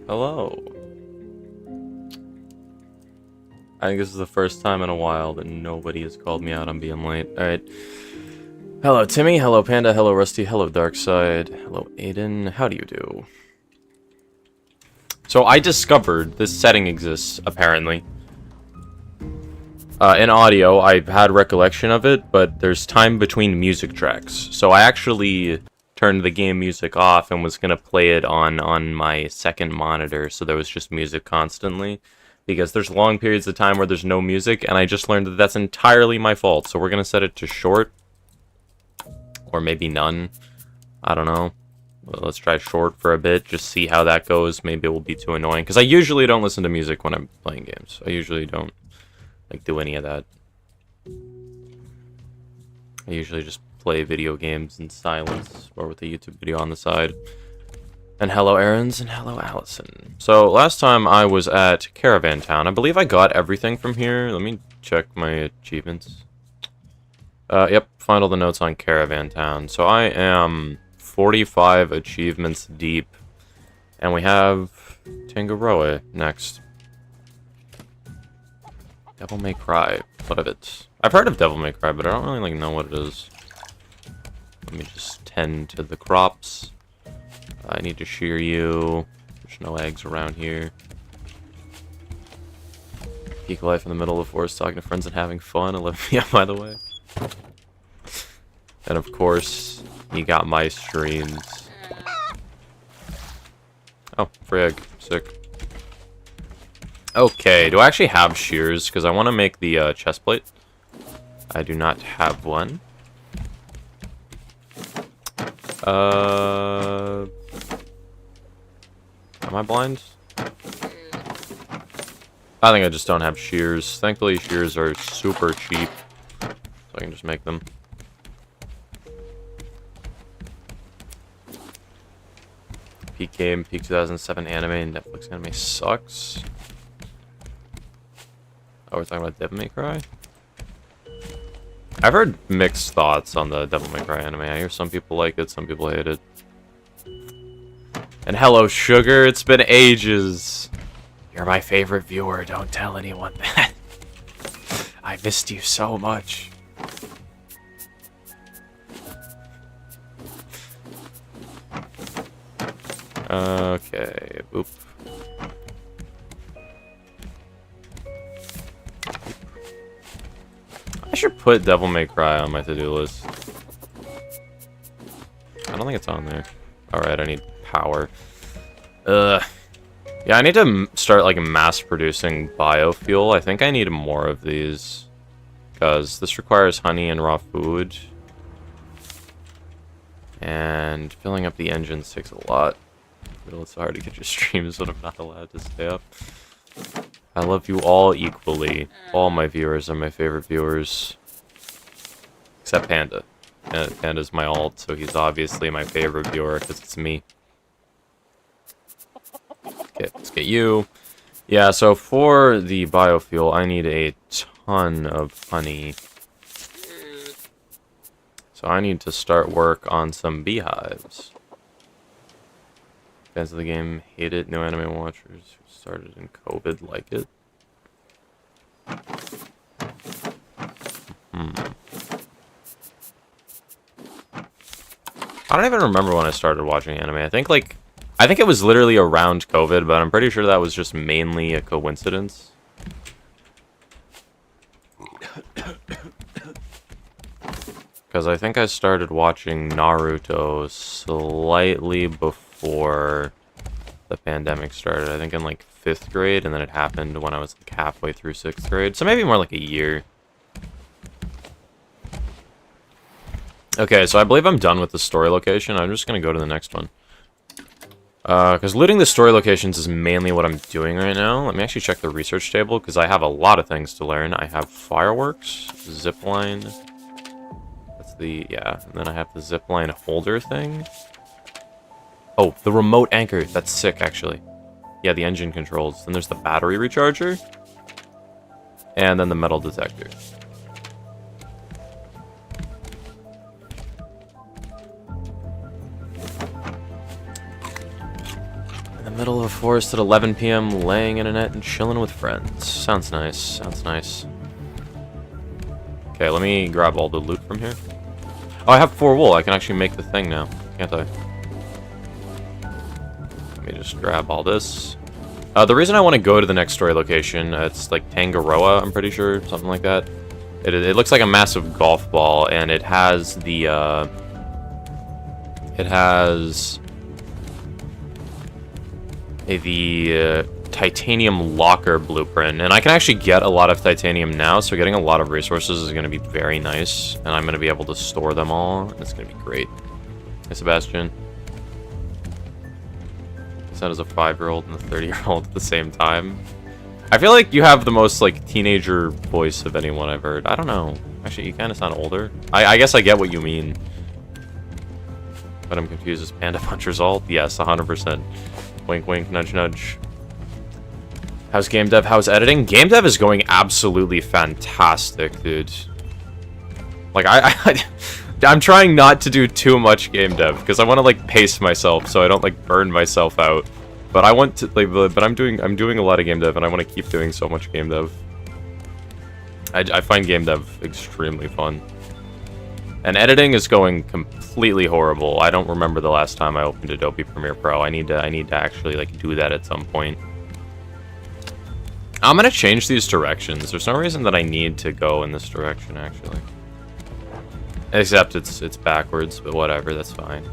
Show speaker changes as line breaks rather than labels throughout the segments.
Hello. I think this is the first time in a while that nobody has called me out on being late. Alright. Hello, Timmy. Hello, Panda. Hello, Rusty. Hello, Darkside. Hello, Aiden. How do you do? So I discovered this setting exists, apparently. In audio, I've had recollection of it, but there's time between music tracks. So I actually turned the game music off and was going to play it on my second monitor, so there was just music constantly. Because there's long periods of time where there's no music, and I just learned that that's entirely my fault. So we're going to set it to short. Or maybe none. I don't know. Well, let's try short for a bit, just see how that goes. Maybe it will be too annoying. Because I usually don't listen to music when I'm playing games. I usually don't do any of that. I usually just play video games in silence or with a YouTube video on the side. And hello, Aarons, and hello, Allison. So, last time I was at Caravan Town. I believe I got everything from here. Let me check my achievements. Yep, find all the notes on Caravan Town. So, I am 45 achievements deep. And we have Tangaroa next. Devil May Cry. What of it? I've heard of Devil May Cry, but I don't really know what it is. Let me just tend to the crops. I need to shear you. There's no eggs around here. Peak life in the middle of the forest, talking to friends and having fun. 11 p.m. by the way. And of course, you got my streams. Oh, free egg. Sick. Okay, do I actually have shears? Because I want to make the chest plate. I do not have one. Am I blind? I think I just don't have shears. Thankfully, shears are super cheap. So I can just make them. Peak game, peak 2007 anime, Netflix anime sucks. Oh, we're talking about Devil May Cry? I've heard mixed thoughts on the Devil May Cry anime. I hear some people like it, some people hate it. And hello, Sugar. It's been ages. You're my favorite viewer. Don't tell anyone that. I missed you so much. Okay. Boop. I should put Devil May Cry on my to-do list. I don't think it's on there. Alright, I need power. Yeah, I need to start, like, mass-producing biofuel. I think I need more of these. Because this requires honey and raw food. And filling up the engines takes a lot. It's hard to get your streams when I'm not allowed to stay up. I love you all equally. All my viewers are my favorite viewers. Except Panda. Panda's my alt, so he's obviously my favorite viewer because it's me. Okay, let's get you. Yeah, so for the biofuel, I need a ton of honey. So I need to start work on some beehives. Fans of the game hate it. No anime watchers who started in COVID like it. I don't even remember when I started watching anime. I think it was literally around COVID, but I'm pretty sure that was just mainly a coincidence. Because I think I started watching Naruto slightly before the pandemic started. I think in like 5th grade, and then it happened when I was like halfway through 6th grade. So maybe more like a year. Okay, so I believe I'm done with the story location. I'm just going to go to the next one. Because looting the story locations is mainly what I'm doing right now. Let me actually check the research table, because I have a lot of things to learn. I have fireworks, zipline. That's the, yeah. And then I have the zipline holder thing. Oh, the remote anchor. That's sick, actually. Yeah, the engine controls. Then there's the battery recharger. And then the metal detector. the middle of a forest at 11 p.m. laying in a net and chilling with friends. Sounds nice. Sounds nice. Okay, let me grab all the loot from here. Oh, I have 4 wool. I can actually make the thing now, can't I? Let me just grab all this. The reason I want to go to the next story location, it's like Tangaroa, I'm pretty sure, something like that. It looks like a massive golf ball, and it has the, titanium locker blueprint, and I can actually get a lot of titanium now, so getting a lot of resources is going to be very nice, and I'm going to be able to store them all, and it's going to be great. Hey, Sebastian. That is a 5-year-old and a 30-year-old at the same time. I feel like you have the most, like, teenager voice of anyone I've heard. I don't know. Actually, you kind of sound older. I guess I get what you mean. But I'm confused. Is Panda Puncher's alt? Yes, 100%. Wink, wink, nudge, nudge. How's game dev? How's editing? Game dev is going absolutely fantastic, dude. Like, I'm trying not to do too much game dev, because I want to, like, pace myself so I don't, like, burn myself out. But I want to, like, but I'm doing a lot of game dev, and I want to keep doing so much game dev. I find game dev extremely fun. And editing is going completely horrible. I don't remember the last time I opened Adobe Premiere Pro. I need to actually, like, do that at some point. I'm gonna change these directions. There's no reason that I need to go in this direction, actually. Except it's backwards, but whatever, that's fine.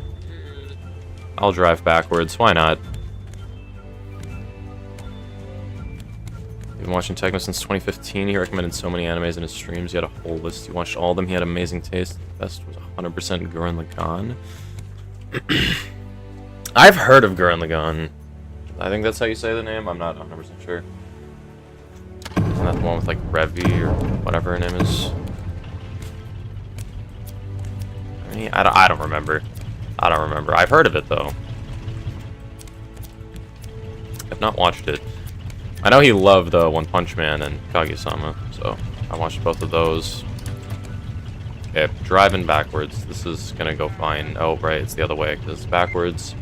I'll drive backwards, why not? You've been watching Tecmo since 2015. He recommended so many animes in his streams. He had a whole list. You watched all of them. He had amazing taste. The best was 100% Gurren Lagann. I've heard of Gurren Lagann. I think that's how you say the name. I'm not 100% sure. Isn't that the one with, like, Revi or whatever her name is? I don't remember. I don't remember. I've heard of it, though. I've not watched it. I know he loved One Punch Man and Kaguya-sama, so I watched both of those. Okay, driving backwards. This is gonna go fine. Oh, right, it's the other way, because it's backwards.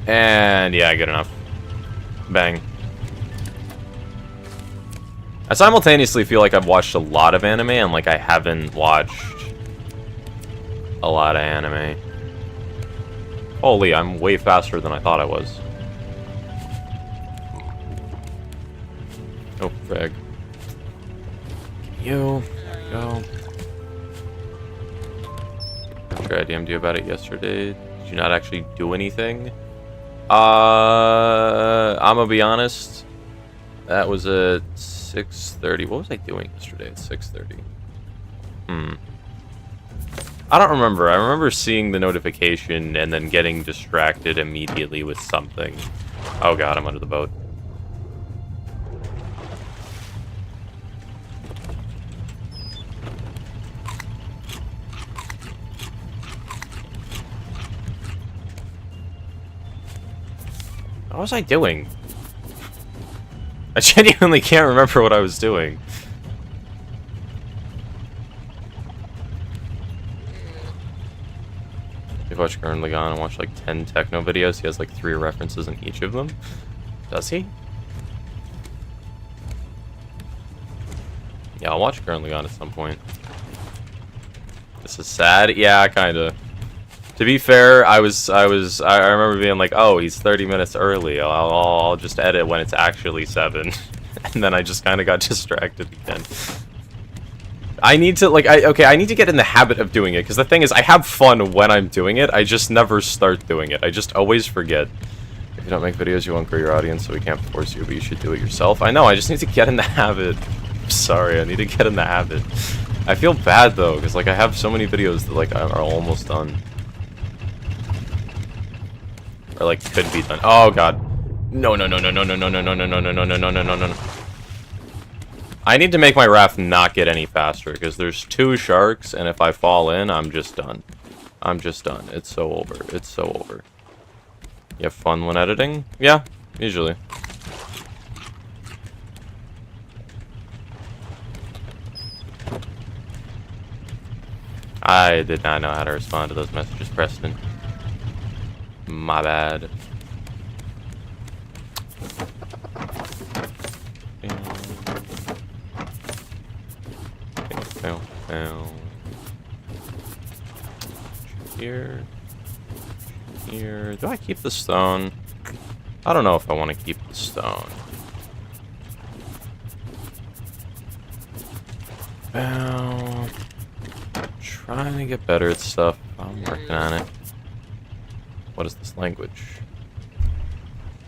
And, yeah, good enough. Bang. I simultaneously feel like I've watched a lot of anime, and, like, I haven't watched a lot of anime. Holy, I'm way faster than I thought I was. Oh, frag. You. There we go. I'm sure I DM'd you about it yesterday. Did you not actually do anything? I'm gonna be honest. That was at 6:30. What was I doing yesterday at 6:30? I don't remember. I remember seeing the notification and then getting distracted immediately with something. Oh god, I'm under the boat. What was I doing? I genuinely can't remember what I was doing. You've watched Gurren Lagann and watched like 10 techno videos. He has like 3 references in each of them. Does he? Yeah, I'll watch Gurren Lagann at some point. This is sad. Yeah, kinda. To be fair, I remember being like, oh, he's 30 minutes early. I'll just edit when it's actually 7. And then I just kind of got distracted again. I need to, like, I need to get in the habit of doing it, because the thing is, I have fun when I'm doing it, I just never start doing it. I just always forget. If you don't make videos, you won't grow your audience, so we can't force you, but you should do it yourself. I know, I just need to get in the habit. I'm sorry, I need to get in the habit. I feel bad, though, because, like, I have so many videos that, like, are almost done. Or, like, could be done. Oh, God. No, no, no, no, no, no, no, no, no, no, no, no, no, no, no, no, no, no. I need to make my raft not get any faster, because there's 2 sharks, and if I fall in, I'm just done. I'm just done. It's so over. It's so over. You have fun when editing? Yeah, usually. I did not know how to respond to those messages, Preston. My bad. Here. Here. Do I keep the stone? I don't know if I want to keep the stone. Well, trying to get better at stuff. I'm working on it. What is this language?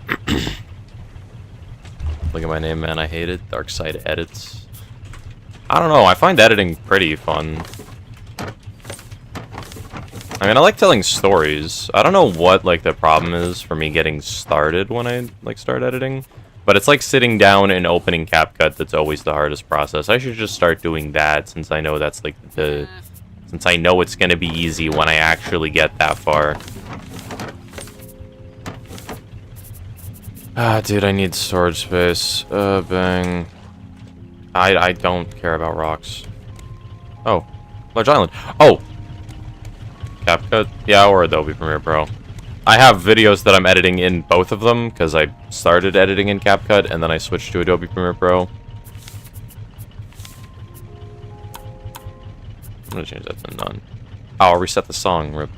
Look at my name, man. I hate it. Dark Side Edits. I don't know. I find editing pretty fun. I mean, I like telling stories. I don't know what, like, the problem is for me getting started when I, like, start editing. But it's like sitting down and opening CapCut that's always the hardest process. I should just start doing that since I know that's, like, the... Since I know it's gonna be easy when I actually get that far. Ah, dude, I need storage space. Bang. I don't care about rocks. Oh. Large island. Oh! CapCut? Yeah, or Adobe Premiere Pro. I have videos that I'm editing in both of them, because I started editing in CapCut, and then I switched to Adobe Premiere Pro. I'm gonna change that to none. Oh, I'll reset the song. Rip.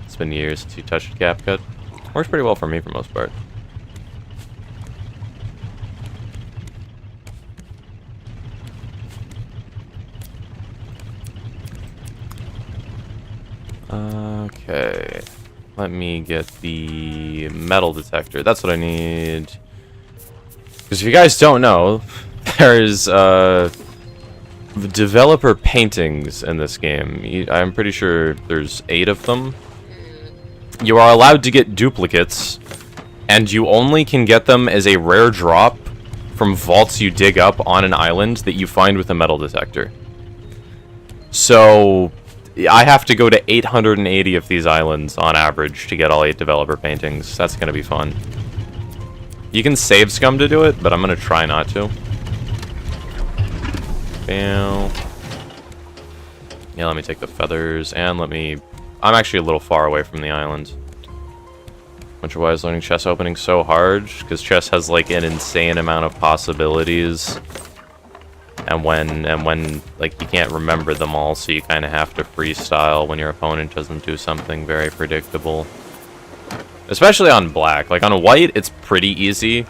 It's been years since you touched CapCut. Works pretty well for me for the most part. Okay, let me get the metal detector. That's what I need. Because if you guys don't know, there's developer paintings in this game. I'm pretty sure there's 8 of them. You are allowed to get duplicates, and you only can get them as a rare drop from vaults you dig up on an island that you find with a metal detector. So I have to go to 880 of these islands on average to get all 8 developer paintings. That's gonna be fun. You can save scum to do it, but I'm gonna try not to. Bam. Yeah, let me take the feathers, and let me... I'm actually a little far away from the island. Which is why I was learning chest opening so hard, because chess has, like, an insane amount of possibilities. And when, like, you can't remember them all, so you kind of have to freestyle when your opponent doesn't do something very predictable. Especially on black. Like, on white, it's pretty easy.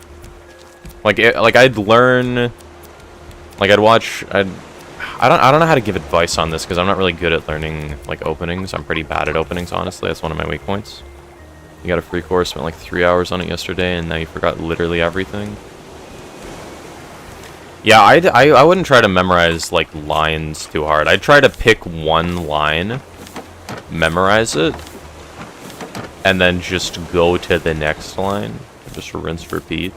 Like, I'd learn... Like, I'd watch... I don't know how to give advice on this, because I'm not really good at learning, like, openings. I'm pretty bad at openings, honestly. That's one of my weak points. You got a free course, spent, like, 3 hours on it yesterday, and now you forgot literally everything. Yeah, I wouldn't try to memorize, like, lines too hard. I'd try to pick one line, memorize it, and then just go to the next line. Just rinse, repeat.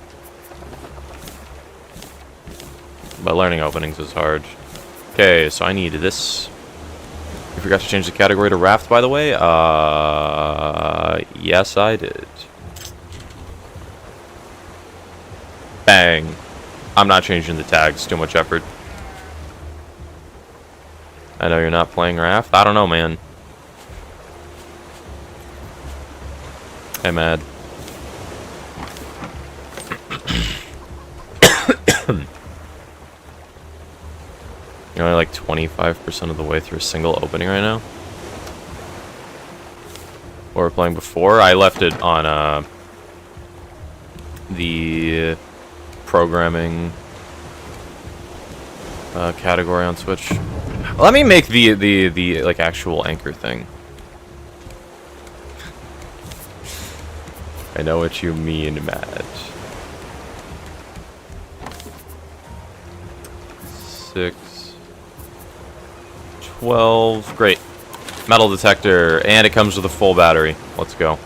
But learning openings is hard. Okay, so I need this. You forgot to change the category to Raft, by the way? Yes, I did. Bang. I'm not changing the tags, too much effort. I know you're not playing Raft. I don't know, man. Hey, Mad. You're only like 25% of the way through a single opening right now. What we're playing before, I left it on the programming category on Switch. Let me make the like actual anchor thing. I know what you mean, Matt. 6, 12, great. Metal detector, and it comes with a full battery. Let's go.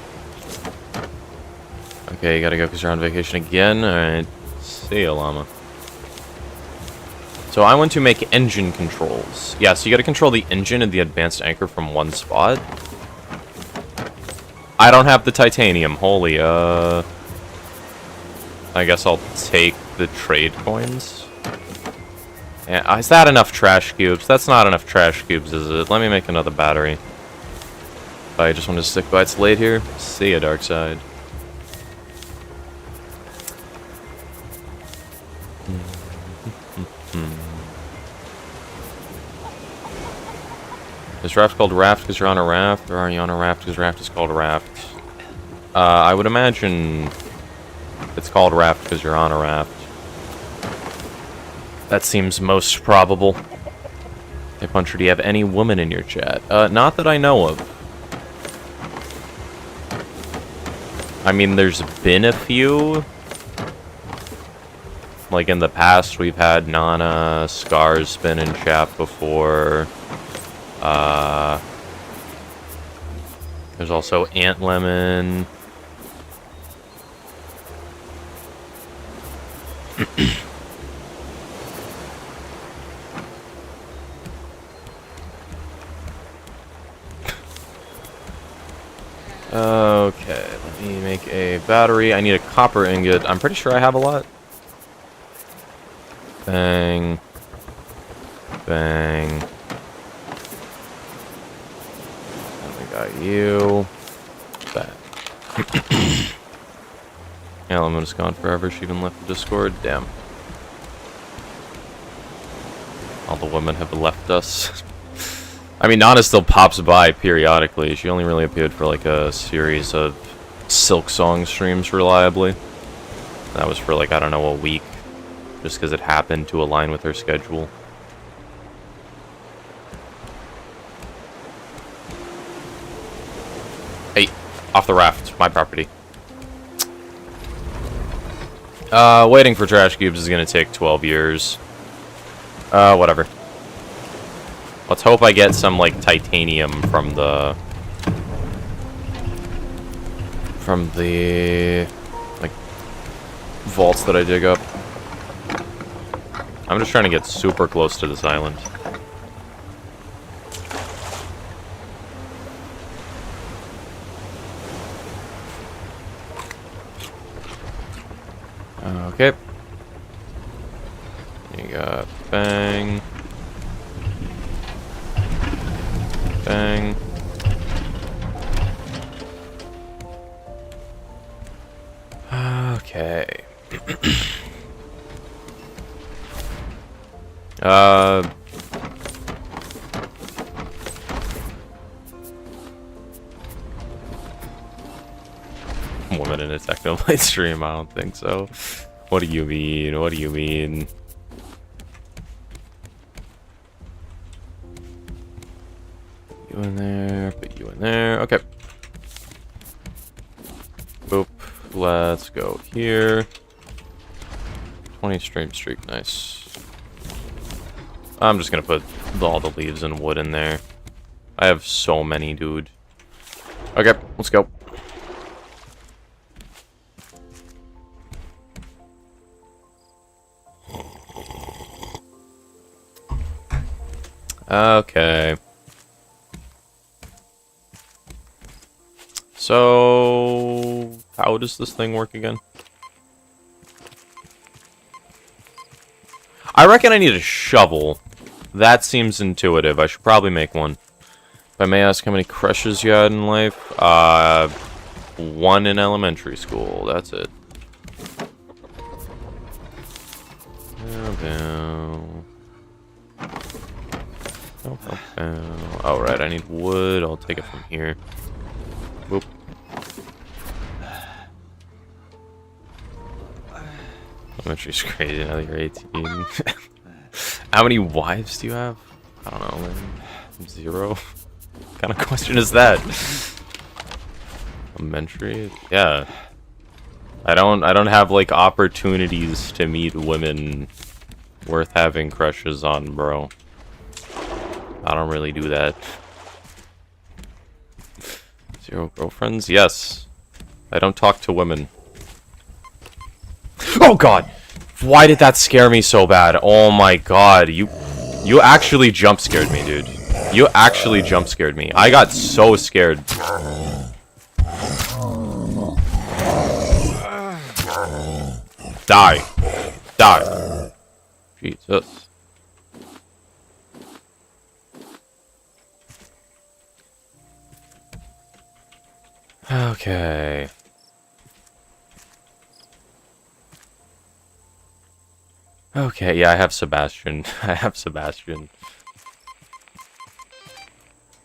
Okay, you gotta go because you're on vacation again. Alright. See ya, llama. So I want to make engine controls. Yeah, so you gotta control the engine and the advanced anchor from one spot. I don't have the titanium. Holy, I guess I'll take the trade coins. Yeah, is that enough trash cubes? That's not enough trash cubes, is it? Let me make another battery. I just want to stick by. It's late here. See ya, dark side. Is Raft called Raft because you're on a raft, or are you on a raft because Raft is called Raft? I would imagine it's called Raft because you're on a raft. That seems most probable. Hey Puncher, do you have any woman in your chat? Not that I know of. I mean, there's been a few. Like in the past, we've had Nana, Scars been in chat before. There's also Ant Lemon. Okay, let me make a battery. I need a copper ingot. I'm pretty sure I have a lot. Bang. Bang. And we got you. Bang. Element's gone forever. She even left the Discord. Damn. All the women have left us. I mean, Nana still pops by periodically. She only really appeared for like a series of Silk Song streams reliably. That was for like, I don't know, a week. Just because it happened to align with her schedule. Hey, off the raft. My property. Waiting for trash cubes is going to take 12 years. Whatever. Let's hope I get some, like, titanium from the... like, vaults that I dig up. I'm just trying to get super close to this island. Okay. You got bang. Bang. Okay. Woman in a Technoblade stream? I don't think so. What do you mean? What do you mean? You in there, put you in there. Okay. Boop. Let's go here. 20 stream streak, nice. I'm just gonna put all the leaves and wood in there. I have so many, dude. Okay, let's go. Okay. So, how does this thing work again? I reckon I need a shovel. That seems intuitive. I should probably make one. If I may ask how many crushes you had in life? One in elementary school. That's it. Oh, right, I need wood. I'll take it from here. Boop. Elementary's crazy now that you're 18. How many wives do you have? I don't know, man. 0? What kind of question is that? Elementary? Yeah. I don't have like opportunities to meet women worth having crushes on, bro. I don't really do that. 0 girlfriends? Yes. I don't talk to women. Oh god! Why did that scare me so bad? Oh my god, you actually jump scared me, dude. You actually jump scared me. I got so scared. Die. Die. Jesus. Okay. Okay, yeah, I have Sebastian. I have Sebastian.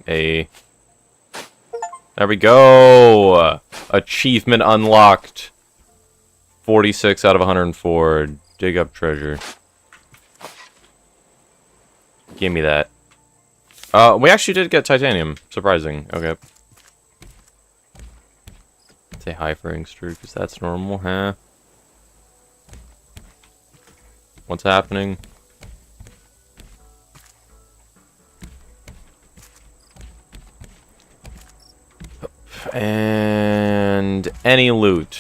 There we go! Achievement unlocked. 46 out of 104. Dig up treasure. Give me that. We actually did get titanium. Surprising. Okay. Say hi for Inkster, because that's normal, huh? What's happening? And any loot.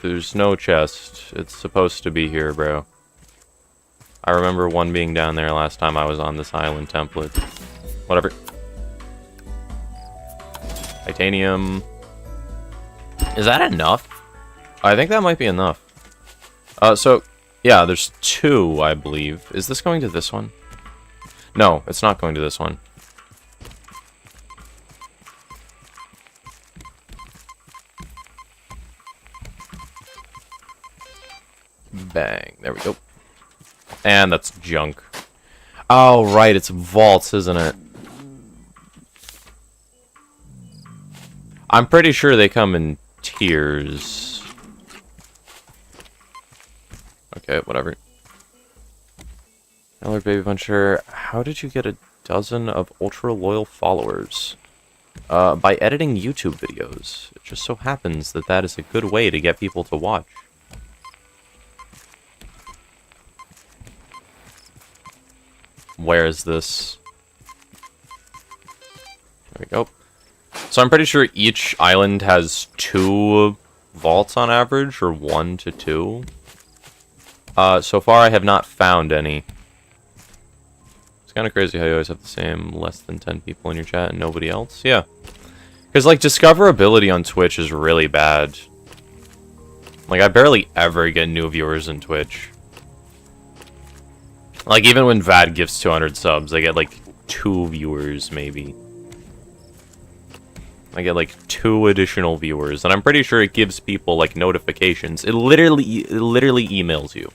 There's no chest. It's supposed to be here, bro. I remember one being down there last time I was on this island template. Whatever. Titanium. Is that enough? I think that might be enough. So, yeah, there's 2, I believe. Is this going to this one? No, it's not going to this one. Bang. There we go. And that's junk. Oh, right, it's vaults, isn't it? I'm pretty sure they come in tiers. Okay, whatever. Hello, Baby Puncher. How did you get a dozen of ultra-loyal followers? By editing YouTube videos. It just so happens that that is a good way to get people to watch. Where is this? There we go. So I'm pretty sure each island has 2 vaults on average, or 1 to 2. So far I have not found any. It's kind of crazy how you always have the same less than 10 people in your chat and nobody else. Yeah. Because, like, discoverability on Twitch is really bad. Like, I barely ever get new viewers in Twitch. Like, even when VAD gives 200 subs, I get, like, 2 viewers, maybe. I get, like, 2 additional viewers, and I'm pretty sure it gives people, like, notifications. It literally emails you.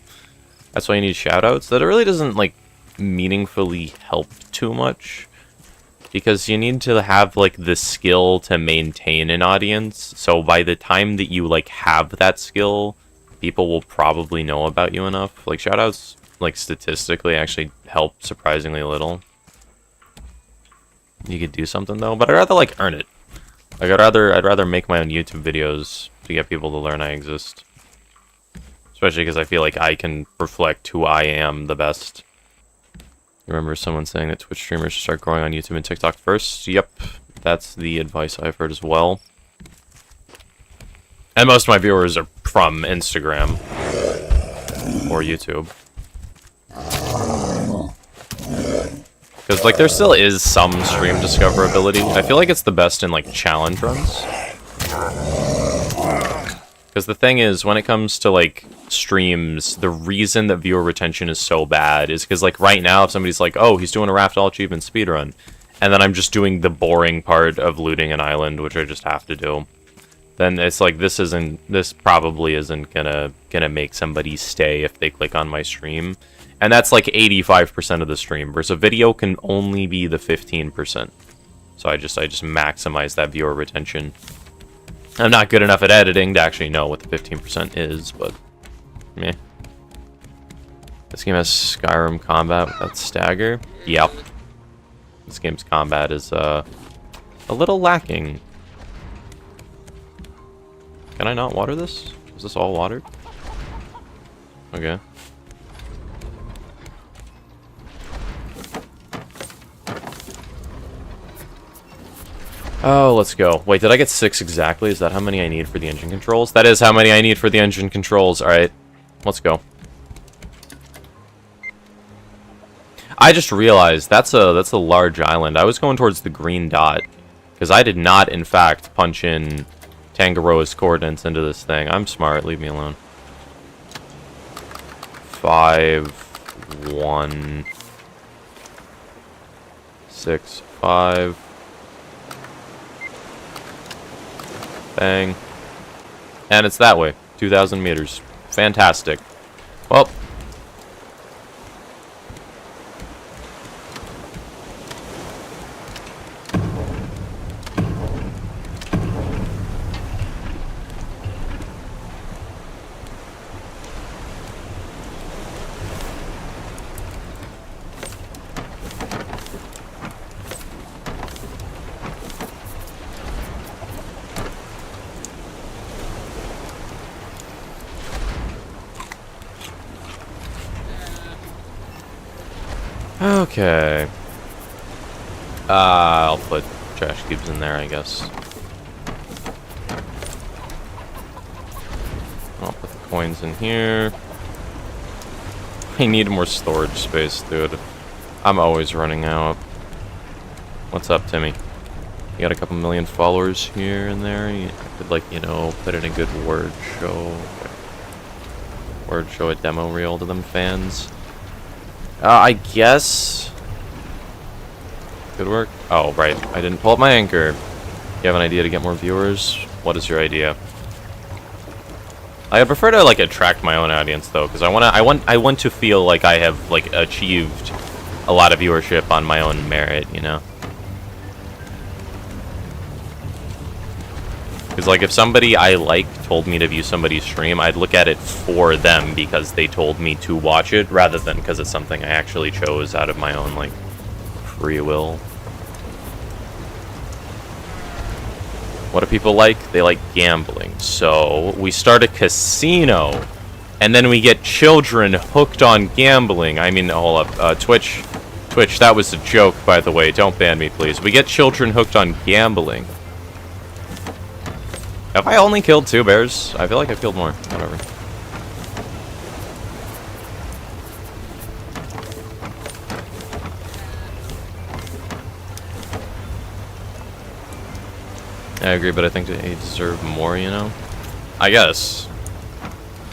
That's why you need shoutouts. That it really doesn't, like, meaningfully help too much. Because you need to have, like, the skill to maintain an audience. So by the time that you, like, have that skill, people will probably know about you enough. Like, shoutouts, like, statistically actually help surprisingly little. You could do something, though, but I'd rather, like, earn it. Like, I'd rather make my own YouTube videos to get people to learn I exist. Especially because I feel like I can reflect who I am the best. You remember someone saying that Twitch streamers should start growing on YouTube and TikTok first? Yep, that's the advice I've heard as well. And most of my viewers are from Instagram or YouTube. Because, like, there still is some stream discoverability. I feel like it's the best in, like, challenge runs. Because the thing is, when it comes to, like, streams, the reason that viewer retention is so bad is because, like, right now, if somebody's like, oh, he's doing a Raft All Achievement speedrun, and then I'm just doing the boring part of looting an island, which I just have to do, then it's like, this probably isn't gonna make somebody stay if they click on my stream. And that's like 85% of the stream, versus a video can only be the 15%. So I just maximize that viewer retention. I'm not good enough at editing to actually know what the 15% is, but meh. This game has Skyrim combat without stagger. Yep. This game's combat is a little lacking. Can I not water this? Is this all watered? Okay. Oh, let's go. Wait, did I get 6 exactly? Is that how many I need for the engine controls? That is how many I need for the engine controls. Alright, let's go. I just realized that's a large island. I was going towards the green dot, because I did not, in fact, punch in Tangaroa's coordinates into this thing. I'm smart, leave me alone. 5, 1, 6, 5. Bang. And it's that way. 2,000 meters. Fantastic. Well. Okay. I'll put trash cubes in there, I guess. I'll put the coins in here. I need more storage space, dude. I'm always running out. What's up, Timmy? You got a couple million followers here and there. I could, like, you know, put in a good word show. Word show, a demo reel to them fans. I guess. Good work. Oh, right. I didn't pull up my anchor. You have an idea to get more viewers? What is your idea? I prefer to, like, attract my own audience, though, because I want to feel like I have, like, achieved a lot of viewership on my own merit, you know? Because, like, if somebody I like told me to view somebody's stream, I'd look at it for them because they told me to watch it, rather than because it's something I actually chose out of my own, like, free will. What do people like? They like gambling. So, we start a casino, and then we get children hooked on gambling. I mean, hold up, Twitch, that was a joke, by the way. Don't ban me, please. We get children hooked on gambling. Have I only killed 2 bears? I feel like I've killed more. Whatever. I agree, but I think they deserve more, you know? I guess.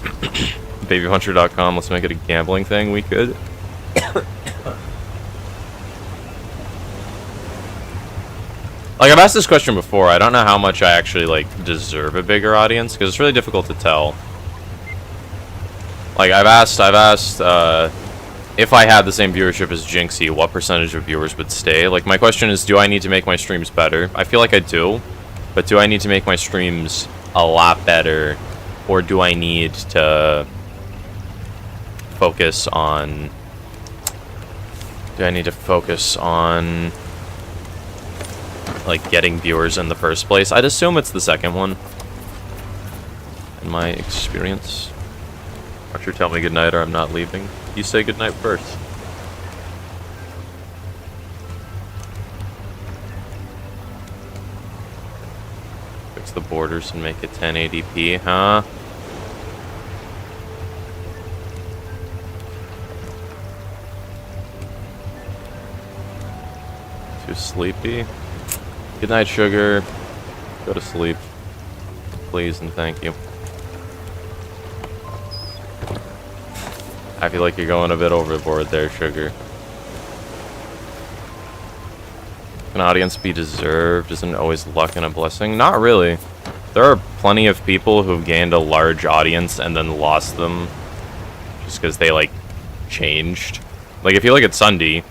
Babyhunter.com, let's make it a gambling thing. We could. Like, I've asked this question before. I don't know how much I actually, like, deserve a bigger audience, because it's really difficult to tell. Like, I've asked, if I had the same viewership as Jinxie, what percentage of viewers would stay? Like, my question is, do I need to make my streams better? I feel like I do. But do I need to make my streams a lot better, or do I need to focus on... like, getting viewers in the first place? I'd assume it's the second one, in my experience. Archer, tell me goodnight or I'm not leaving. You say goodnight first. The borders and make it 1080p, huh? Too sleepy? Good night, sugar. Go to sleep. Please and thank you. I feel like you're going a bit overboard there, sugar. An audience be deserved? Isn't always luck and a blessing? Not really. There are plenty of people who've gained a large audience and then lost them just because they, like, changed. Like, if you look at Sunday,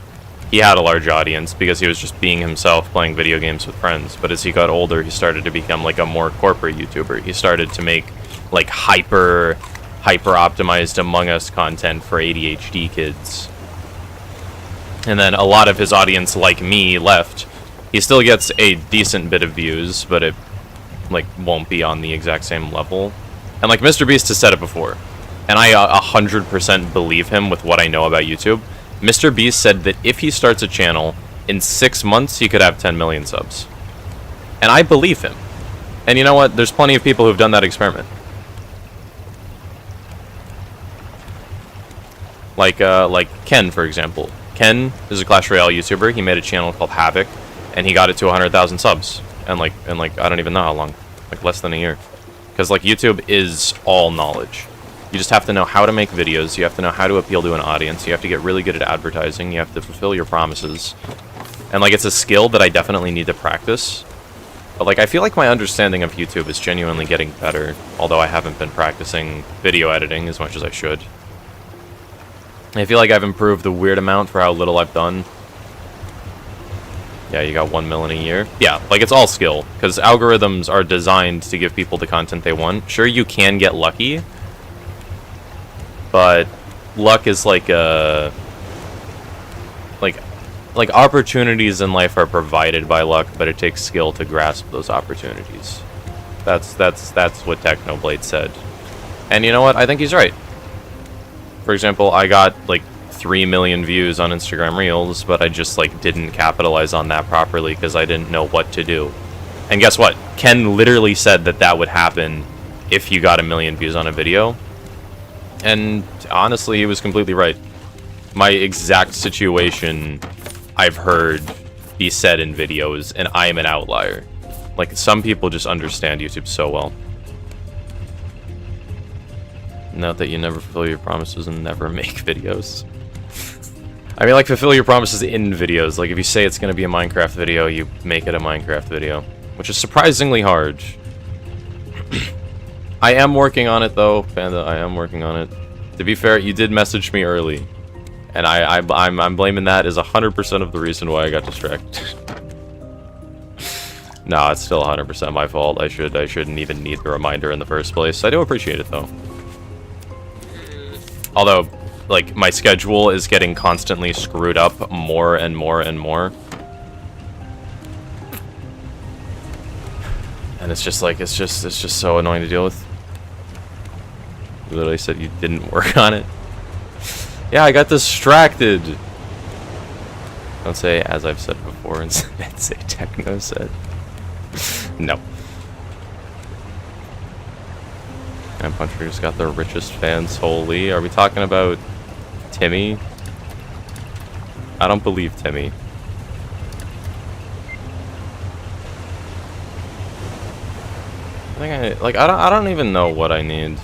he had a large audience because he was just being himself, playing video games with friends. But as he got older, he started to become, like, a more corporate YouTuber. He started to make, like, hyper-optimized Among Us content for ADHD kids. And then a lot of his audience, like me, left. He still gets a decent bit of views, but it, like, won't be on the exact same level. And, like, Mr. Beast has said it before, and I 100% believe him with what I know about YouTube. Mr. Beast said that if he starts a channel, in 6 months he could have 10 million subs. And I believe him. And you know what? There's plenty of people who've done that experiment. Like Ken, for example. Ken is a Clash Royale YouTuber. He made a channel called Havoc, and he got it to 100,000 subs. And like I don't even know how long, like less than a year. Because like YouTube is all knowledge. You just have to know how to make videos. You have to know how to appeal to an audience. You have to get really good at advertising. You have to fulfill your promises. And like it's a skill that I definitely need to practice. But like I feel like my understanding of YouTube is genuinely getting better, although I haven't been practicing video editing as much as I should. I feel like I've improved a weird amount for how little I've done. Yeah, you got 1 mil in a year. Yeah, like it's all skill, because algorithms are designed to give people the content they want. Sure, you can get lucky, but luck is like a... Like opportunities in life are provided by luck, but it takes skill to grasp those opportunities. That's what Technoblade said. And you know what? I think he's right. For example, I got like 3 million views on Instagram Reels, but I just, like, didn't capitalize on that properly because I didn't know what to do. And guess what? Ken literally said that that would happen if you got 1 million views on a video. And honestly, he was completely right. My exact situation I've heard be said in videos, and I am an outlier. Like, some people just understand YouTube so well. Note that you never fulfill your promises and never make videos. I mean, like, fulfill your promises in videos. Like, if you say it's going to be a Minecraft video, you make it a Minecraft video. Which is surprisingly hard. I am working on it, though, Panda. I am working on it. To be fair, you did message me early. And I'm blaming that as 100% of the reason why I got distracted. Nah, it's still 100% my fault. I shouldn't even need the reminder in the first place. I do appreciate it, though. Although, like, my schedule is getting constantly screwed up more and more and more. And it's just like, it's just so annoying to deal with. You literally said you didn't work on it. Yeah, I got distracted. Don't say, as I've said before, and say Techno said. No. And Puncher's got the richest fans, holy. Are we talking about Timmy? I don't believe Timmy. I don't even know what I need.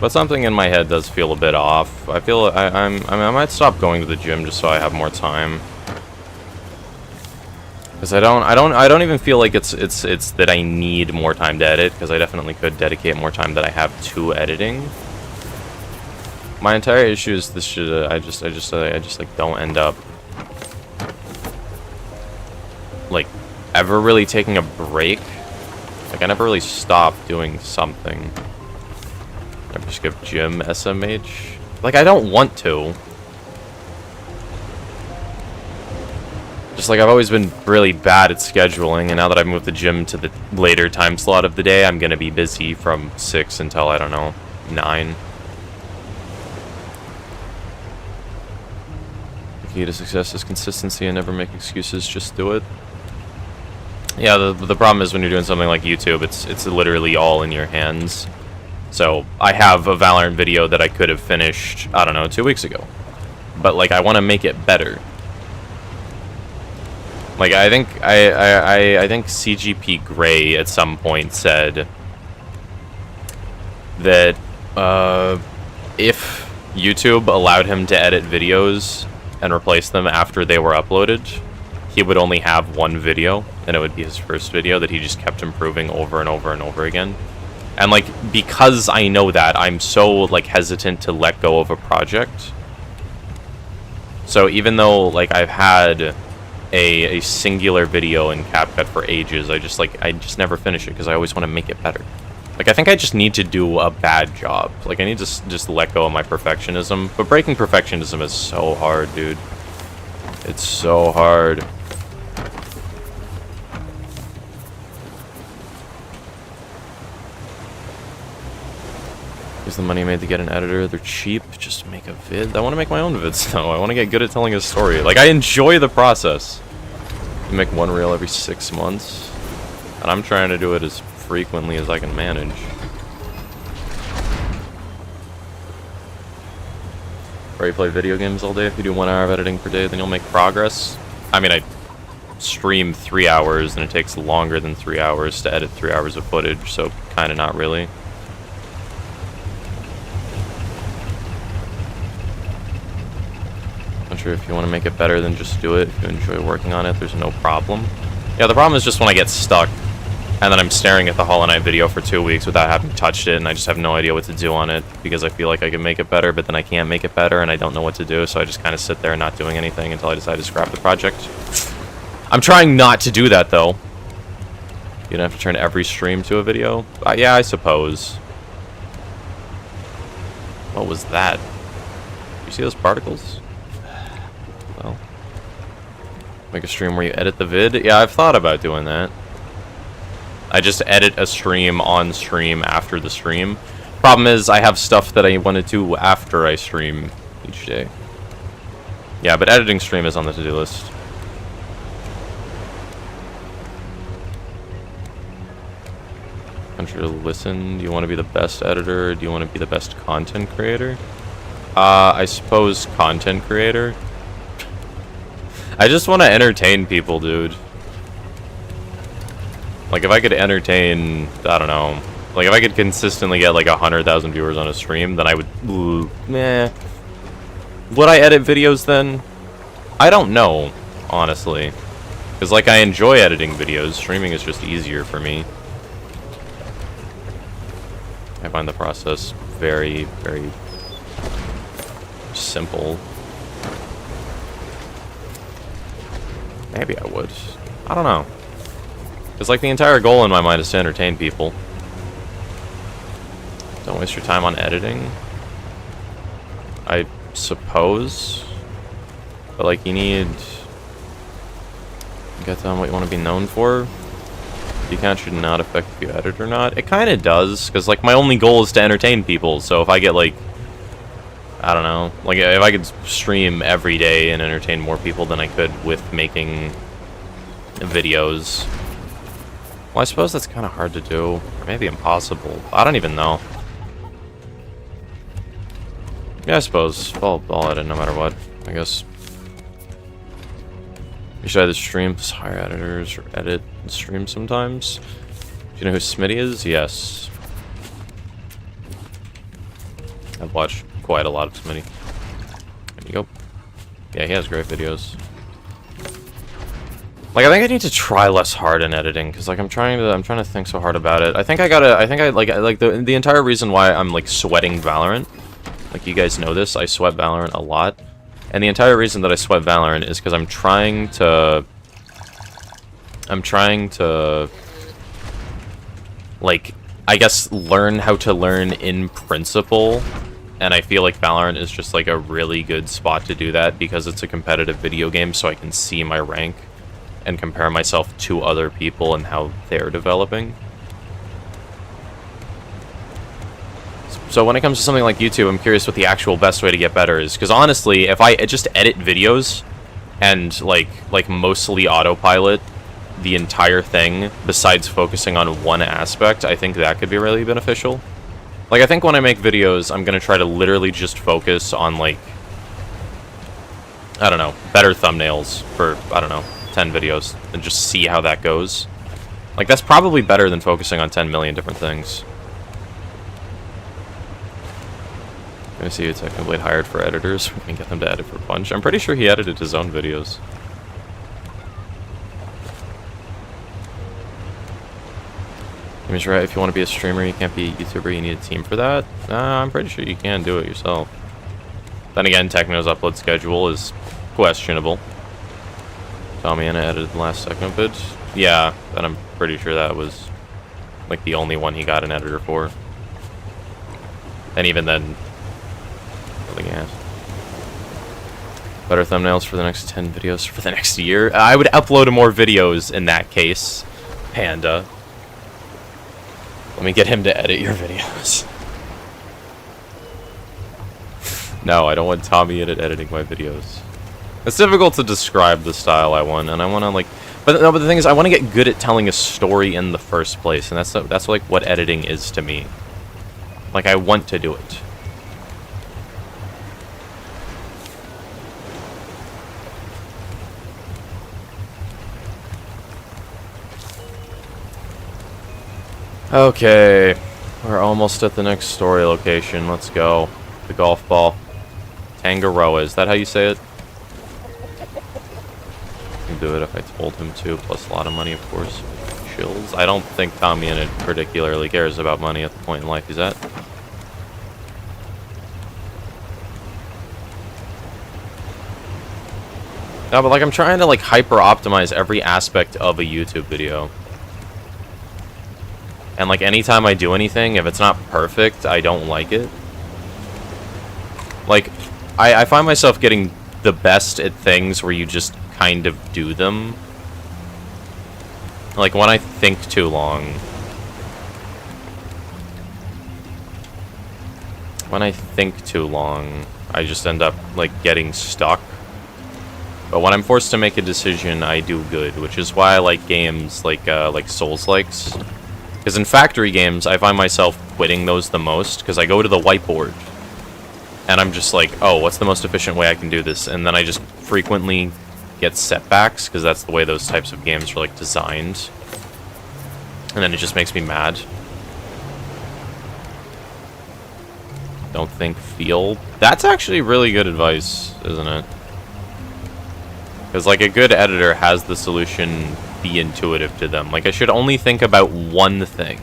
But something in my head does feel a bit off. I feel I might stop going to the gym just so I have more time. Because I don't even feel like it's that I need more time to edit, because I definitely could dedicate more time that I have to editing. My entire issue is this shit. I just like don't end up like ever really taking a break. Like, I never really stop doing something. I just give gym SMH. Like, I don't want to. Just like, I've always been really bad at scheduling, and now that I've moved the gym to the later time slot of the day, I'm gonna be busy from 6 until, I don't know, 9. The key to success is consistency and never make excuses, just do it. Yeah, the problem is when you're doing something like YouTube, it's literally all in your hands. So, I have a Valorant video that I could have finished, I don't know, 2 weeks ago. But, like, I want to make it better. Like, I think CGP Grey at some point said that if YouTube allowed him to edit videos and replace them after they were uploaded, he would only have one video, and it would be his first video that he just kept improving over and over and over again. And, like, because I know that, I'm so, like, hesitant to let go of a project. So even though, like, I've had a singular video in CapCut for ages, I just never finish it because I always want to make it better. Like, I think I just need to do a bad job. Like, I need to just let go of my perfectionism. But breaking perfectionism is so hard, dude. It's so hard. Use the money made to get an editor. They're cheap. Just make a vid. I want to make my own vids, though. I want to get good at telling a story. Like, I enjoy the process. You make one reel every 6 months. And I'm trying to do it as frequently as I can manage. Or you play video games all day. If you do 1 hour of editing per day, then you'll make progress. I mean, I stream 3 hours, and it takes longer than 3 hours to edit 3 hours of footage, so kind of not really. Not sure if you want to make it better, then just do it. If you enjoy working on it, there's no problem. Yeah, the problem is just when I get stuck, and then I'm staring at the Hollow Knight video for 2 weeks without having touched it, and I just have no idea what to do on it, because I feel like I can make it better, but then I can't make it better, and I don't know what to do, so I just kind of sit there not doing anything until I decide to scrap the project. I'm trying not to do that, though. You don't have to turn every stream to a video? Yeah, I suppose. What was that? You see those particles? Well, make a stream where you edit the vid? Yeah, I've thought about doing that. I just edit a stream on stream after the stream. Problem is, I have stuff that I want to do after I stream each day. Yeah, but editing stream is on the to-do list. Country to listen. Do you want to be the best editor, or do you want to be the best content creator? I suppose content creator. I just want to entertain people, dude. Like, if I could entertain, I don't know. Like, if I could consistently get, like, 100,000 viewers on a stream, then I would... Ooh, meh. Would I edit videos then? I don't know, honestly. Because, like, I enjoy editing videos. Streaming is just easier for me. I find the process very, very simple. Maybe I would. I don't know. Because, like, the entire goal in my mind is to entertain people. Don't waste your time on editing. I suppose. But, like, you need... Get done what you want to be known for. You can't should not affect if you edit or not. It kind of does, because, like, my only goal is to entertain people. So if I get, like... I don't know. Like, if I could stream every day and entertain more people than I could with making videos. Well, I suppose that's kind of hard to do. Or maybe impossible. I don't even know. Yeah, I suppose. I'll edit no matter what, I guess. You should either stream, hire editors, or edit and stream sometimes. Do you know who Smitty is? Yes. I've watched quite a lot of Smitty. There you go. Yeah, he has great videos. Like, I think I need to try less hard in editing, because, like, I'm trying to think so hard about it. I think the entire reason why I'm, like, sweating Valorant, like, you guys know this, I sweat Valorant a lot. And the entire reason that I sweat Valorant is because I'm trying to, like, I guess, learn how to learn in principle. And I feel like Valorant is just, like, a really good spot to do that, because it's a competitive video game, so I can see my rank and compare myself to other people and how they're developing. So when it comes to something like YouTube, I'm curious what the actual best way to get better is. Because honestly, if I just edit videos and, like mostly autopilot the entire thing, besides focusing on one aspect, I think that could be really beneficial. Like, I think when I make videos, I'm going to try to literally just focus on, like, I don't know, better thumbnails for, I don't know, 10 videos, and just see how that goes. Like, that's probably better than focusing on 10 million different things. I see it's Technoblade hired for editors. We can get them to edit for Punch. I'm pretty sure he edited his own videos. He's right, if you want to be a streamer, you can't be a YouTuber, you need a team for that. I'm pretty sure you can do it yourself. Then again, Techno's upload schedule is questionable. Tommy Anna edited the last Techno vid. Yeah, and I'm pretty sure that was, like, the only one he got an editor for. And even then, nothing else. Better thumbnails for the next 10 videos for the next year. I would upload more videos in that case. Panda. Let me get him to edit your videos. No, I don't want Tommy in it editing my videos. It's difficult to describe the style I want, and I want to, like... But no, but the thing is, I want to get good at telling a story in the first place, and that's like what editing is to me. Like, I want to do it. Okay, we're almost at the next story location. Let's go. The golf ball. Tangaroa, is that how you say it? I can do it if I told him to, plus a lot of money, of course. Chills. I don't think Tommy in it particularly cares about money at the point in life he's at. No, but, like, I'm trying to, like, hyper-optimize every aspect of a YouTube video. And, like, anytime I do anything, if it's not perfect, I don't like it. Like, I find myself getting the best at things where you just kind of do them. Like, when I think too long. When I think too long, I just end up, like, getting stuck. But when I'm forced to make a decision, I do good, which is why I like games like Souls-likes. Because in factory games, I find myself quitting those the most, because I go to the whiteboard, and I'm just like, oh, what's the most efficient way I can do this? And then I just frequently get setbacks, because that's the way those types of games are, like, designed. And then it just makes me mad. Don't think, feel. That's actually really good advice, isn't it? Because, like, a good editor has the solution be intuitive to them. Like, I should only think about one thing.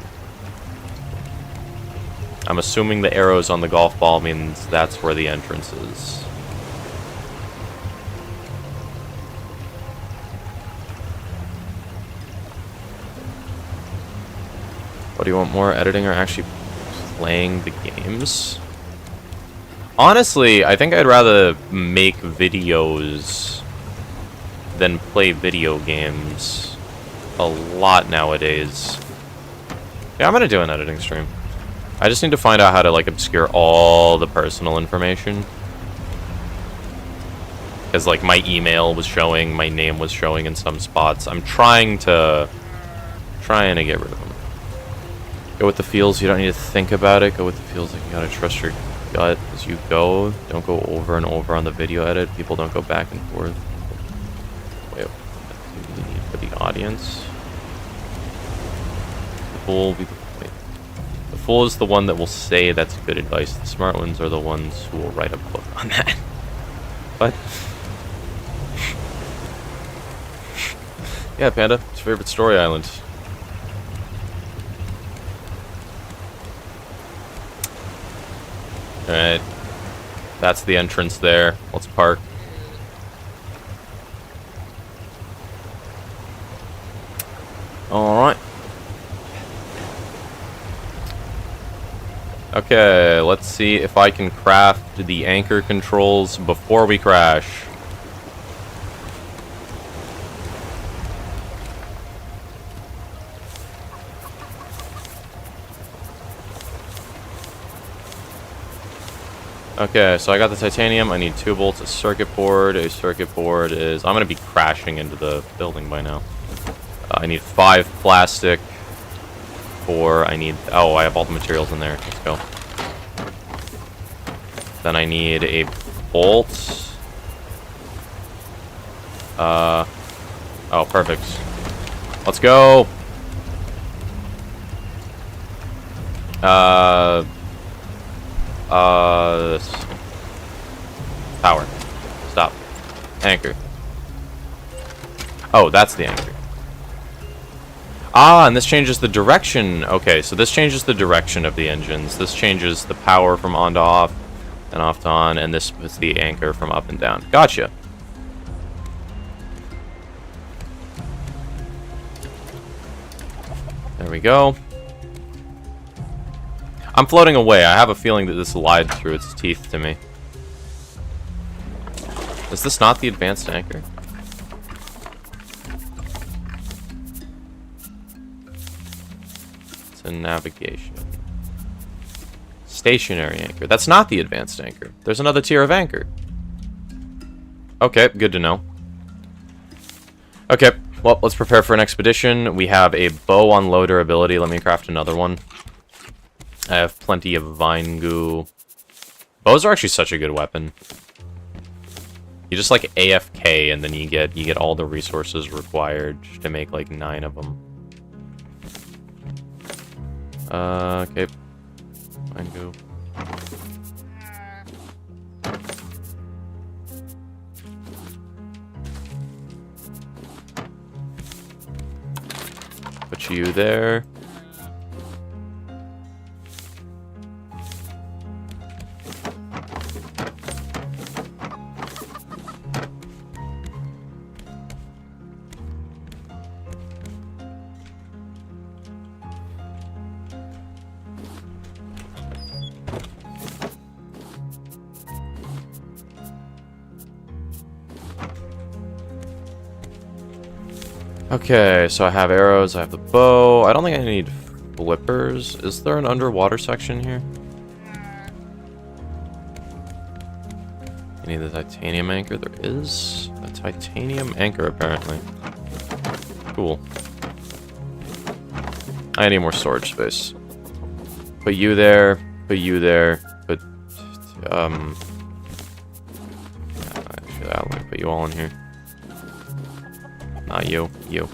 I'm assuming the arrows on the golf ball means that's where the entrance is. What do you want more, editing or actually playing the games? Honestly, I think I'd rather make videos than play video games a lot nowadays. Yeah, I'm gonna do an editing stream. I just need to find out how to, like, obscure all the personal information. Because, like, my email was showing, my name was showing in some spots. I'm trying to get rid of them. Go with the feels, you don't need to think about it. Go with the feels, like, you gotta trust your gut as you go. Don't go over and over on the video edit. People don't go back and forth. Wait, what do you need for the audience? The fool, the fool is the one that will say that's good advice. The smart ones are the ones who will write a book on that. What? Yeah, Panda, it's your favorite story island. Alright. That's the entrance there. Let's park. Alright. Okay, let's see if I can craft the anchor controls before we crash. Okay, so I got the titanium. I need 2 bolts, a circuit board. A circuit board is... I'm going to be crashing into the building by now. I need 5 plastic. 4, I need... Oh, I have all the materials in there. Let's go. Then I need a bolt. Oh, perfect. Let's go! Power. Stop. Anchor. Oh, that's the anchor. Ah, and this changes the direction. Okay, so this changes the direction of the engines. This changes the power from on to off, and off to on, and this puts the anchor from up and down. Gotcha. There we go. I'm floating away. I have a feeling that this lied through its teeth to me. Is this not the advanced anchor? It's a navigation. Stationary anchor. That's not the advanced anchor. There's another tier of anchor. Okay, good to know. Okay, well, let's prepare for an expedition. We have a bow on low durability. Let me craft another one. I have plenty of vine goo. Bows are actually such a good weapon. You just like AFK and then you get all the resources required to make like 9 of them. Okay. Vine goo. Put you there. Okay, so I have arrows, I have the bow. I don't think I need flippers. Is there an underwater section here? Any of the titanium anchor? There is a titanium anchor, apparently. Cool. I need more storage space. Put you there. Put you there. Put, actually, I'll put you all in here. Not you. You.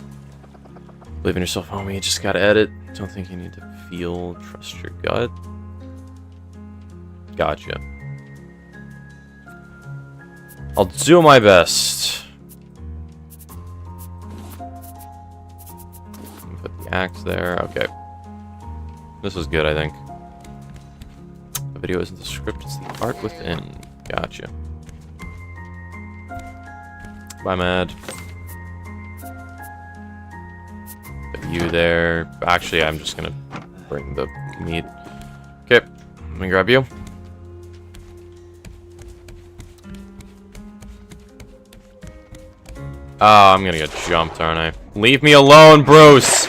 Believe in yourself, homie. You just gotta edit. Don't think you need to feel. Trust your gut. Gotcha. I'll do my best. Put the axe there. Okay. This is good, I think. The video isn't the script, it's the art within. Gotcha. Bye, Mad. Put you there. Actually, I'm just gonna bring the meat. Okay. Let me grab you. Oh, I'm gonna get jumped, aren't I? Leave me alone, Bruce!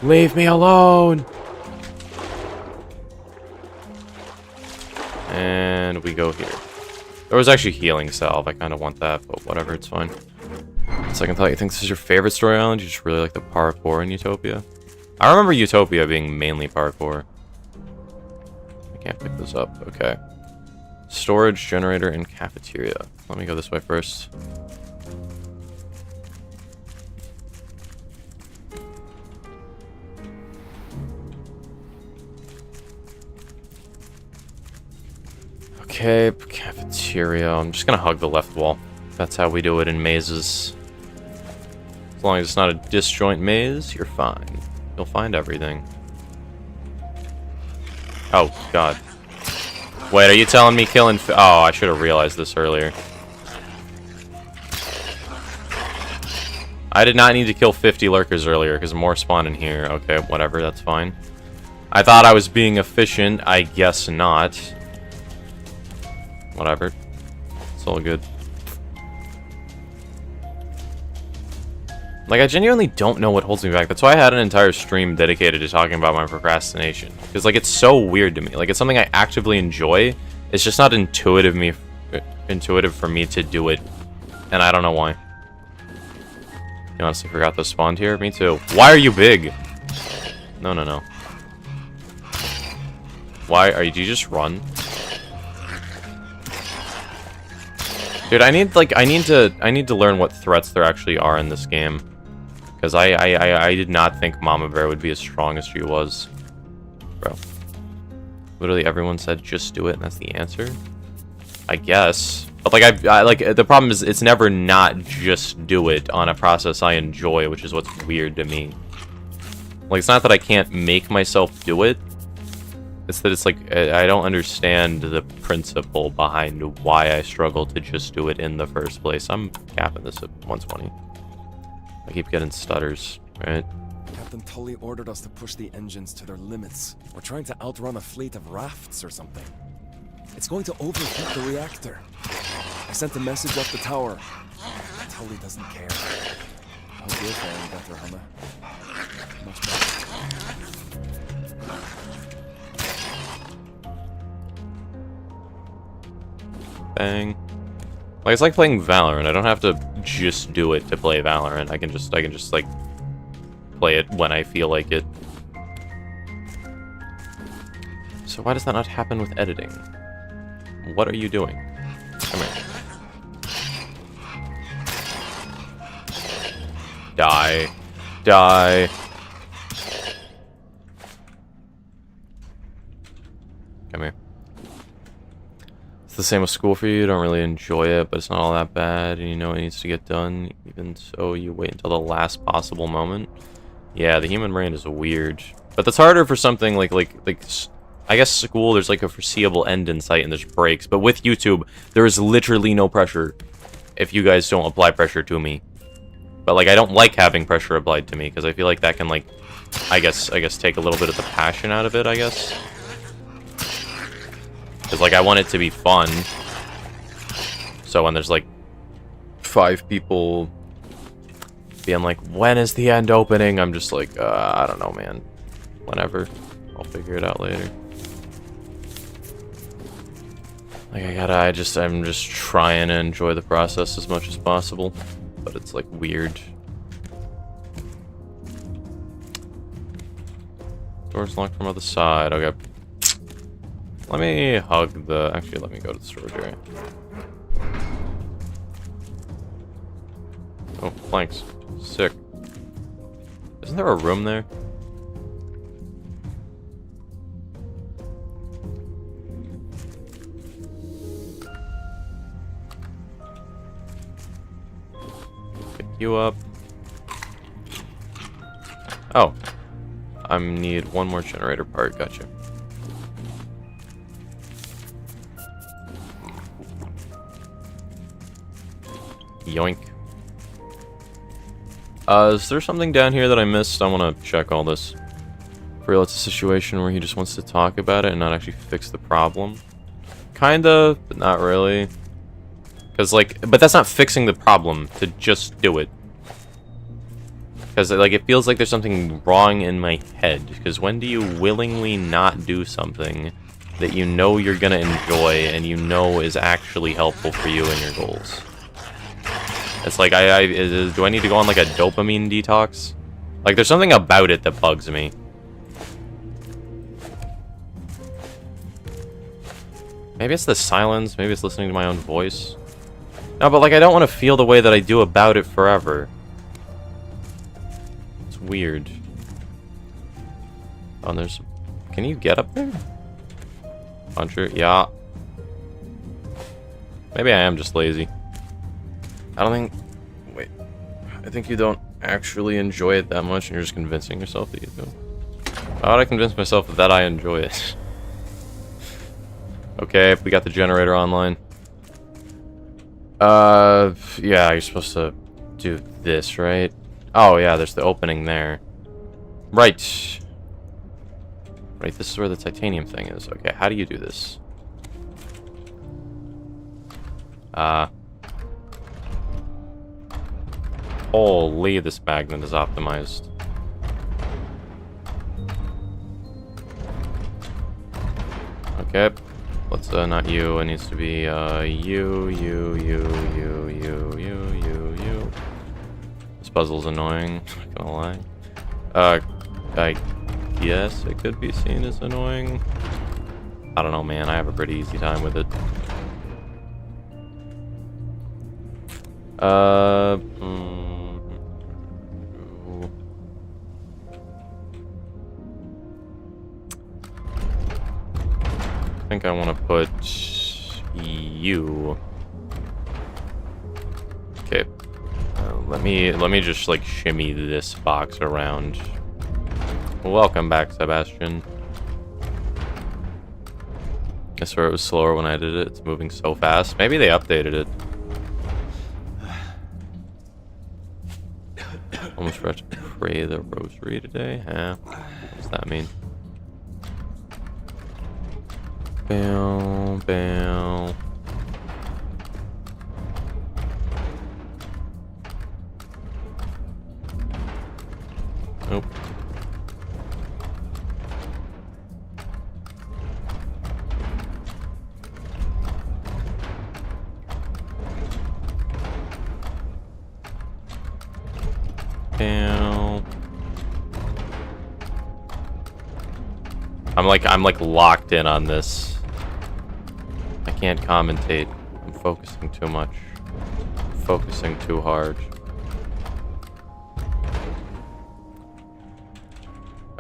Leave me alone! And we go here. There was actually healing salve. I kind of want that, but whatever, it's fine. Second thought, you think this is your favorite story island? You just really like the parkour in Utopia? I remember Utopia being mainly parkour. I can't pick this up. Okay. Storage, generator, and cafeteria. Let me go this way first. Okay, cafeteria. I'm just gonna hug the left wall. That's how we do it in mazes. As long as it's not a disjoint maze, you're fine. You'll find everything. Oh, God. Wait, are you telling me killing... Oh, I should have realized this earlier. I did not need to kill 50 lurkers earlier, because more spawn in here. Okay, whatever, that's fine. I thought I was being efficient. I guess not. Whatever. It's all good. Like, I genuinely don't know what holds me back. That's why I had an entire stream dedicated to talking about my procrastination. Because, like, it's so weird to me. Like, it's something I actively enjoy. It's just not intuitive for me to do it. And I don't know why. You honestly forgot those spawned here? Me too. Why are you big? No, no, no. Why are you... Do you just run? Dude, I need to learn what threats there actually are in this game. Because I did not think Mama Bear would be as strong as she was. Bro. Literally everyone said just do it and that's the answer. I guess. But like like the problem is it's never not just do it on a process I enjoy, which is what's weird to me. Like it's not that I can't make myself do it. It's that it's like, I don't understand the principle behind why I struggle to just do it in the first place. I'm capping this at 120. I keep getting stutters, right?
Captain Tully ordered us to push the engines to their limits. We're trying to outrun a fleet of rafts or something. It's going to overheat the reactor. I sent a message up the tower. Tully doesn't care. How's your faring better, Hannah? Much better.
Bang. Like it's like playing Valorant. I don't have to just do it to play Valorant. I can just like play it when I feel like it. So why does that not happen with editing? What are you doing? Come here. Die. Die. Come here. It's the same with school for you. You don't really enjoy it, but it's not all that bad, and you know it needs to get done. Even so, you wait until the last possible moment. Yeah, the human brain is weird. But that's harder for something like I guess school, there's like a foreseeable end in sight and there's breaks. But with YouTube, there is literally no pressure if you guys don't apply pressure to me. But like I don't like having pressure applied to me because I feel like that can like I guess take a little bit of the passion out of it, I guess. Because like I want it to be fun. So when there's like 5 people being like, when is the end opening? I'm just like, I don't know, man. Whenever. I'll figure it out later. Like, I'm just trying to enjoy the process as much as possible. But it's, like, weird. Door's locked from other side. Okay. Let me hug the... Actually, let me go to the storage area. Oh, planks. Sick. Isn't there a room there? Pick you up. Oh. I need one more generator part. Gotcha. Yoink. Is there something down here that I missed? I want to check all this. For real, it's a situation where he just wants to talk about it and not actually fix the problem. Kinda, but not really. Because, like, but that's not fixing the problem, to just do it. Because, like, it feels like there's something wrong in my head. Because when do you willingly not do something that you know you're gonna enjoy and you know is actually helpful for you and your goals? It's like, do I need to go on, like, a dopamine detox? Like, there's something about it that bugs me. Maybe it's the silence, maybe it's listening to my own voice. No, but, like, I don't want to feel the way that I do about it forever. It's weird. Oh, and there's... Can you get up there? Puncher? Yeah. Maybe I am just lazy. I don't think... Wait. I think you don't actually enjoy it that much and you're just convincing yourself that you do. How would I convince myself that I enjoy it? Okay, we got the generator online. Yeah, you're supposed to do this, right? Oh, yeah, there's the opening there. Right. Right, this is where the titanium thing is. Okay, how do you do this? Holy, this magnet is optimized. Okay. Let's, not you. It needs to be, you. This puzzle's annoying. Not gonna lie. I guess it could be seen as annoying. I don't know, man. I have a pretty easy time with it. I think I want to put you. Okay. Let me just like shimmy this box around. Welcome back, Sebastian. I swear it was slower when I did it. It's moving so fast. Maybe they updated it. Almost forgot to pray the rosary today. Huh? What does that mean? Bow, bow. Nope. Bow. I'm like locked in on this. I can't commentate. I'm focusing too much. I'm focusing too hard.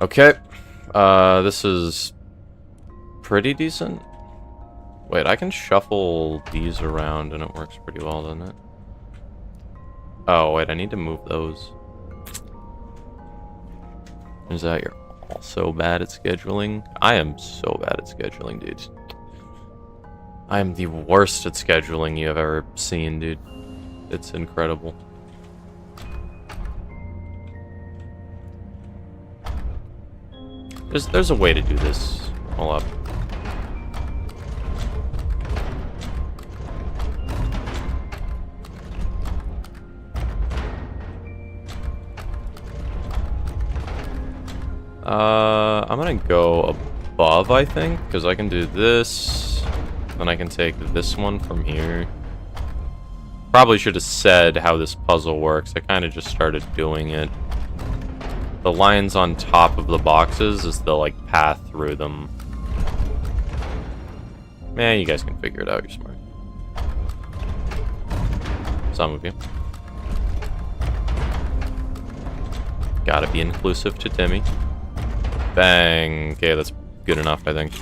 Okay. This is pretty decent. Wait, I can shuffle these around and it works pretty well, doesn't it? Oh, wait, I need to move those. Is that you're also bad at scheduling? I am so bad at scheduling, dude. I am the worst at scheduling you have ever seen, dude. It's incredible. There's a way to do this. Hold up. I'm gonna go above, I think, because I can do this, Then I can take this one from here. Probably should have said how this puzzle works. I kind of just started doing it. The lines on top of the boxes is the, like, path through them. Man, you guys can figure it out. You're smart. Some of you. Gotta be inclusive to Timmy. Bang. Okay, that's good enough, I think.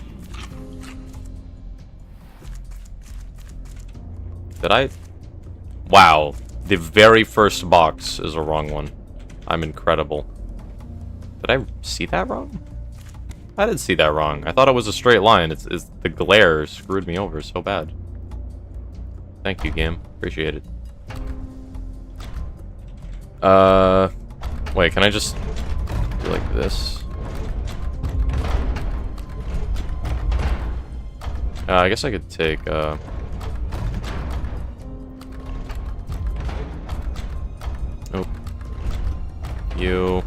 Did I? Wow. The very first box is a wrong one. I'm incredible. Did I see that wrong? I didn't see that wrong. I thought it was a straight line. It's the glare screwed me over so bad. Thank you, game. Appreciate it. Wait, can I just do like this? I guess I could take, Nope. You.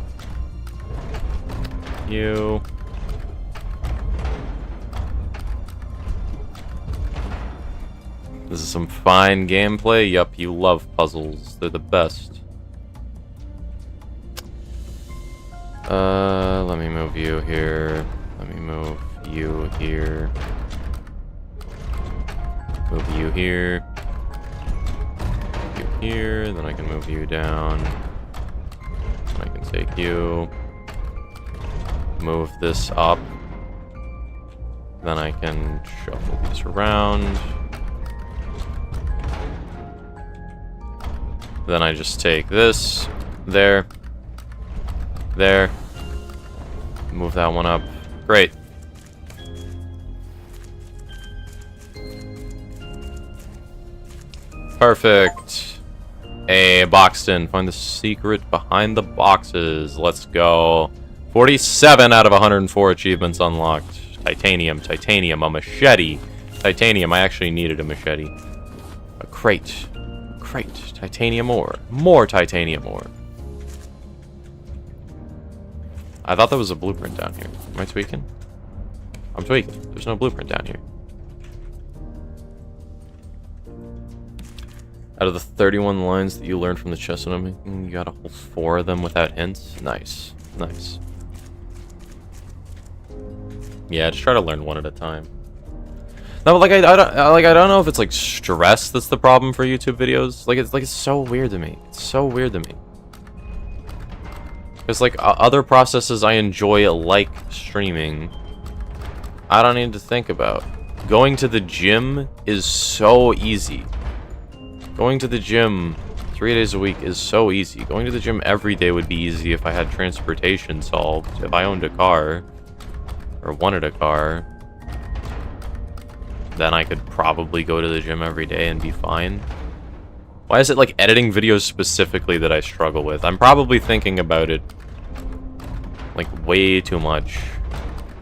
This is some fine gameplay. Yup, you love puzzles. They're the best. Let me move you here. Let me move you here. Move you here. You here. Then I can move you down. Then I can take you. Move this up. Then I can shuffle these around. Then I just take this. There. There. Move that one up. Great. Perfect. Hey, Boxton. Find the secret behind the boxes. Let's go. 47 out of 104 achievements unlocked. Titanium, titanium, a machete. Titanium, I actually needed a machete. A crate. Crate. Titanium ore. More titanium ore. I thought there was a blueprint down here. Am I tweaking? I'm tweaking. There's no blueprint down here. Out of the 31 lines that you learned from the chess that I'm making, you got a whole 4 of them without hints. Nice. Nice. Yeah, just try to learn one at a time. No, but like I don't know if it's like stress that's the problem for YouTube videos. It's so weird to me. It's so weird to me. Because like other processes I enjoy like streaming, I don't need to think about. Going to the gym is so easy. Going to the gym 3 days a week is so easy. Going to the gym every day would be easy if I had transportation solved. If I owned a car, or wanted a car, then I could probably go to the gym every day and be fine. Why is it like editing videos specifically that I struggle with? I'm probably thinking about it like way too much.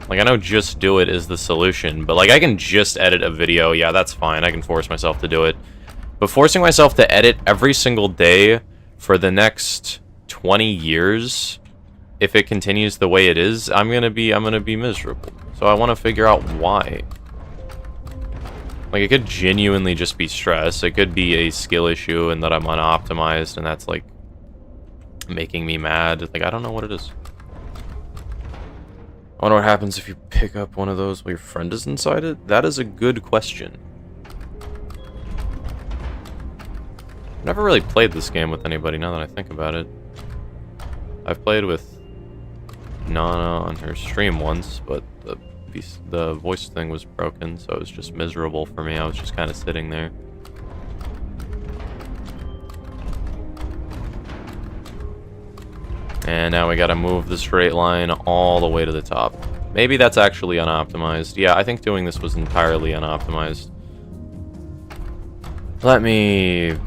Like I know just do it is the solution, but like I can just edit a video. Yeah, that's fine. I can force myself to do it. But forcing myself to edit every single day for the next 20 years, if it continues the way it is, I'm gonna be miserable. So I want to figure out why. Like, it could genuinely just be stress. It could be a skill issue and that I'm unoptimized and that's, like, making me mad. Like, I don't know what it is. I wonder what happens if you pick up one of those while your friend is inside it? That is a good question. I've never really played this game with anybody now that I think about it. I've played with Nana on her stream once, but the voice thing was broken, so it was just miserable for me. I was just kind of sitting there. And now we gotta move the straight line all the way to the top. Maybe that's actually unoptimized. Yeah, I think doing this was entirely unoptimized. Let me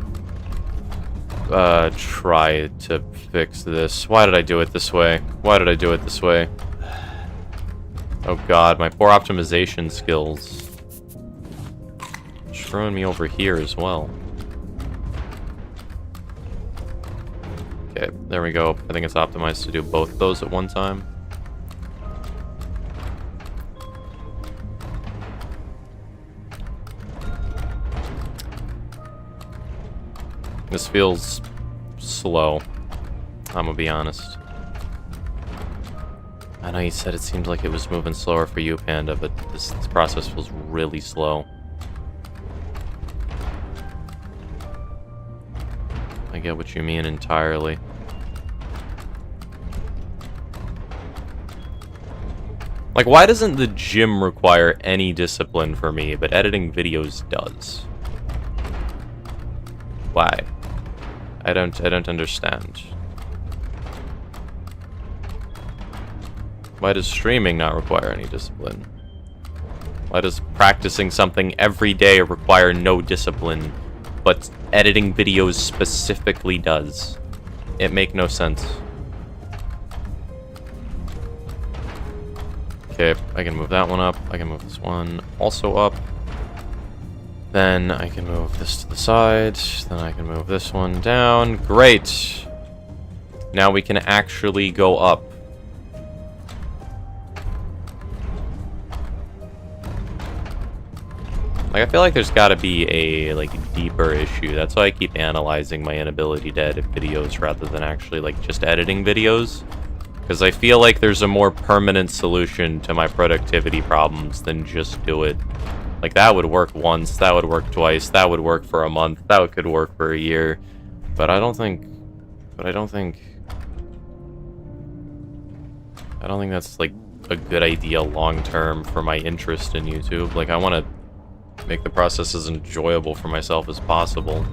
try to fix this. Why did I do it this way? Why did I do it this way? Oh god, my poor optimization skills. Screwing me over here as well. Okay, there we go. I think it's optimized to do both those at one time. This feels slow. I'm gonna be honest. I know you said it seemed like it was moving slower for you, Panda, but this process feels really slow. I get what you mean entirely. Like, why doesn't the gym require any discipline for me, but editing videos does? Why? I don't understand. Why does streaming not require any discipline? Why does practicing something every day require no discipline, but editing videos specifically does? It make no sense. Okay, I can move that one up. I can move this one also up. Then I can move this to the side. Then I can move this one down. Great! Now we can actually go up. Like, I feel like there's gotta be a, like, deeper issue. That's why I keep analyzing my inability to edit videos rather than actually, like, just editing videos. Because I feel like there's a more permanent solution to my productivity problems than just do it. Like, that would work once, that would work twice, that would work for a month, that could work for a year. But I don't think that's, like, a good idea long-term for my interest in YouTube. Like, I want to make the process as enjoyable for myself as possible.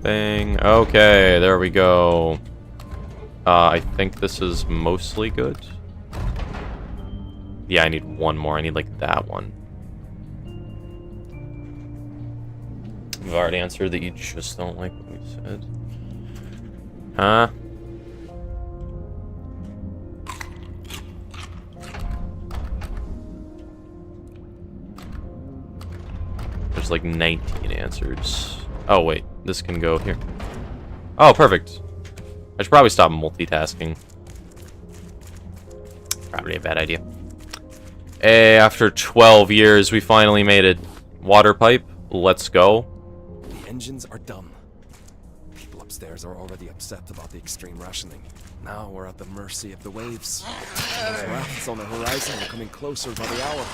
Bang. Okay, there we go. I think this is mostly good. Yeah, I need one more. I need, like, that one. I've already answered that you just don't like what we said. Huh? There's, like, 19 answers. Oh, wait. This can go here. Oh, perfect. I should probably stop multitasking. Probably a bad idea. Hey, after 12 years, we finally made it. Water pipe, let's go.
The engines are done. People upstairs are already upset about the extreme rationing. Now we're at the mercy of the waves. Those rafts on the horizon are coming closer by the hour.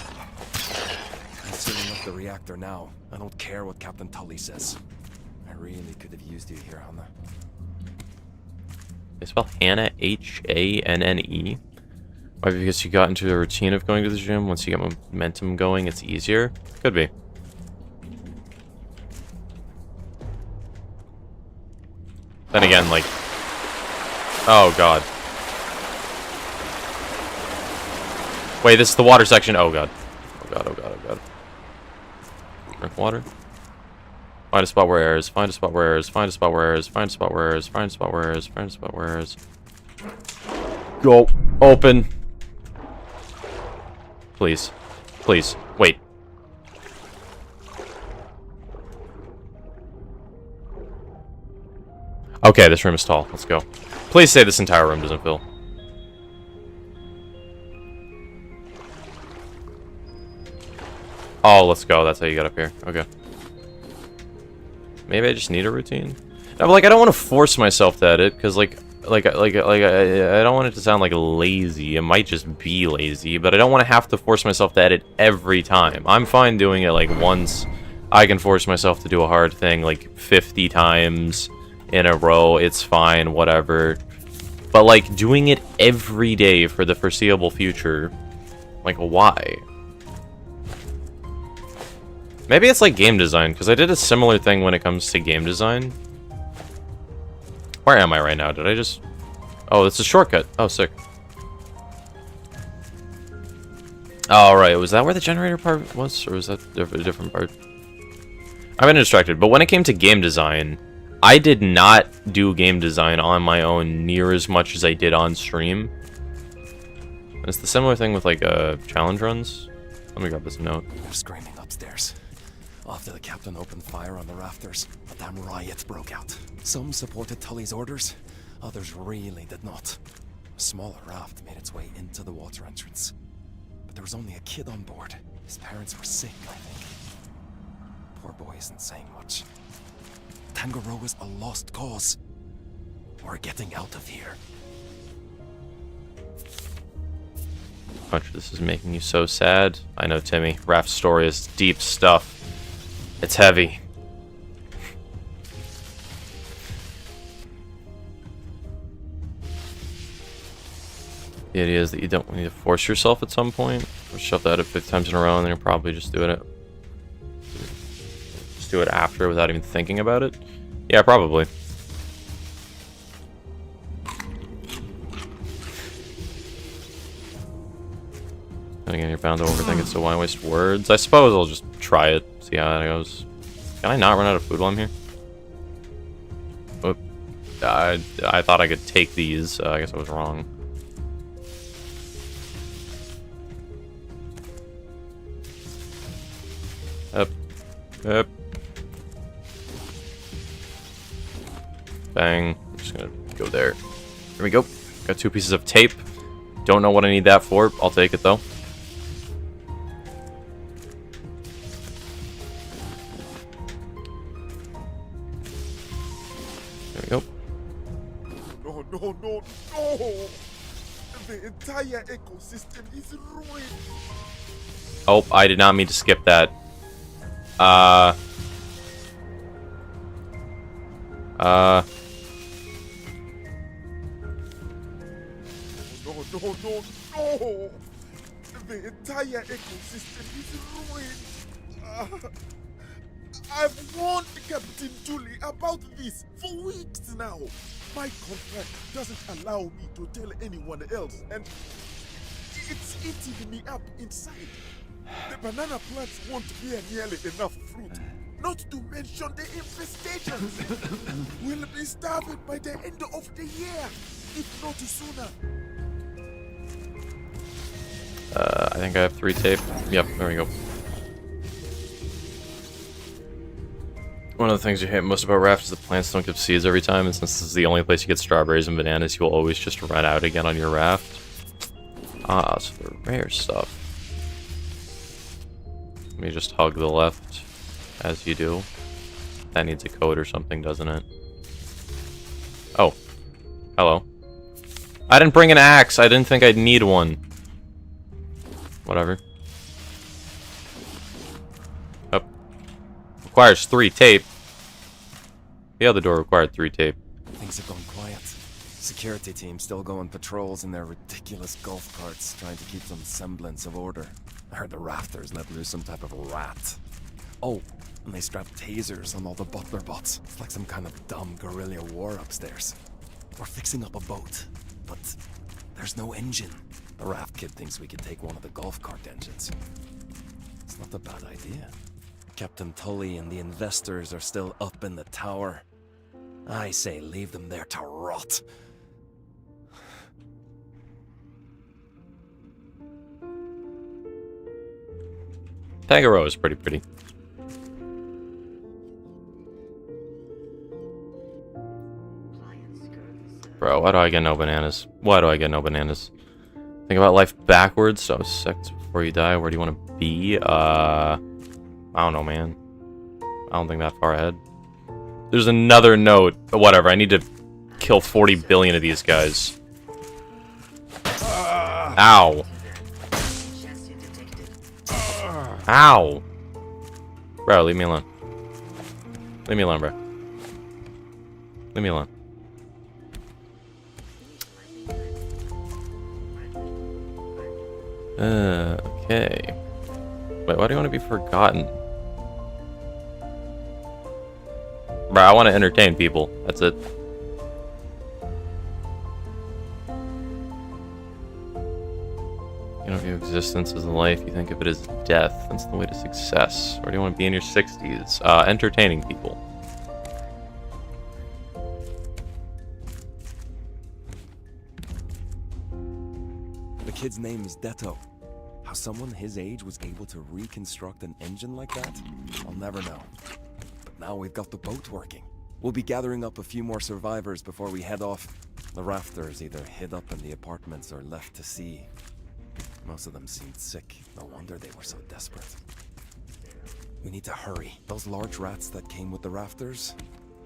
I'm sealing up the reactor now. I don't care what Captain Tully says. I really could have used you here, Hannah.
They spell Hannah H-A-N-N-E. Why? Because you got into a routine of going to the gym. Once you get momentum going, it's easier. Could be. Then again, like... Oh, God. Wait, this is the water section. Oh, God. Oh, God, oh, God, oh, God. Drink water. Find a spot where air is. Find a spot where air is. Find a spot where air is. Find a spot where air is. Find a spot where air is. Find a spot where air is. Go. Open. Please. Please. Wait. Okay, this room is tall. Let's go. Please say this entire room doesn't fill. Oh, let's go. That's how you get up here. Okay. Maybe I just need a routine. No, but, like, I don't want to force myself to edit, because, I don't want it to sound like lazy. It might just be lazy, but I don't want to have to force myself to edit every time. I'm fine doing it, like, once. I can force myself to do a hard thing, like, 50 times in a row. It's fine, whatever. But, like, doing it every day for the foreseeable future, like, why? Maybe it's like game design, because I did a similar thing when it comes to game design. Where am I right now? Did I just... Oh, it's a shortcut. Oh, sick. Oh, right. Was that where the generator part was? Or was that a different part? I've been distracted. But when it came to game design, I did not do game design on my own near as much as I did on stream. And it's the similar thing with, like, challenge runs. Let me grab this note.
They're screaming upstairs. After the captain opened fire on the rafters, a damn riot broke out. Some supported Tully's orders, others really did not. A smaller raft made its way into the water entrance. But there was only a kid on board. His parents were sick, I think. Poor boy isn't saying much. Tangaroa's a lost cause. We're getting out of here.
Much this is making you so sad. I know, Timmy. Raft's story is deep stuff. It's heavy. The idea is that you don't need to force yourself at some point, or shove that at 50 times in a row, and then you'll probably just do it. Just do it after without even thinking about it. Yeah, probably. And again, you're bound to overthink it, so why waste words? I suppose I'll just try it, see how that goes. Can I not run out of food while I'm here? Oop. I thought I could take these. I guess I was wrong. Up. Up. Bang. I'm just gonna go there. There we go. Got 2 pieces of tape. Don't know what I need that for. I'll take it though. There we go.
No, no, no, no! The entire ecosystem is ruined!
Oh, I did not mean to skip that.
No, no, no, no! The entire ecosystem is ruined! I've warned Captain Julie about this for weeks now. My contract doesn't allow me to tell anyone else, and it's eating me up inside. The banana plants won't bear nearly enough fruit, not to mention the infestations. We'll be starving by the end of the year, if not sooner.
I think I have 3 tape. Yep, there we go. One of the things you hate most about Raft is the plants don't give seeds every time, and since this is the only place you get strawberries and bananas, you will always just run out again on your raft. Ah, so the rare stuff. Let me just hug the left, as you do. That needs a code or something, doesn't it? Oh. Hello. I didn't bring an axe. I didn't think I'd need one. Whatever. Up. Requires 3 tape. The other door required 3 tape.
Things have gone quiet. Security team still going patrols in their ridiculous golf carts, trying to keep some semblance of order. I heard the rafters let loose some type of rat. Oh, and they strapped tasers on all the butler bots. It's like some kind of dumb guerrilla war upstairs. We're fixing up a boat, but there's no engine. The Raft kid thinks we could take one of the golf cart engines. It's not a bad idea. Captain Tully and the investors are still up in the tower. I say leave them there to rot.
Tangaroa is pretty pretty. Bro, why do I get no bananas? Why do I get no bananas? Think about life backwards. So seconds before you die, where do you want to be? I don't know, man. I don't think that far ahead. There's another note. But whatever, I need to kill 40 billion of these guys. Ow. Ow. Bro, leave me alone. Leave me alone, bro. Leave me alone. Okay. Wait, why do you want to be forgotten? Bro, I want to entertain people. That's it. You don't view existence as life, you think of it as death. That's the way to success. Where do you want to be in your 60s? Entertaining people.
The kid's name is Detto. How someone his age was able to reconstruct an engine like that, I'll never know. But now we've got the boat working. We'll be gathering up a few more survivors before we head off. The rafters either hid up in the apartments or left to sea. Most of them seemed sick. No wonder they were so desperate. We need to hurry. Those large rats that came with the rafters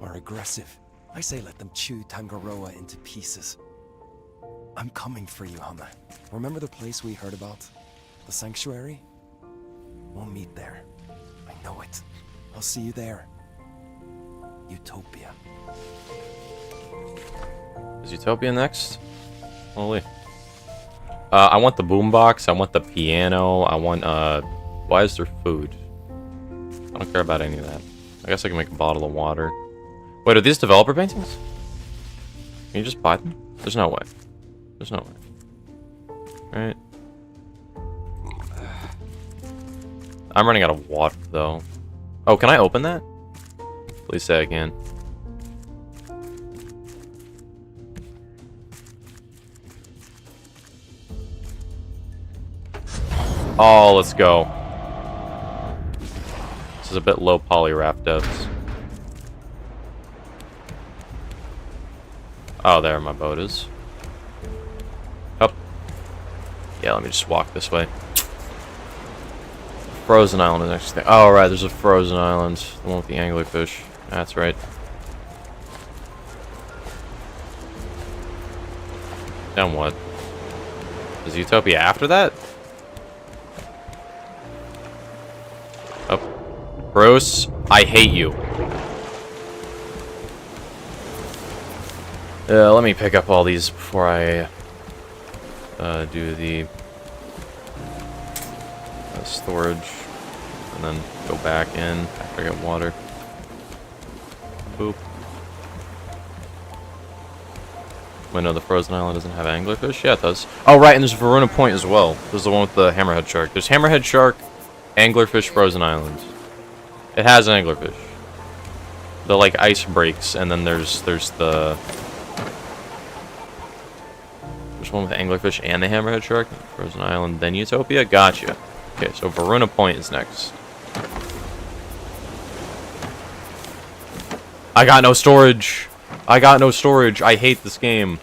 are aggressive. I say let them chew Tangaroa into pieces. I'm coming for you, Hana. Remember the place we heard about? The sanctuary? We'll meet there. I know it. I'll see you there. Utopia.
Is Utopia next? Holy. I want the boombox. I want the piano. I want, why is there food? I don't care about any of that. I guess I can make a bottle of water. Wait, are these developer paintings? Can you just buy them? There's no way. There's no way. Right? I'm running out of water, though. Oh, can I open that? Please say I can. Oh, let's go. This is a bit low poly Raft depths. Oh, there my boat is. Up. Yeah, let me just walk this way. Frozen Island is next thing. Oh, right, there's a frozen island. The one with the anglerfish. That's right. Then what? Is Utopia after that? Oh. Bruce, I hate you. Let me pick up all these before I do the storage, and then go back in after I get water. Boop. Wait, no, the frozen island doesn't have anglerfish? Yeah, it does. Oh, right, and there's Varuna Point as well. This is the one with the hammerhead shark. There's hammerhead shark, anglerfish, frozen island. It has an anglerfish. The, like, ice breaks, and then there's the... There's one with the anglerfish and the hammerhead shark. Frozen island, then Utopia. Gotcha. Okay, so Varuna Point is next. I got no storage. I got no storage. I hate this game.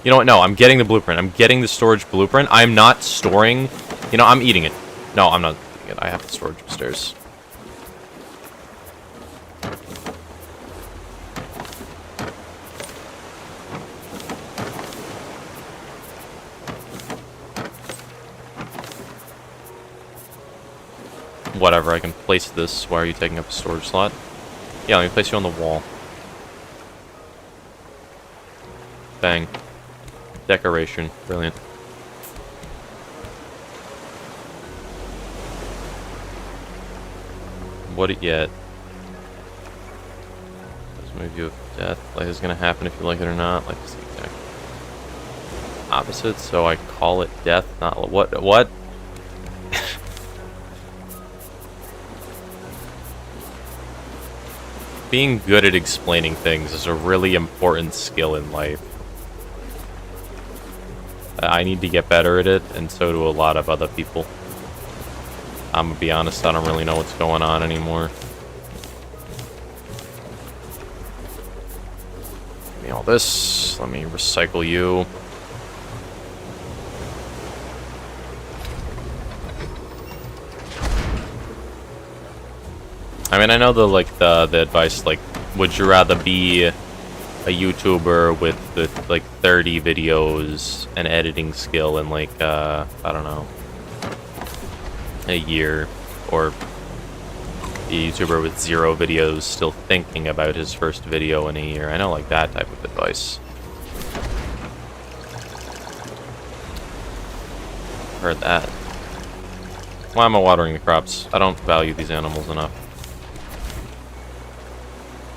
You know what? No, I'm getting the blueprint. I'm getting the storage blueprint. I'm not storing... You know, I'm eating it. No, I'm not eating it. I have the storage upstairs. Whatever, I can place this. Why are you taking up a storage slot? Yeah, let me place you on the wall. Bang. Decoration. Brilliant. What it yet? Let's move you of death. Like, is gonna happen if you like it or not. Like, it's the exact opposite, so I call it death, not... What? Being good at explaining things is a really important skill in life. I need to get better at it, and so do a lot of other people. I'm gonna be honest, I don't really know what's going on anymore. Give me all this. Let me recycle you. I mean, I know the advice, like, would you rather be a YouTuber with like 30 videos and editing skill in like I don't know, a year, or a YouTuber with 0 videos still thinking about his first video in a year? I know, like, that type of advice. Heard that. Why am I watering the crops? I don't value these animals enough.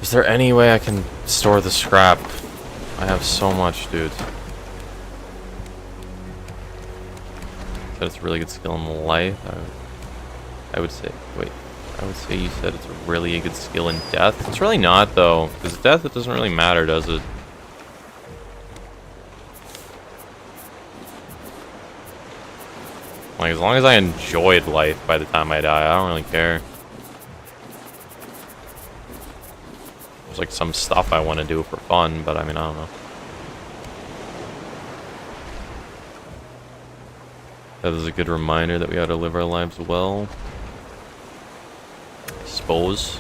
Is there any way I can store the scrap? I have so much, dude. Said it's a really good skill in life. I would say, wait. I would say you said it's a really good skill in death. It's really not, though. Because death, it doesn't really matter, does it? Like, as long as I enjoyed life by the time I die, I don't really care. There's like some stuff I want to do for fun, but I mean, I don't know. That was a good reminder that we ought to live our lives well. I suppose.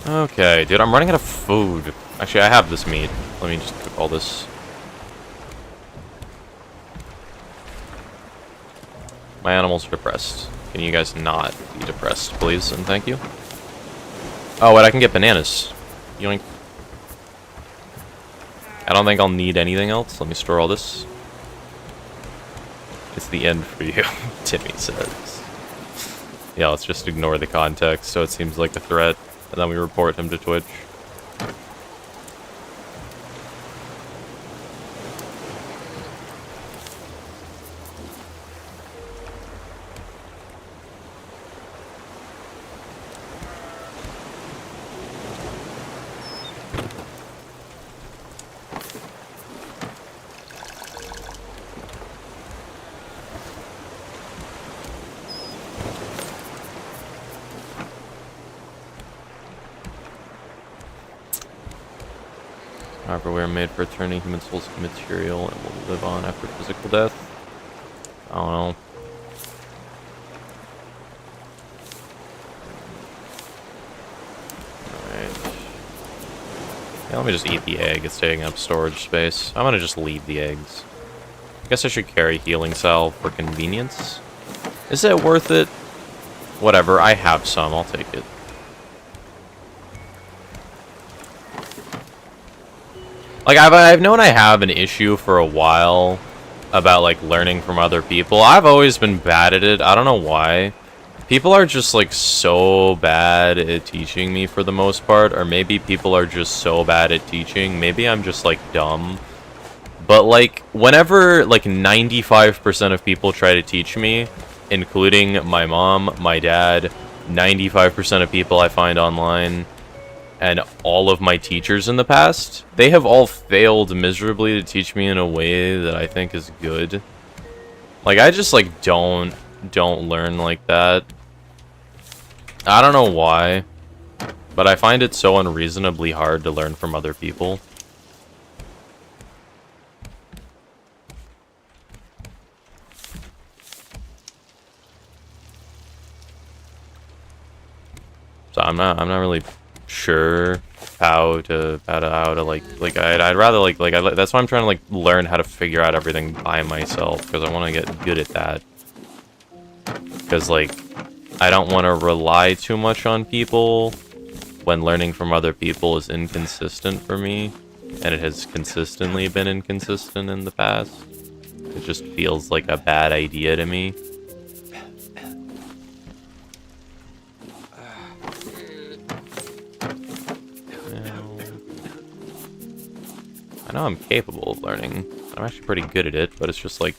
Okay, dude, I'm running out of food. Actually, I have this meat. Let me just cook all this. My animals are depressed. Can you guys not be depressed, please? And thank you. Oh, wait, I can get bananas. Yoink. I don't think I'll need anything else. Let me store all this. It's the end for you, Timmy says. Yeah, let's just ignore the context so it seems like a threat. And then we report him to Twitch. However, we are made for turning human souls to material and will live on after physical death. I don't know. Alright. Yeah, let me just eat the egg. It's taking up storage space. I'm gonna just leave the eggs. I guess I should carry healing salve for convenience. Is it worth it? Whatever, I have some. I'll take it. Like, I've known I have an issue for a while about, like, learning from other people. I've always been bad at it. I don't know why. People are just, like, so bad at teaching me for the most part. Or maybe people are just so bad at teaching. Maybe I'm just, like, dumb. But, like, whenever, like, 95% of people try to teach me, including my mom, my dad, 95% of people I find online, and all of my teachers in the past, they have all failed miserably to teach me in a way that I think is good. Like, I just, like, don't learn like that. I don't know why, but I find it so unreasonably hard to learn from other people. So I'm not really sure how to like I'd rather that's why I'm trying to like learn how to figure out everything by myself, because I want to get good at that. Because like I don't want to rely too much on people when learning from other people is inconsistent for me, and it has consistently been inconsistent in the past. It just feels like a bad idea to me. I know I'm capable of learning. I'm actually pretty good at it, but it's just like...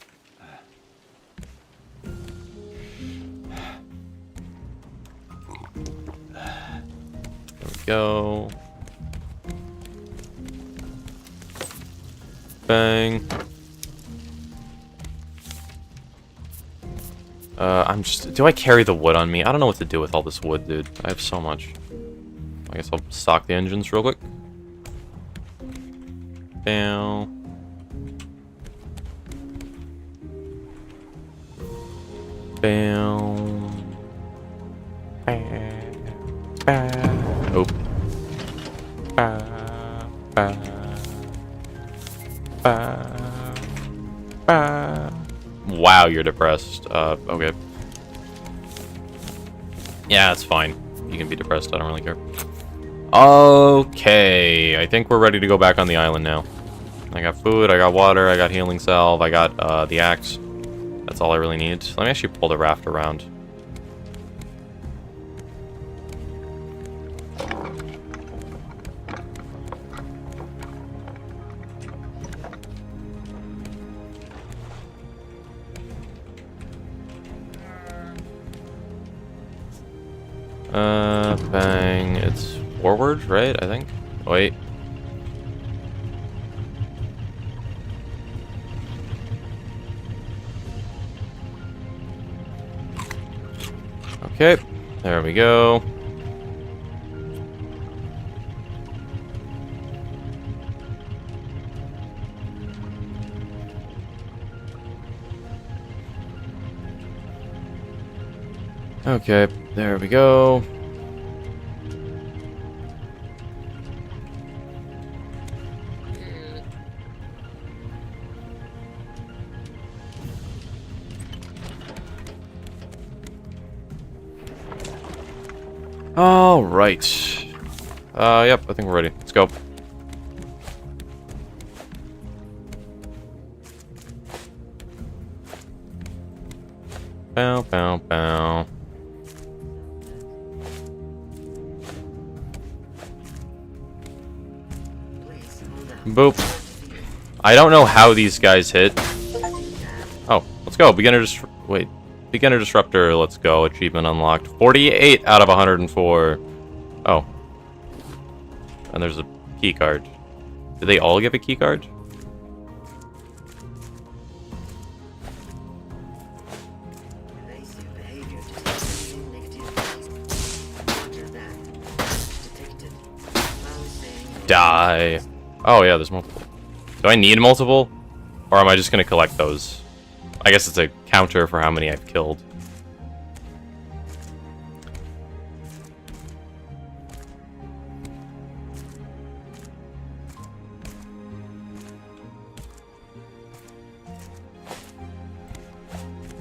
There we go. Bang. I'm just... Do I carry the wood on me? I don't know what to do with all this wood, dude. I have so much. I guess I'll stock the engines real quick. Bam. Bam. Oh. Wow, you're depressed. Okay. Yeah, it's fine. You can be depressed, I don't really care. Okay, I think we're ready to go back on the island now. I got food, I got water, I got healing salve, I got the axe. That's all I really need. Let me actually pull the raft around. Bang. It's forward, right? I think. Wait. Okay. There we go. Okay, there we go. All right. Yep, I think we're ready. Let's go. Bow, bow, bow. Boop. I don't know how these guys hit. Oh, let's go. Beginner Disruptor, let's go. Achievement unlocked. 48 out of 104. Oh. And there's a key card. Did they all give a key card? Die. Oh yeah, there's multiple. Do I need multiple? Or am I just gonna collect those? I guess it's a counter for how many I've killed.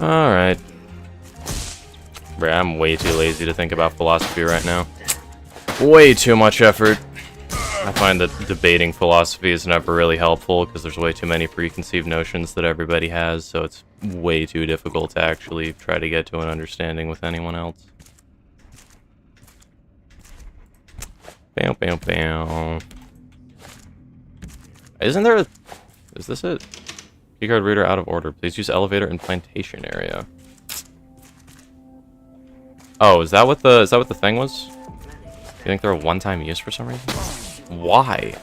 Alright. I'm way too lazy to think about philosophy right now. Way too much effort. I find that debating philosophy is never really helpful because there's way too many preconceived notions that everybody has, so it's way too difficult to actually try to get to an understanding with anyone else. Bam, bam, bam. Isn't there a... Is this it? Keycard reader out of order. Please use elevator in plantation area. Oh, is that what the thing was? You think they're a one-time use for some reason? Why?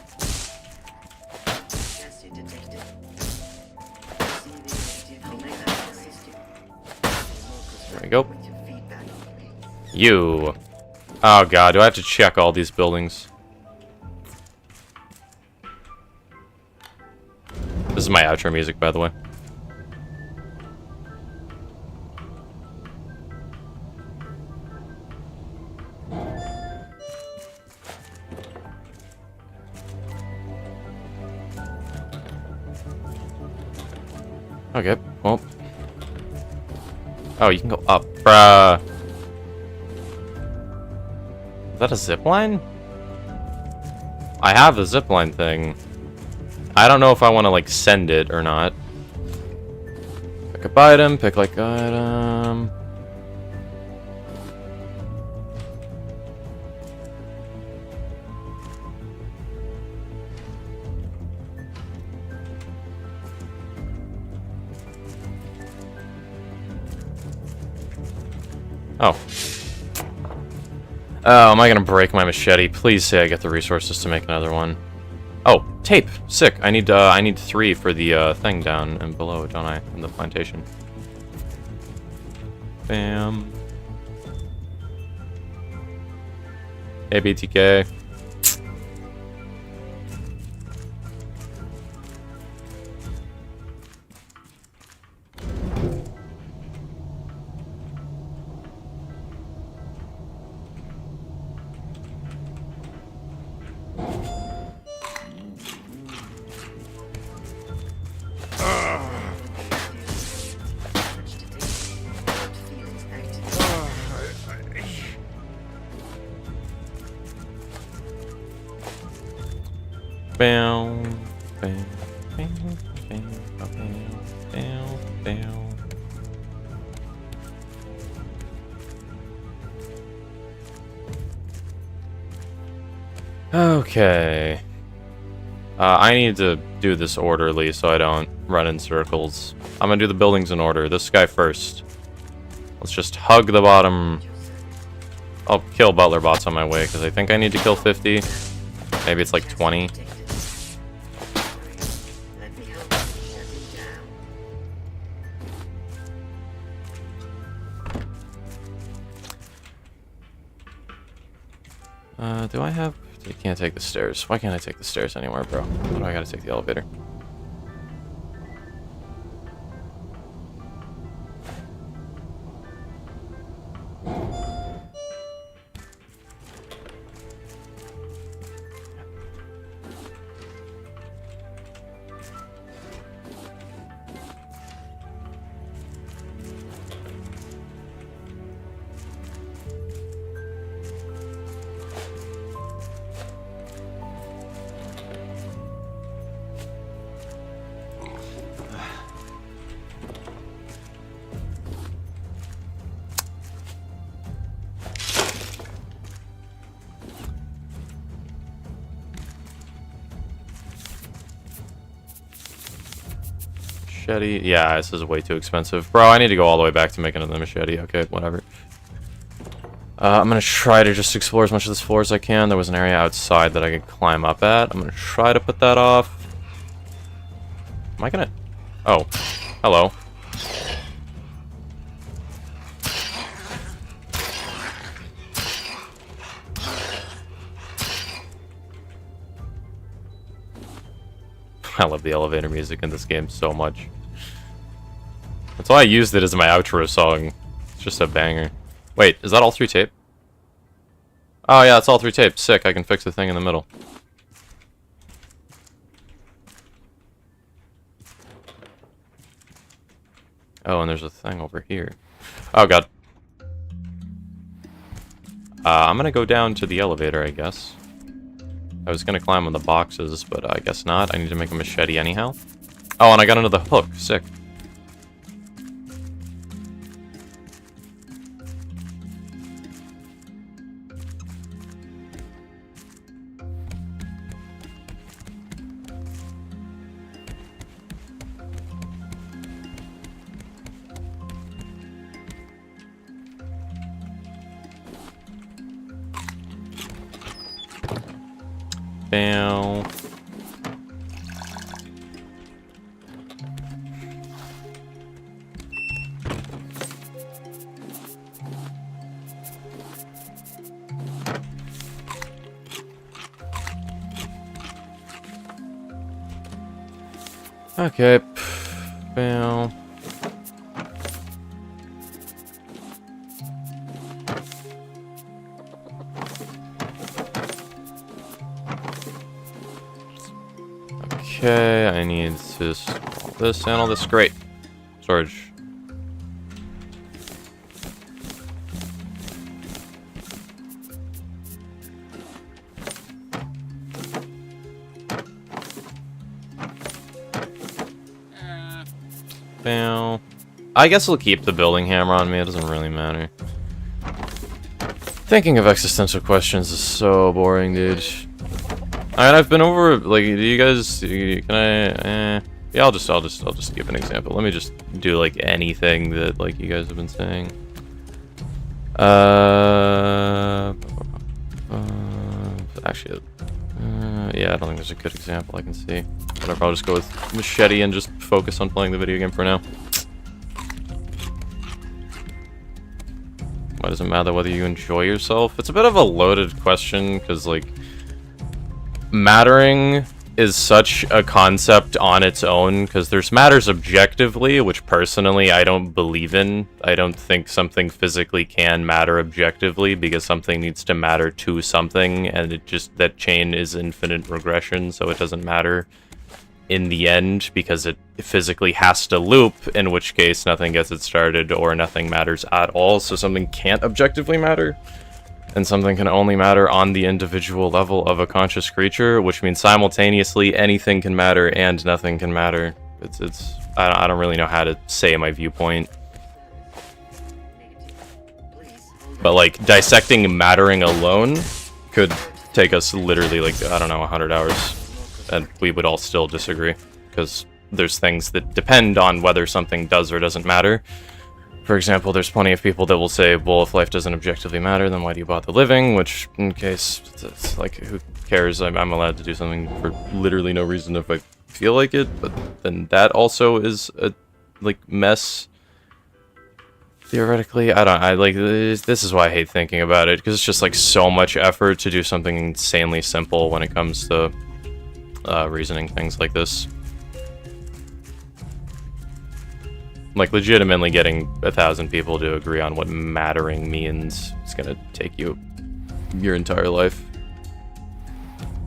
There we go. You. Oh god, do I have to check all these buildings? This is my outro music, by the way. Okay, well. Oh, you can go up. Bruh. Is that a zipline? I have the zipline thing. I don't know if I want to, like, send it or not. Pick up item, pick, like, item. Oh. Oh, am I gonna break my machete? Please say I get the resources to make another one. Oh, tape! Sick! I need 3 for the thing down and below, don't I? In the plantation. Bam. Hey, BTK. Bam, bam, bam, bam, bam, bam, bam. Okay. I need to do this orderly so I don't run in circles. I'm gonna do the buildings in order. This guy first. Let's just hug the bottom. I'll kill butler bots on my way because I think I need to kill 50. Maybe it's like 20. Do I have... I can't take the stairs. Why can't I take the stairs anywhere, bro? Why do I gotta take the elevator? machete. Yeah, this is way too expensive. Bro, I need to go all the way back to make another machete. Okay, whatever. I'm gonna try to just explore as much of this floor as I can. There was an area outside that I could climb up at. I'm gonna try to put that off. Am I gonna... Oh. Hello. I love the elevator music in this game so much. That's why I used it as my outro song. It's just a banger. Wait, is that all 3 tape? Oh yeah, it's all 3 tape. Sick, I can fix the thing in the middle. Oh, and there's a thing over here. Oh god. I'm gonna go down to the elevator, I guess. I was gonna climb on the boxes, but I guess not. I need to make a machete anyhow. Oh, and I got another hook. Sick. Bam. Okay. Bam. Okay, I need this, all this, and all this. Great. Storage. Bam. I guess we'll keep the building hammer on me, it doesn't really matter. Thinking of existential questions is so boring, dude. I mean, I've been over, like, do you guys, can I, yeah, I'll just give an example. Let me just do, like, anything that, like, you guys have been saying. Actually, yeah, I don't think there's a good example I can see. Whatever, I'll just go with machete and just focus on playing the video game for now. Why does it matter whether you enjoy yourself? It's a bit of a loaded question, because, like, mattering is such a concept on its own, because there's matters objectively, which personally I don't believe in. I don't think something physically can matter objectively, because something needs to matter to something, and it just, that chain is infinite regression, so it doesn't matter in the end, because it physically has to loop, in which case nothing gets it started, or nothing matters at all, so something can't objectively matter. And something can only matter on the individual level of a conscious creature, which means simultaneously anything can matter and nothing can matter. I don't really know how to say my viewpoint. But, like, dissecting mattering alone could take us literally, like, I don't know, 100 hours. And we would all still disagree, because there's things that depend on whether something does or doesn't matter. For example, there's plenty of people that will say, well, if life doesn't objectively matter, then why do you bother living? Which, in case, it's like, who cares? I'm allowed to do something for literally no reason if I feel like it, but then that also is a, like, mess. Theoretically, I like, this is why I hate thinking about it, because it's just, like, so much effort to do something insanely simple when it comes to reasoning things like this. Like, legitimately getting 1,000 people to agree on what mattering means is gonna take you your entire life.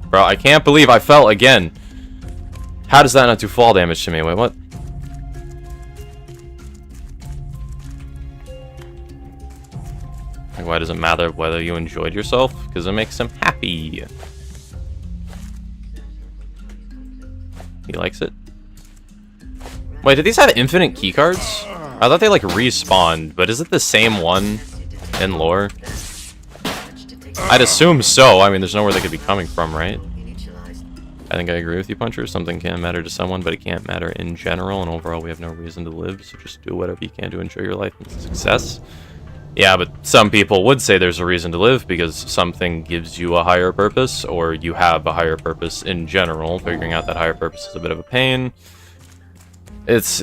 Bro, I can't believe I fell again. How does that not do fall damage to me? Wait, what? Like, why does it matter whether you enjoyed yourself? Because it makes him happy. He likes it. Wait, did these have infinite keycards? I thought they, like, respawned, but is it the same one in lore? I'd assume so. I mean, there's nowhere they could be coming from, right? I think I agree with you, Puncher. Something can matter to someone, but it can't matter in general, and overall we have no reason to live, so just do whatever you can to enjoy your life and success. Yeah, but some people would say there's a reason to live because something gives you a higher purpose, or you have a higher purpose in general. Figuring out that higher purpose is a bit of a pain. It's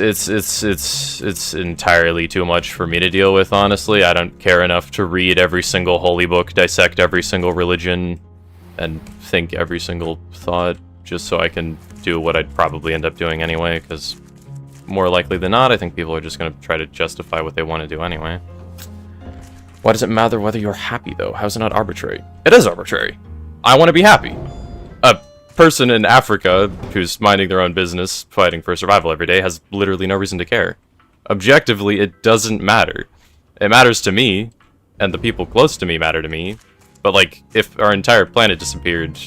entirely too much for me to deal with, honestly. I don't care enough to read every single holy book, dissect every single religion, and think every single thought, just so I can do what I'd probably end up doing anyway, because more likely than not, I think people are just going to try to justify what they want to do anyway. Why does it matter whether you're happy, though? How's it not arbitrary? It is arbitrary. I want to be happy. A person in Africa who's minding their own business, fighting for survival every day, has literally no reason to care. Objectively, it doesn't matter. It matters to me, and the people close to me matter to me, but, like, if our entire planet disappeared,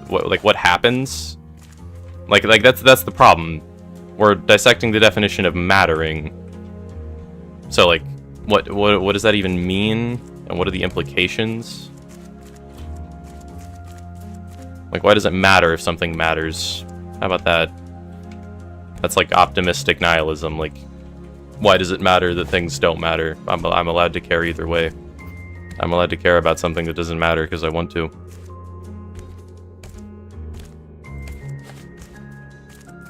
what happens? Like that's the problem. We're dissecting the definition of mattering. So, like, what does that even mean? And what are the implications? Like, why does it matter if something matters? How about that? That's like optimistic nihilism. Like, why does it matter that things don't matter? I'm allowed to care either way. I'm allowed to care about something that doesn't matter because I want to.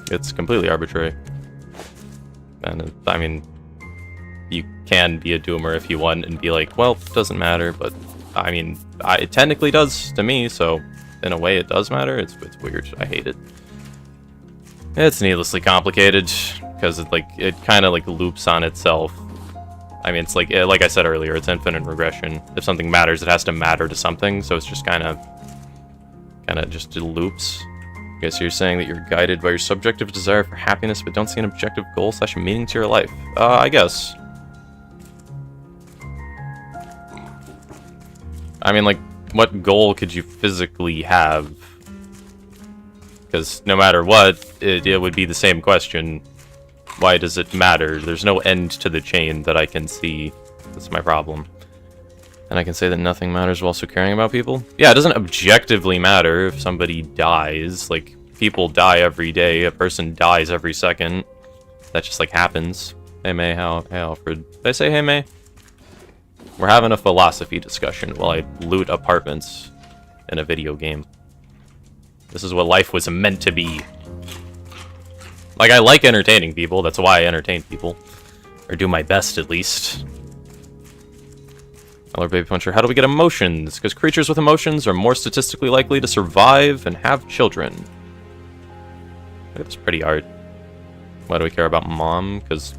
It's completely arbitrary. And, I mean, you can be a doomer if you want and be like, well, it doesn't matter, but, I mean, it technically does to me, so in a way it does matter. It's weird. I hate it. It's needlessly complicated, because it kind of, like, loops on itself. I mean, it's like I said earlier, it's infinite regression. If something matters, it has to matter to something, so it's just kind of just loops. Okay, so you're saying that you're guided by your subjective desire for happiness, but don't see an objective goal / meaning to your life. I guess. I mean, like, what goal could you physically have? Because no matter what, it would be the same question. Why does it matter? There's no end to the chain that I can see. That's my problem. And I can say that nothing matters while also caring about people? Yeah, it doesn't objectively matter if somebody dies. Like, people die every day. A person dies every second. That just, like, happens. Hey, May. Hey, Alfred. Did I say hey, May? We're having a philosophy discussion while I loot apartments in a video game. This is what life was meant to be. Like, I like entertaining people. That's why I entertain people. Or do my best, at least. Hello, Baby Puncher. How do we get emotions? Because creatures with emotions are more statistically likely to survive and have children. It's pretty hard. Why do we care about mom? Because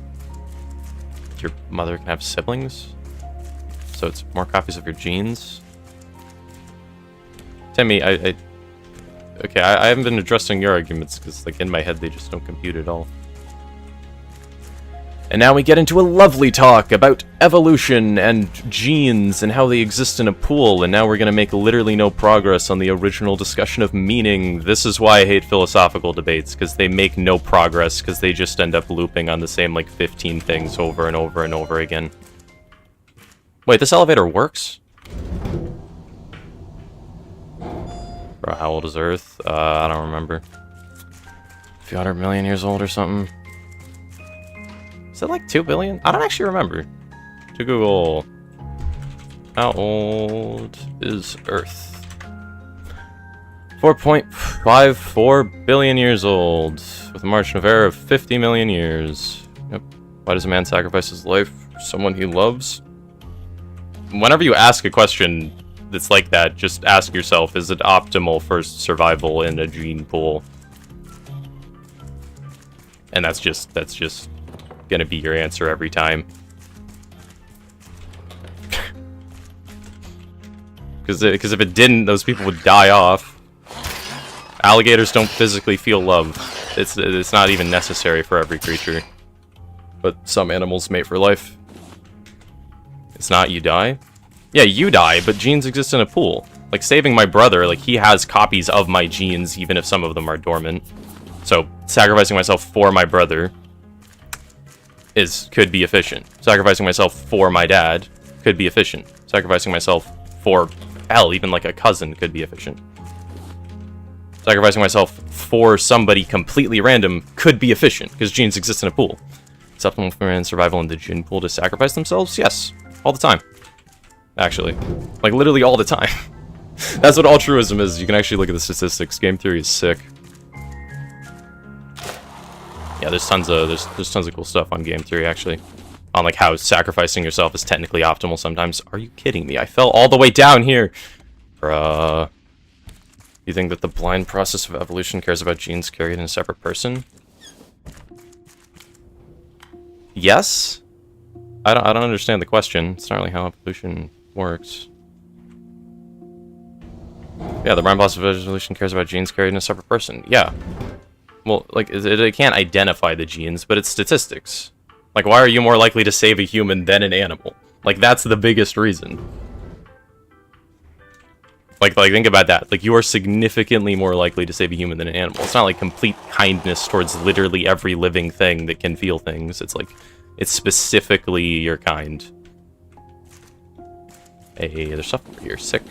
your mother can have siblings? So it's more copies of your genes? Timmy, okay, I haven't been addressing your arguments, because, like, in my head, they just don't compute at all. And now we get into a lovely talk about evolution and genes and how they exist in a pool, and now we're gonna make literally no progress on the original discussion of meaning. This is why I hate philosophical debates, because they make no progress, because they just end up looping on the same, like, 15 things over and over and over again. Wait, this elevator works? Bro, how old is Earth? I don't remember. A few 100 million years old or something. Is it like 2 billion? I don't actually remember. To Google. How old is Earth? 4.54 billion years old. With a margin of error of 50 million years. Yep. Why does a man sacrifice his life for someone he loves? Whenever you ask a question that's like that, just ask yourself, is it optimal for survival in a gene pool? And that's just gonna be your answer every time. Because if it didn't, those people would die off. Alligators don't physically feel love. It's not even necessary for every creature. But some animals mate for life. It's not you die? Yeah, you die, but genes exist in a pool. Like, saving my brother, like, he has copies of my genes, even if some of them are dormant. So, sacrificing myself for my brother could be efficient. Sacrificing myself for my dad could be efficient. Sacrificing myself for, hell, even like a cousin could be efficient. Sacrificing myself for somebody completely random could be efficient, because genes exist in a pool. It's optimal for man survival in the gene pool to sacrifice themselves? Yes. All the time. Actually. Like, literally all the time. That's what altruism is. You can actually look at the statistics. Game theory is sick. Yeah, there's tons of cool stuff on game theory, actually. On, like, how sacrificing yourself is technically optimal sometimes. Are you kidding me? I fell all the way down here! Bruh. You think that the blind process of evolution cares about genes carried in a separate person? Yes? I don't understand the question. It's not really how evolution works. Yeah, the blind process of evolution cares about genes carried in a separate person. Yeah. Well, like, it can't identify the genes, but it's statistics. Like, why are you more likely to save a human than an animal? Like, that's the biggest reason. Like, think about that. Like, you are significantly more likely to save a human than an animal. It's not like complete kindness towards literally every living thing that can feel things. It's like, it's specifically your kind. Hey, there's stuff over here. Sick.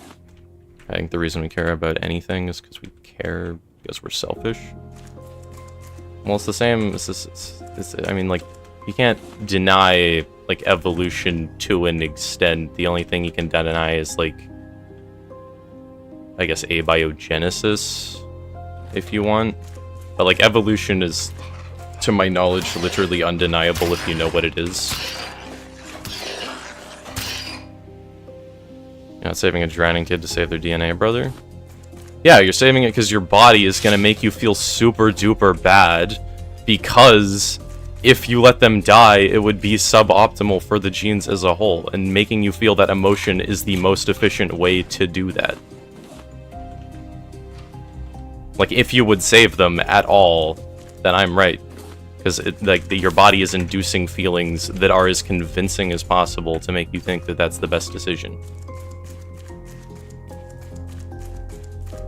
I think the reason we care about anything is because we care because we're selfish. Well, it's the same. I mean, like, you can't deny, like, evolution to an extent. The only thing you can deny is, like, I guess abiogenesis, if you want. But, like, evolution is, to my knowledge, literally undeniable if you know what it is. You're not saving a drowning kid to save their DNA, brother? Yeah, you're saving it because your body is going to make you feel super duper bad, because if you let them die, it would be suboptimal for the genes as a whole, and making you feel that emotion is the most efficient way to do that. Like, if you would save them at all, then I'm right. Because, like, your body is inducing feelings that are as convincing as possible to make you think that that's the best decision.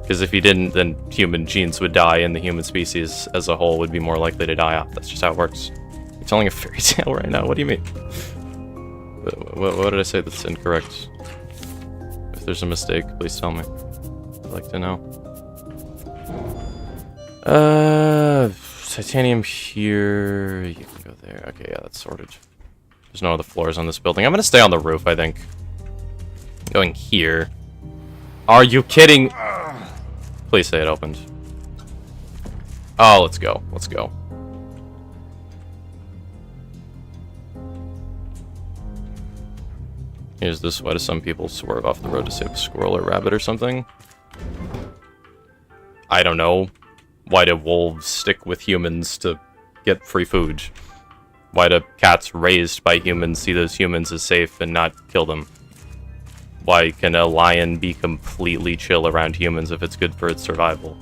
Because if you didn't, then human genes would die, and the human species as a whole would be more likely to die off. That's just how it works. You're telling a fairy tale right now? What do you mean? What did I say that's incorrect? If there's a mistake, please tell me. I'd like to know. Titanium here. You can go there. Okay, yeah, that's sorted. There's no other floors on this building. I'm gonna stay on the roof, I think. Going here. Are you kidding? Please say it opened. Oh, let's go. Let's go. Here's this. Why do some people swerve off the road to save a squirrel or rabbit or something? I don't know. Why do wolves stick with humans to get free food? Why do cats raised by humans see those humans as safe and not kill them? Why can a lion be completely chill around humans if it's good for its survival?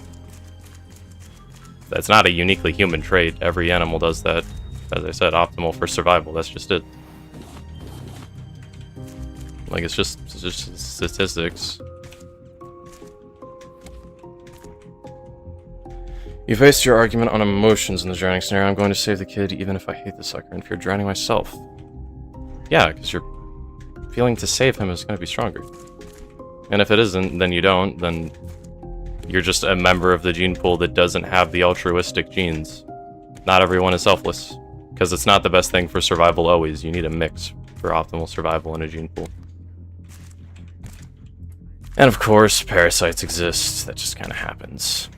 That's not a uniquely human trait. Every animal does that. As I said, optimal for survival. That's just it. Like, it's just statistics. You based your argument on emotions in the drowning scenario. I'm going to save the kid even if I hate the sucker and fear drowning myself. Yeah, because your feeling to save him is going to be stronger. And if it isn't, then you don't, then you're just a member of the gene pool that doesn't have the altruistic genes. Not everyone is selfless, because it's not the best thing for survival always. You need a mix for optimal survival in a gene pool. And of course, parasites exist. That just kind of happens.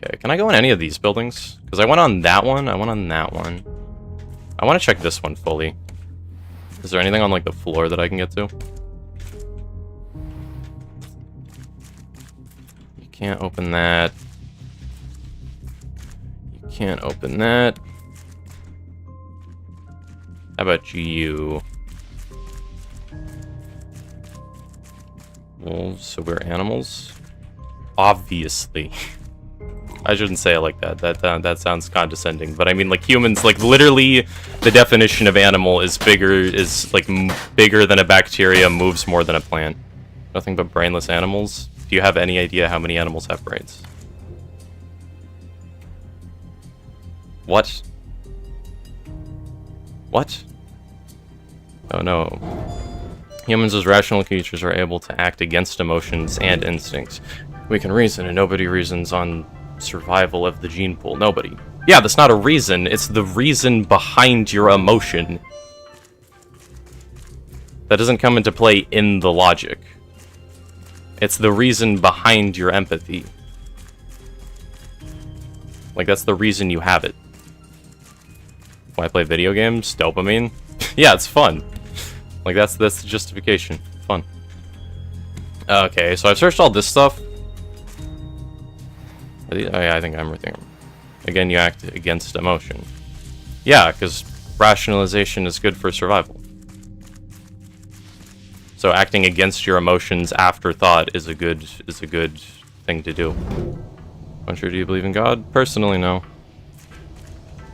Okay, can I go in any of these buildings? Because I went on that one, I went on that one. I want to check this one fully. Is there anything on, like, the floor that I can get to? You can't open that. You can't open that. How about you? Wolves, so we're animals? Obviously. I shouldn't say it like that. That sounds condescending. But I mean, like, humans, like, literally, the definition of animal is bigger than a bacteria, moves more than a plant. Nothing but brainless animals. Do you have any idea how many animals have brains? What? What? Oh no. Humans as rational creatures are able to act against emotions and instincts. We can reason, and nobody reasons on survival of the gene pool. Nobody. Yeah, that's not a reason. It's the reason behind your emotion. That doesn't come into play in the logic. It's the reason behind your empathy. Like, that's the reason you have it. Why I play video games? Dopamine? Yeah, it's fun. Like, that's the justification. Fun. Okay, so I've searched all this stuff. Oh, yeah, I think I'm everything. Again, you act against emotion. Yeah, because rationalization is good for survival. So acting against your emotions after thought is a good thing to do. I'm sure, do you believe in God? Personally, no.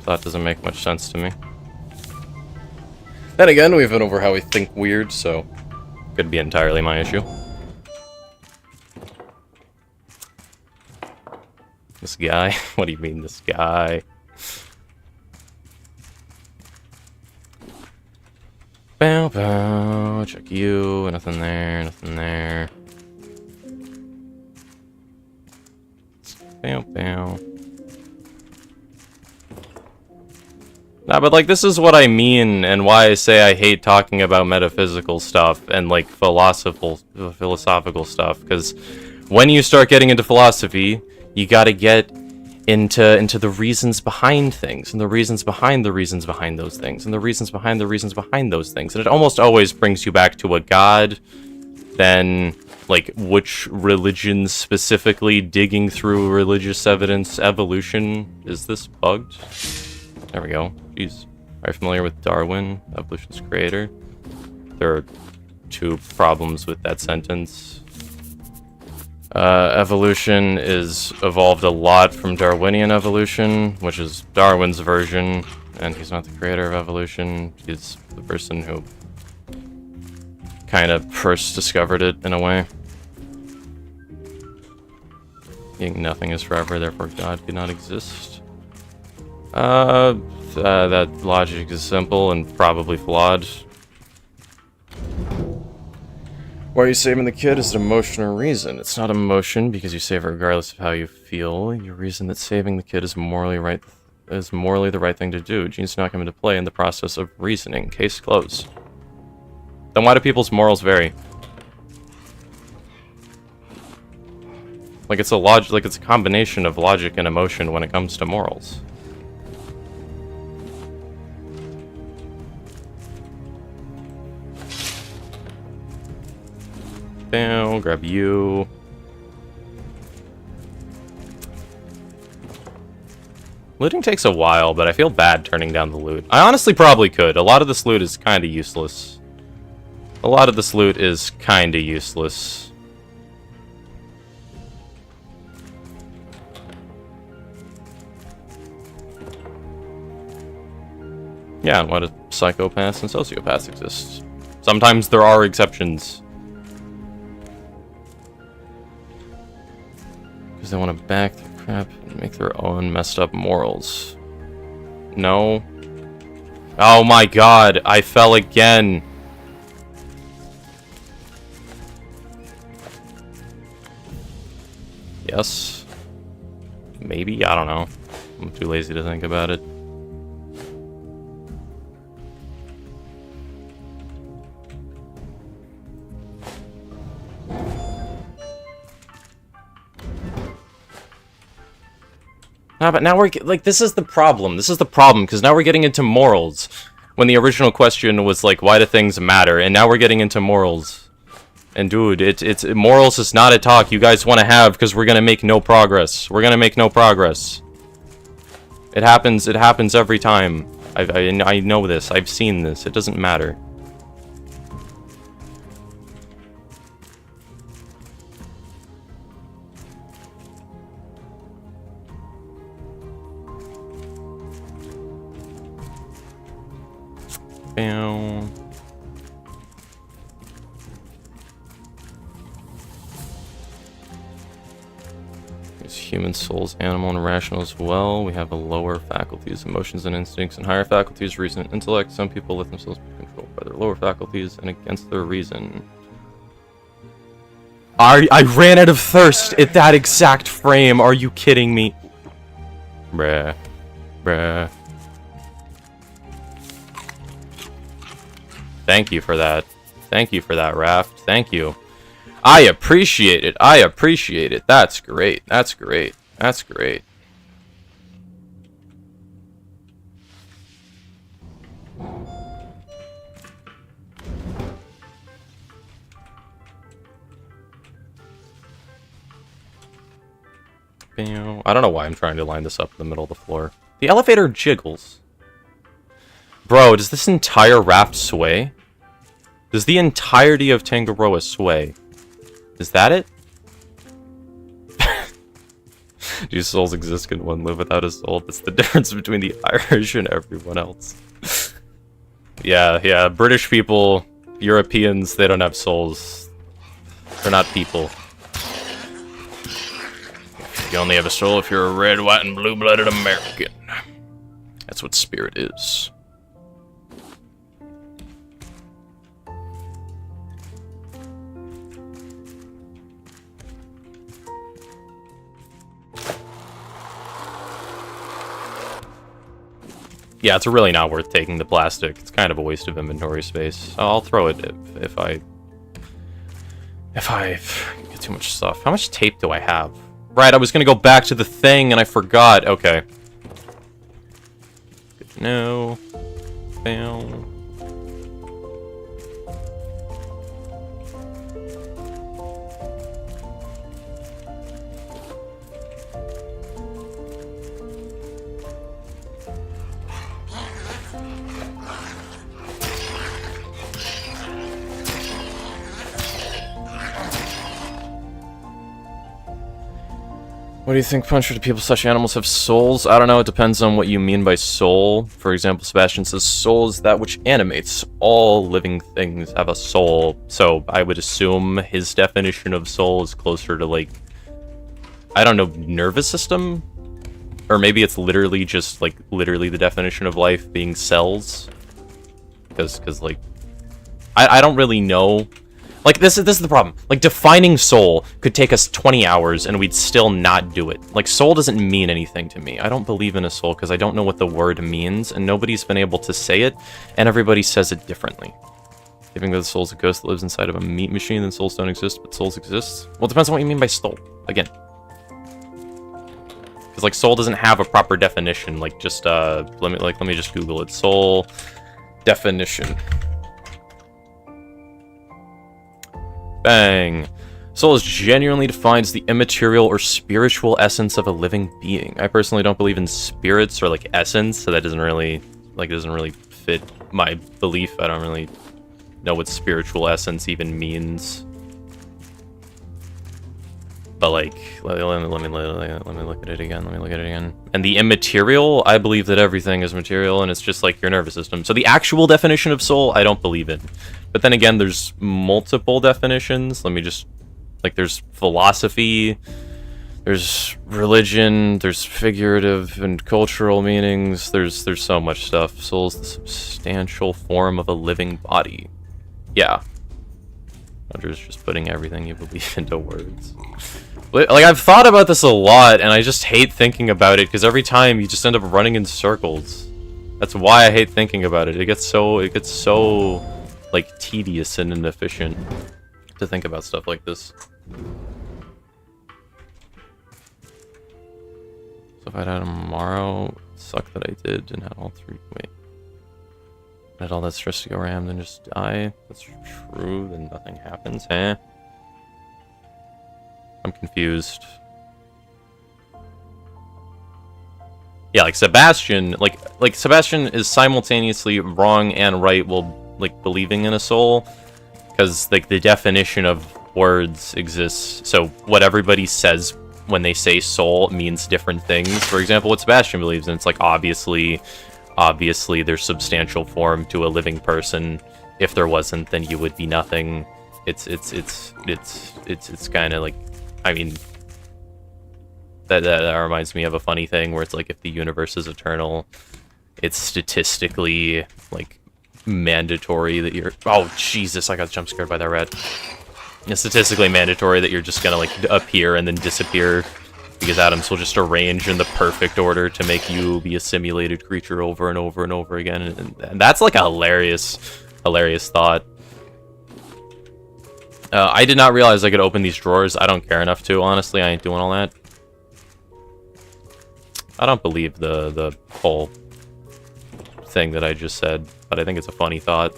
Thought doesn't make much sense to me. Then again, we've been over how we think weird, so could be entirely my issue. This guy? What do you mean, this guy? Bow, bow. Check you. Nothing there, nothing there. Bow, bow. Nah, but like, this is what I mean, and why I say I hate talking about metaphysical stuff and like philosophical stuff, because when you start getting into philosophy, you gotta get into the reasons behind things, and the reasons behind the reasons behind those things, and the reasons behind the reasons behind those things, and it almost always brings you back to a god, then like which religions specifically, digging through religious evidence, evolution. Is this bugged? There we go. Jeez. Are you familiar with Darwin, evolution's creator? There are two problems with that sentence. Evolution is evolved a lot from Darwinian evolution, which is Darwin's version, and he's not the creator of evolution. He's the person who kind of first discovered it in a way. Being nothing is forever, therefore God could not exist. That logic is simple and probably flawed. Why are you saving the kid? Is it emotion or reason? It's not emotion, because you save it regardless of how you feel. You reason that saving the kid is morally the right thing to do. Genes do not come into play in the process of reasoning. Case closed. Then why do people's morals vary? Like it's a combination of logic and emotion when it comes to morals. Down, grab you. Looting takes a while, but I feel bad turning down the loot. I honestly probably could. A lot of this loot is kind of useless. Yeah, and why do psychopaths and sociopaths exist? Sometimes there are exceptions. Because they want to back their crap and make their own messed up morals. No. Oh my god, I fell again. Yes. Maybe, I don't know. I'm too lazy to think about it. Ah, but now we're, like, this is the problem, because now we're getting into morals. When the original question was, like, why do things matter? And now we're getting into morals. And dude, morals is not a talk you guys want to have, because we're gonna make no progress. It happens every time. I know this, I've seen this, it doesn't matter. Bam. Is human souls animal and rational as well? We have a lower faculties, emotions and instincts, and higher faculties, reason and intellect. Some people let themselves be controlled by their lower faculties and against their reason. I ran out of thirst at that exact frame. Are you kidding me? Bruh. Bruh. Thank you for that. Thank you for that, Raft. Thank you. I appreciate it. I appreciate it. That's great. That's great. That's great. I don't know why I'm trying to line this up in the middle of the floor. The elevator jiggles. Bro, does this entire raft sway? Does the entirety of Tangaroa sway? Is that it? Do souls exist? Can one live without a soul? That's the difference between the Irish and everyone else. Yeah, British people, Europeans, they don't have souls. They're not people. You only have a soul if you're a red, white, and blue-blooded American. That's what spirit is. Yeah, it's really not worth taking the plastic. It's kind of a waste of inventory space. I'll throw it if I get too much stuff. How much tape do I have? Right, I was gonna go back to the thing and I forgot. Okay. Good to know. Fail. What do you think, Puncher? Do people such animals have souls? I don't know, it depends on what you mean by soul. For example, Sebastian says soul is that which animates. All living things have a soul. So I would assume his definition of soul is closer to, like, I don't know, nervous system? Or maybe it's literally just, like, literally the definition of life being cells. Because like, I don't really know. Like, this is the problem. Like, defining soul could take us 20 hours and we'd still not do it. Like, soul doesn't mean anything to me. I don't believe in a soul because I don't know what the word means, and nobody's been able to say it, and everybody says it differently. Giving that the soul's a ghost that lives inside of a meat machine, then souls don't exist, but souls exist? Well, it depends on what you mean by soul. Again. Because, like, soul doesn't have a proper definition. Like, just, let me just Google it. Soul definition. Bang. Soul is genuinely defined as the immaterial or spiritual essence of a living being. I personally don't believe in spirits or, like, essence, so that doesn't really fit my belief. I don't really know what spiritual essence even means. But, like, let me look at it again. And the immaterial, I believe that everything is material, and it's just like your nervous system. So the actual definition of soul, I don't believe in. But then again, there's multiple definitions. Let me just, like, there's philosophy, there's religion, there's figurative and cultural meanings. There's so much stuff. Soul is the substantial form of a living body. Yeah. Roger's just putting everything you believe into words. Like, I've thought about this a lot, and I just hate thinking about it, because every time you just end up running in circles. That's why I hate thinking about it. It gets so, like, tedious and inefficient to think about stuff like this. So if I had tomorrow, it'd suck that I did and had all three. Wait. I had all that stress to go around and just die. That's true, then nothing happens, huh? I'm confused. Yeah, like Sebastian, like Sebastian is simultaneously wrong and right while, like, believing in a soul, because, like, the definition of words exists. So what everybody says when they say soul means different things. For example, what Sebastian believes in, it's like obviously there's substantial form to a living person. If there wasn't, then you would be nothing. It's kind of like, I mean, that reminds me of a funny thing where it's like, if the universe is eternal, it's statistically, like, mandatory that you're... Oh, Jesus, I got jump scared by that rat. It's statistically mandatory that you're just gonna like appear and then disappear, because atoms will just arrange in the perfect order to make you be a simulated creature over and over and over again, and that's like a hilarious thought. I did not realize I could open these drawers. I don't care enough to, honestly. I ain't doing all that. I don't believe the whole thing that I just said, but I think it's a funny thought.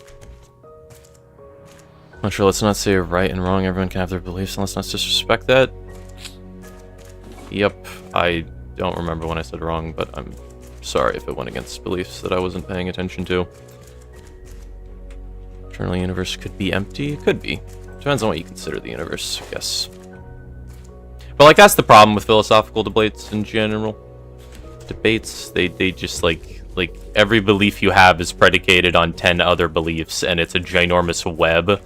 Not sure, let's not say right and wrong. Everyone can have their beliefs, and let's not disrespect that. Yep, I don't remember when I said wrong, but I'm sorry if it went against beliefs that I wasn't paying attention to. Eternal universe could be empty? It could be. Depends on what you consider the universe, I guess. But, like, that's the problem with philosophical debates in general. Debates, they just, like, every belief you have is predicated on 10 other beliefs, and it's a ginormous web,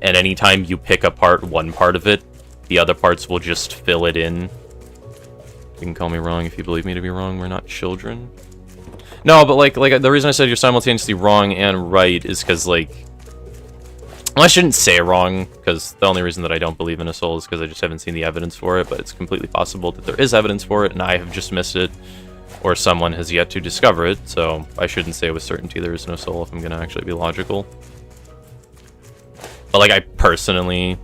and anytime you pick apart one part of it, the other parts will just fill it in. You can call me wrong if you believe me to be wrong. We're not children. No, but, like the reason I said you're simultaneously wrong and right is because, like... Well, I shouldn't say wrong, because the only reason that I don't believe in a soul is because I just haven't seen the evidence for it, but it's completely possible that there is evidence for it, and I have just missed it, or someone has yet to discover it, so I shouldn't say with certainty there is no soul if I'm going to actually be logical. But, like, I personally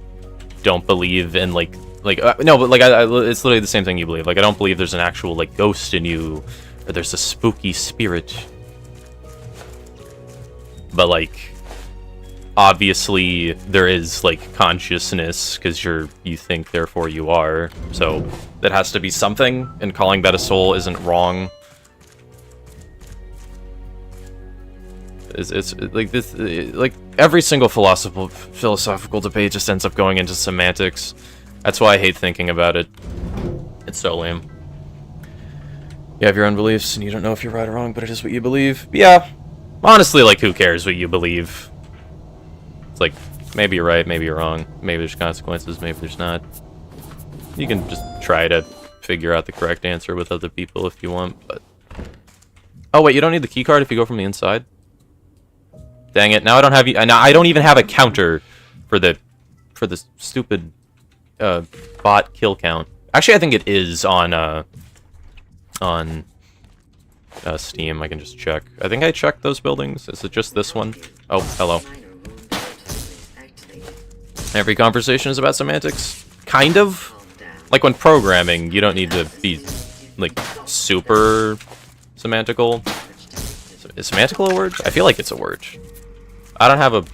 don't believe in, no, but, like, it's literally the same thing you believe. Like, I don't believe there's an actual, like, ghost in you, or there's a spooky spirit. But, like... obviously there is like consciousness because you think therefore you are, so that has to be something, and calling that a soul isn't wrong. It's like this, like every single philosophical debate just ends up going into semantics. That's why I hate thinking about it. It's so lame. You have your own beliefs and you don't know if you're right or wrong, but it is what you believe. Yeah, honestly, like, who cares what you believe? Like, maybe you're right, maybe you're wrong, maybe there's consequences, maybe there's not. You can just try to figure out the correct answer with other people if you want, but... Oh wait, you don't need the keycard if you go from the inside? Dang it, now I don't have now I don't even have a counter for the stupid bot kill count. Actually, I think it is on Steam. I can just check. I think I checked those buildings. Is it just this one? Oh, hello. Every conversation is about semantics? Kind of. Like, when programming, you don't need to be, like, super semantical. Is semantical a word? I feel like it's a word. I don't have a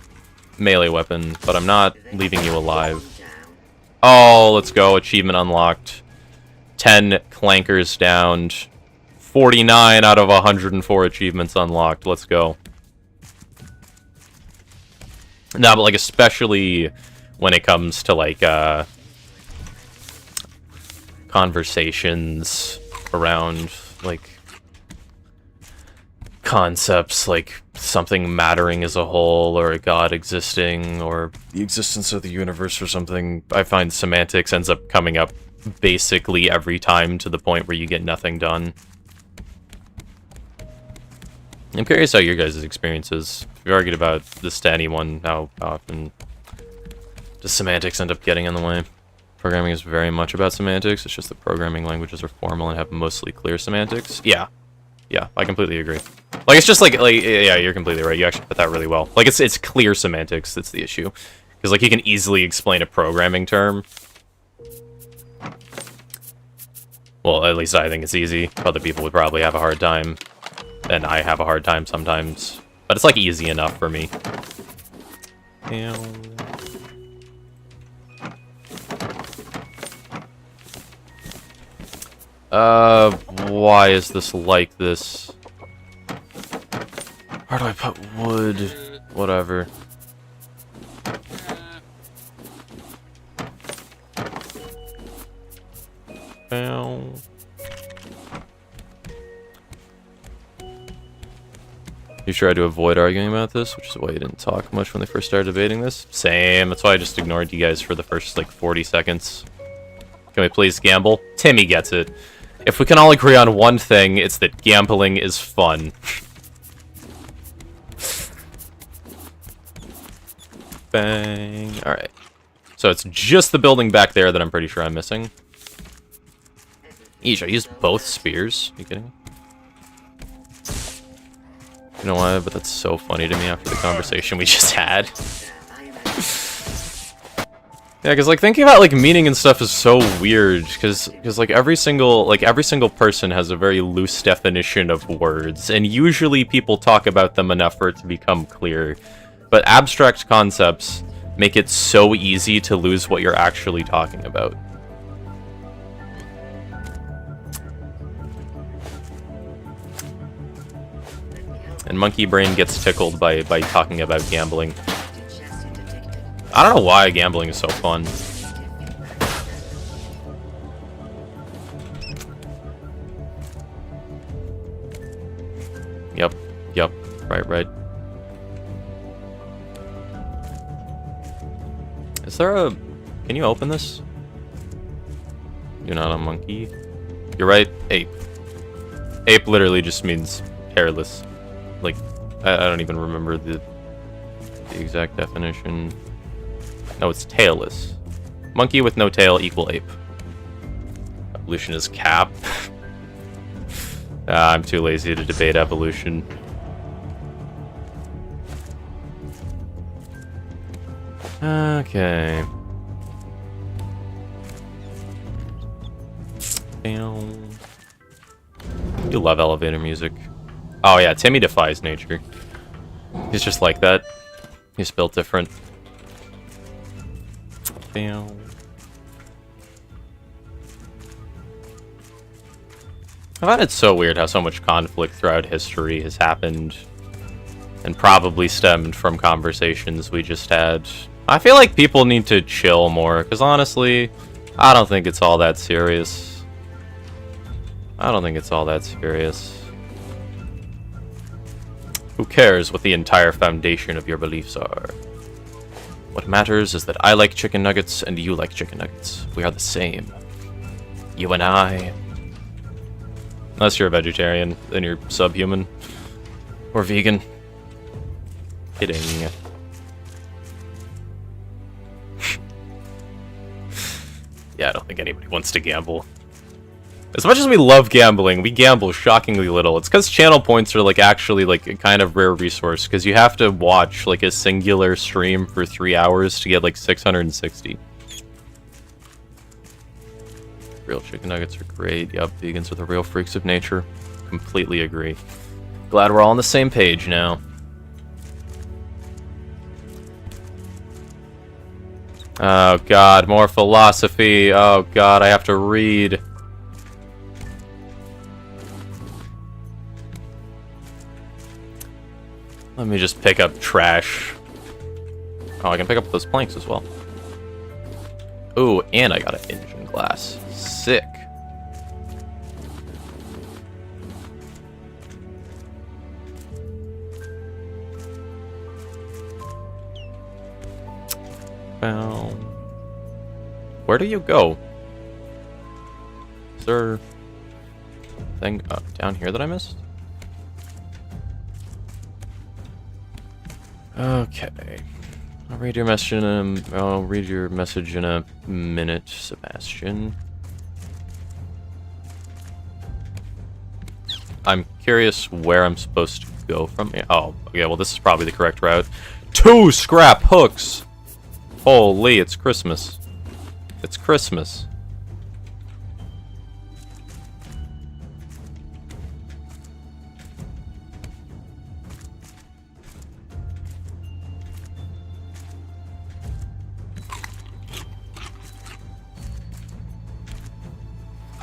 melee weapon, but I'm not leaving you alive. Oh, let's go. Achievement unlocked. 10 clankers downed. 49 out of 104 achievements unlocked. Let's go. No, but, like, especially... when it comes to, like, conversations around, like, concepts like something mattering as a whole, or a god existing, or the existence of the universe or something, I find semantics ends up coming up basically every time to the point where you get nothing done. I'm curious how your guys' experience is. If you argued about this to anyone, how often... the semantics end up getting in the way. Programming is very much about semantics. It's just that programming languages are formal and have mostly clear semantics. Yeah. Yeah, I completely agree. Like, it's just like, yeah, you're completely right. You actually put that really well. Like, it's clear semantics that's the issue. Because, like, you can easily explain a programming term. Well, at least I think it's easy. Other people would probably have a hard time. And I have a hard time sometimes. But it's, like, easy enough for me. Why is this like this? Where do I put wood? Whatever. You tried to avoid arguing about this, which is why you didn't talk much when they first started debating this. Same, that's why I just ignored you guys for the first, like, 40 seconds. Can we please gamble? Timmy gets it. If we can all agree on one thing, it's that gambling is fun. Bang. Alright. So it's just the building back there that I'm pretty sure I'm missing. Eesh, I used both spears. Are you kidding me? You know why? But that's so funny to me after the conversation we just had. Yeah, because like thinking about like meaning and stuff is so weird. Because like every single person has a very loose definition of words, and usually people talk about them enough for it to become clear. But abstract concepts make it so easy to lose what you're actually talking about. And Monkey Brain gets tickled by talking about gambling. I don't know why gambling is so fun. Yep, right. Is there a... Can you open this? You're not a monkey. You're right, ape. Ape literally just means hairless. Like, I don't even remember the exact definition. No, it's tailless. Monkey with no tail equal ape. Evolution is cap. I'm too lazy to debate evolution. Okay. You love elevator music. Oh yeah, Timmy defies nature. He's just like that. He's built different. I find it so weird how so much conflict throughout history has happened and probably stemmed from conversations we just had. I feel like people need to chill more, because honestly, I don't think it's all that serious. Who cares what the entire foundation of your beliefs are? What matters is that I like chicken nuggets and you like chicken nuggets. We are the same. You and I. Unless you're a vegetarian, then you're subhuman. Or vegan. Kidding. Yeah, I don't think anybody wants to gamble. As much as we love gambling, we gamble shockingly little. It's because channel points are like actually like a kind of rare resource, because you have to watch like a singular stream for 3 hours to get like 660. Real chicken nuggets are great. Yup, vegans are the real freaks of nature. Completely agree. Glad we're all on the same page now. Oh god, more philosophy. Oh god, I have to read. Let me just pick up trash. Oh, I can pick up those planks as well. Ooh, and I got an engine glass. Sick. Well, where do you go? Is there a thing down here that I missed? Okay. I'll read your message in a minute, Sebastian. I'm curious where I'm supposed to go from here. Oh, okay, well this is probably the correct route. 2 scrap hooks! Holy, it's Christmas. It's Christmas.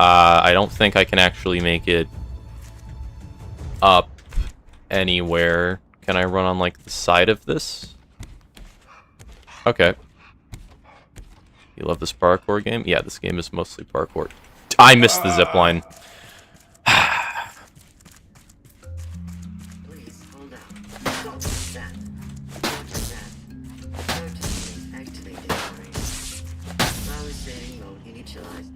I don't think I can actually make it up anywhere. Can I run on, like, the side of this? Okay. You love this parkour game? Yeah, this game is mostly parkour. I missed the zipline.
Please hold up. Don't do that. Don't do that. Protein activated. Power saving mode initialized.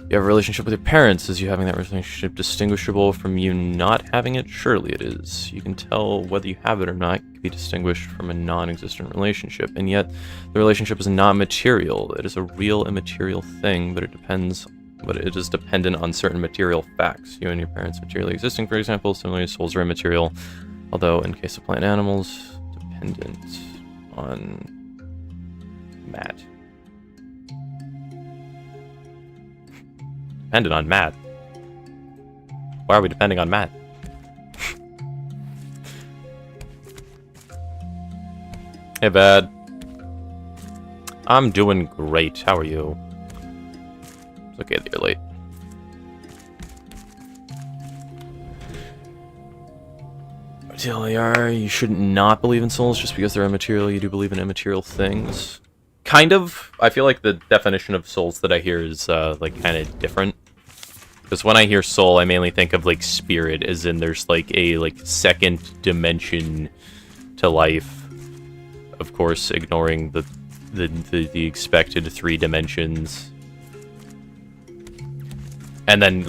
You have a relationship with your parents. Is you having that relationship distinguishable from you not having it? Surely it is. You can tell whether you have it or not. It can be distinguished from a non-existent relationship. And yet, the relationship is not material. It is a real immaterial thing, but it is dependent on certain material facts. You and your parents materially existing, for example. Similarly, souls are immaterial, although in case of plant animals, dependent on Matt. Dependent on Matt? Why are we depending on Matt? Hey, Bad. I'm doing great. How are you? It's okay that you're late. TLAR, you shouldn't not believe in souls just because they're immaterial. You do believe in immaterial things. Kind of. I feel like the definition of souls that I hear is, like, kind of different. Because when I hear soul, I mainly think of, like, spirit, as in there's, like, a, like, second dimension to life. Of course, ignoring the expected 3 dimensions. And then,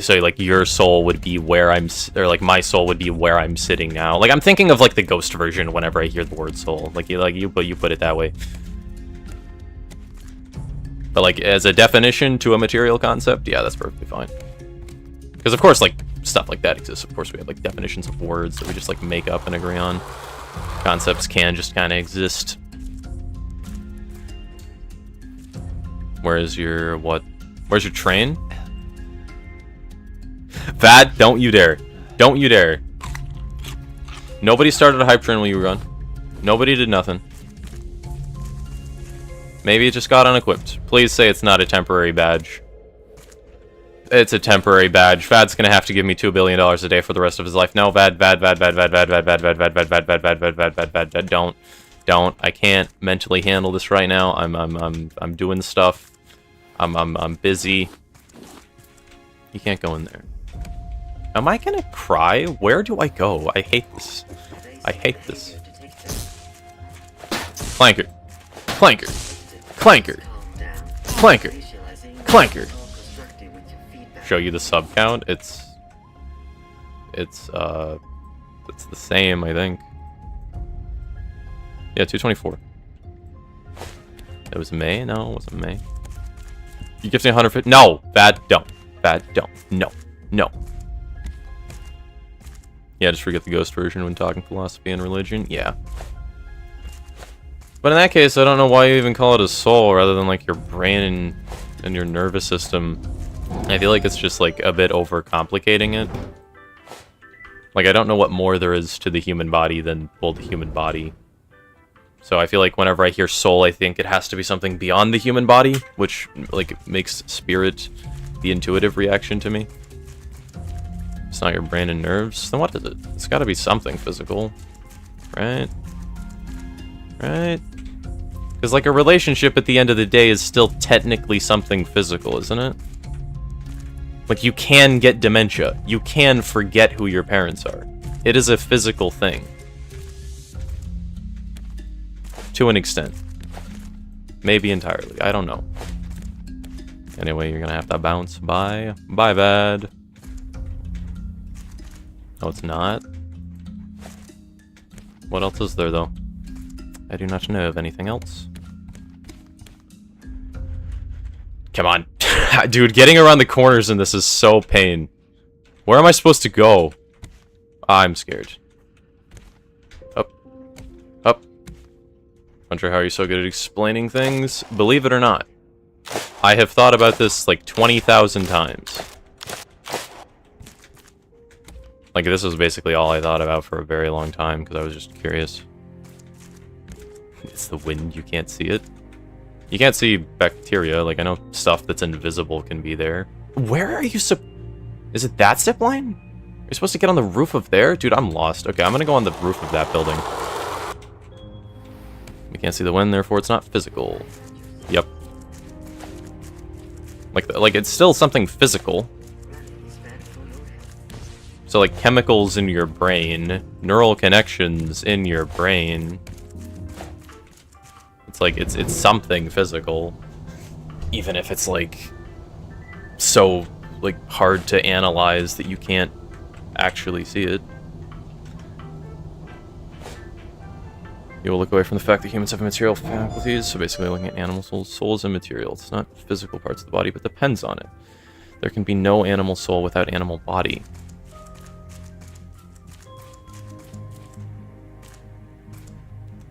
so, your soul would be where I'm, or, like, my soul would be where I'm sitting now. Like, I'm thinking of, like, the ghost version whenever I hear the word soul. You put it that way. But, like, as a definition to a material concept, yeah, that's perfectly fine. Because, of course, like, stuff like that exists. Of course, we have, like, definitions of words that we just, like, make up and agree on. Concepts can just kind of exist. Where's your, what? Where's your train? Vad, don't you dare. Don't you dare. Nobody started a hype train while you were gone. Nobody did nothing. Maybe it just got unequipped. Please say it's not a temporary badge. It's a temporary badge. Vad's gonna have to give me $2 billion a day for the rest of his life. No, Vad, don't. I can't mentally handle this right now. I'm doing stuff. I'm busy. You can't go in there. Am I gonna cry? Where do I go? I hate this. I hate this. Clanker. Clanker. Clanker. Clanker. Clanker. Show you the sub count. It's the same, I think. Yeah, 224. It was May? No, it wasn't May. You gifting 150? No! Bad, don't. Bad, don't. No. No. Yeah, just forget the ghost version when talking philosophy and religion. Yeah. But in that case, I don't know why you even call it a soul rather than, like, your brain and your nervous system. I feel like it's just, like, a bit overcomplicating it. Like, I don't know what more there is to the human body than, well, the human body. So I feel like whenever I hear soul, I think it has to be something beyond the human body, which, like, makes spirit the intuitive reaction to me. It's not your brain and nerves. Then what is it? It's gotta be something physical. Right? Right? Because, like, a relationship at the end of the day is still technically something physical, isn't it? Like, you can get dementia. You can forget who your parents are. It is a physical thing. To an extent. Maybe entirely. I don't know. Anyway, you're gonna have to bounce. Bye. Bye, Bad. No, it's not. What else is there, though? I do not know of anything else. Come on. Dude, getting around the corners in this is so pain. Where am I supposed to go? I'm scared. Up. Up. Hunter, how are you so good at explaining things? Believe it or not, I have thought about this like 20,000 times. Like, this was basically all I thought about for a very long time, because I was just curious. It's the wind, you can't see it. You can't see bacteria, like, I know stuff that's invisible can be there. Where are you Is it that zip line? Are you supposed to get on the roof of there? Dude, I'm lost. Okay, I'm gonna go on the roof of that building. We can't see the wind, therefore it's not physical. Yep. Like it's still something physical. So, like, chemicals in your brain, neural connections in your brain. It's like, it's something physical. Even if it's, like, so, like, hard to analyze that you can't actually see it. You will look away from the fact that humans have material faculties, so basically looking at animal souls. Soul is immaterial. It's not physical parts of the body, but depends on it. There can be no animal soul without animal body.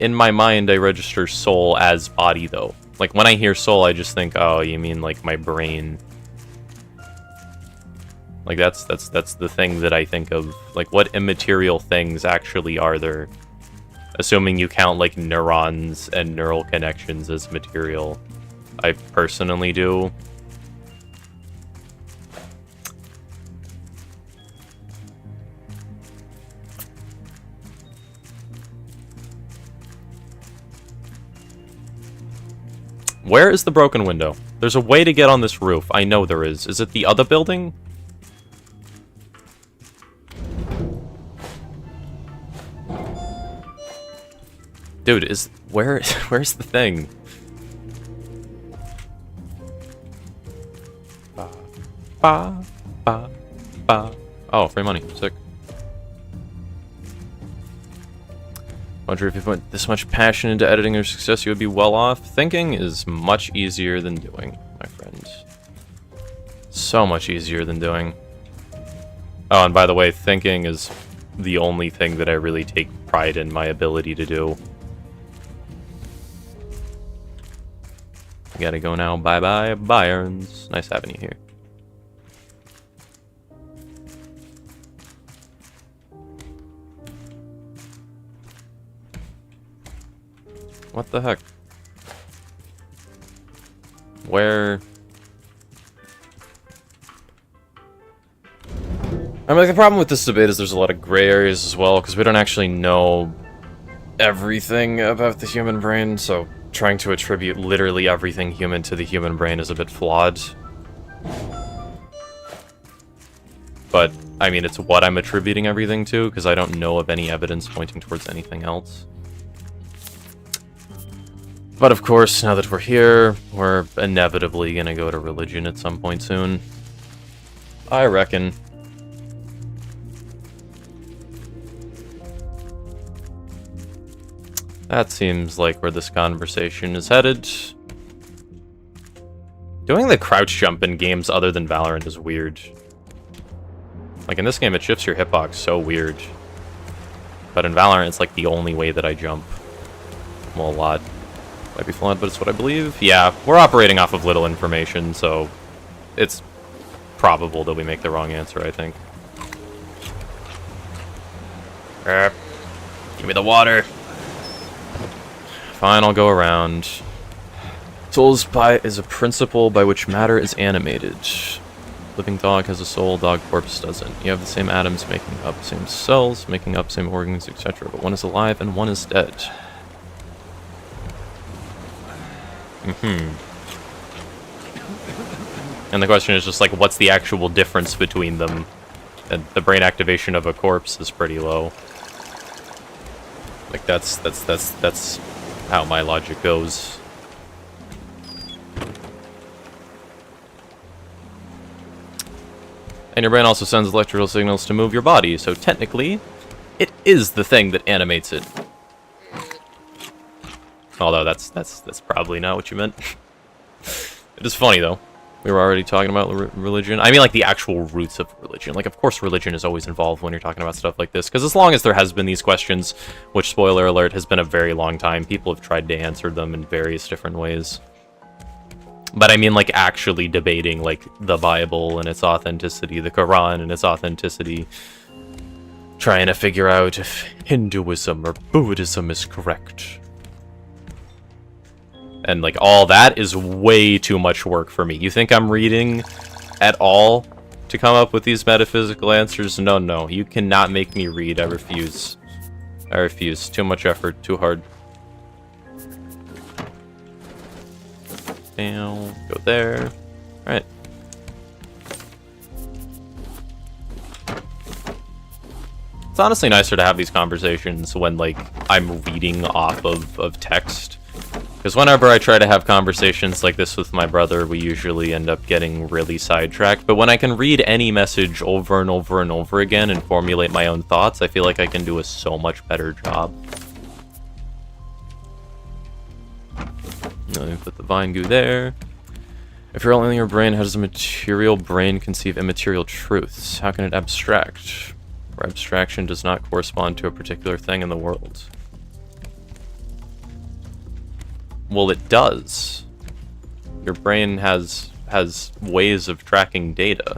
In my mind, I register soul as body, though. Like, when I hear soul, I just think, oh, you mean, like, my brain. Like, that's the thing that I think of. Like, what immaterial things actually are there? Assuming you count, like, neurons and neural connections as material. I personally do. Where is the broken window? There's a way to get on this roof. I know there is. Is it the other building? Dude, where's the thing? Ba, ba, ba. Oh, free money. Sick. Wonder if you put this much passion into editing your success, you would be well off. Thinking is much easier than doing, my friend. So much easier than doing. Oh, and by the way, thinking is the only thing that I really take pride in my ability to do. I gotta go now. Bye-bye, Bayerns. Nice having you here. What the heck? Where? I mean, like, the problem with this debate is there's a lot of gray areas as well, because we don't actually know everything about the human brain, so trying to attribute literally everything human to the human brain is a bit flawed. But, I mean, it's what I'm attributing everything to, because I don't know of any evidence pointing towards anything else. But of course, now that we're here, we're inevitably gonna go to religion at some point soon. I reckon. That seems like where this conversation is headed. Doing the crouch jump in games other than Valorant is weird. Like, in this game, it shifts your hitbox so weird. But in Valorant, it's like the only way that I jump. Well, a lot. Might be flawed, but it's what I believe. Yeah, we're operating off of little information, so it's probable that we make the wrong answer, I think. Give me the water. Fine, I'll go around. Soul is a principle by which matter is animated. Living dog has a soul, dog corpse doesn't. You have the same atoms making up same cells, making up same organs, etc. But one is alive and one is dead. And the question is just like, what's the actual difference between them? And the brain activation of a corpse is pretty low. Like, that's how my logic goes. And your brain also sends electrical signals to move your body, so technically, it is the thing that animates it. Although that's probably not what you meant. It is funny though. We were already talking about religion. I mean, like, the actual roots of religion. Like, of course religion is always involved when you're talking about stuff like this, because as long as there has been these questions, which, spoiler alert, has been a very long time, people have tried to answer them in various different ways. But I mean, like, actually debating, like, the Bible and its authenticity, the Quran and its authenticity, trying to figure out if Hinduism or Buddhism is correct. And, like, all that is way too much work for me. You think I'm reading at all to come up with these metaphysical answers? No, no. You cannot make me read. I refuse. I refuse. Too much effort. Too hard. Now, go there. Alright. It's honestly nicer to have these conversations when, like, I'm reading off of text. Because whenever I try to have conversations like this with my brother, we usually end up getting really sidetracked. But when I can read any message over and over and over again and formulate my own thoughts, I feel like I can do a so much better job. Let me put the vine goo there. If you're all in your brain, how does a material brain conceive immaterial truths? How can it abstract? Where abstraction does not correspond to a particular thing in the world. Well, it does. Your brain has ways of tracking data.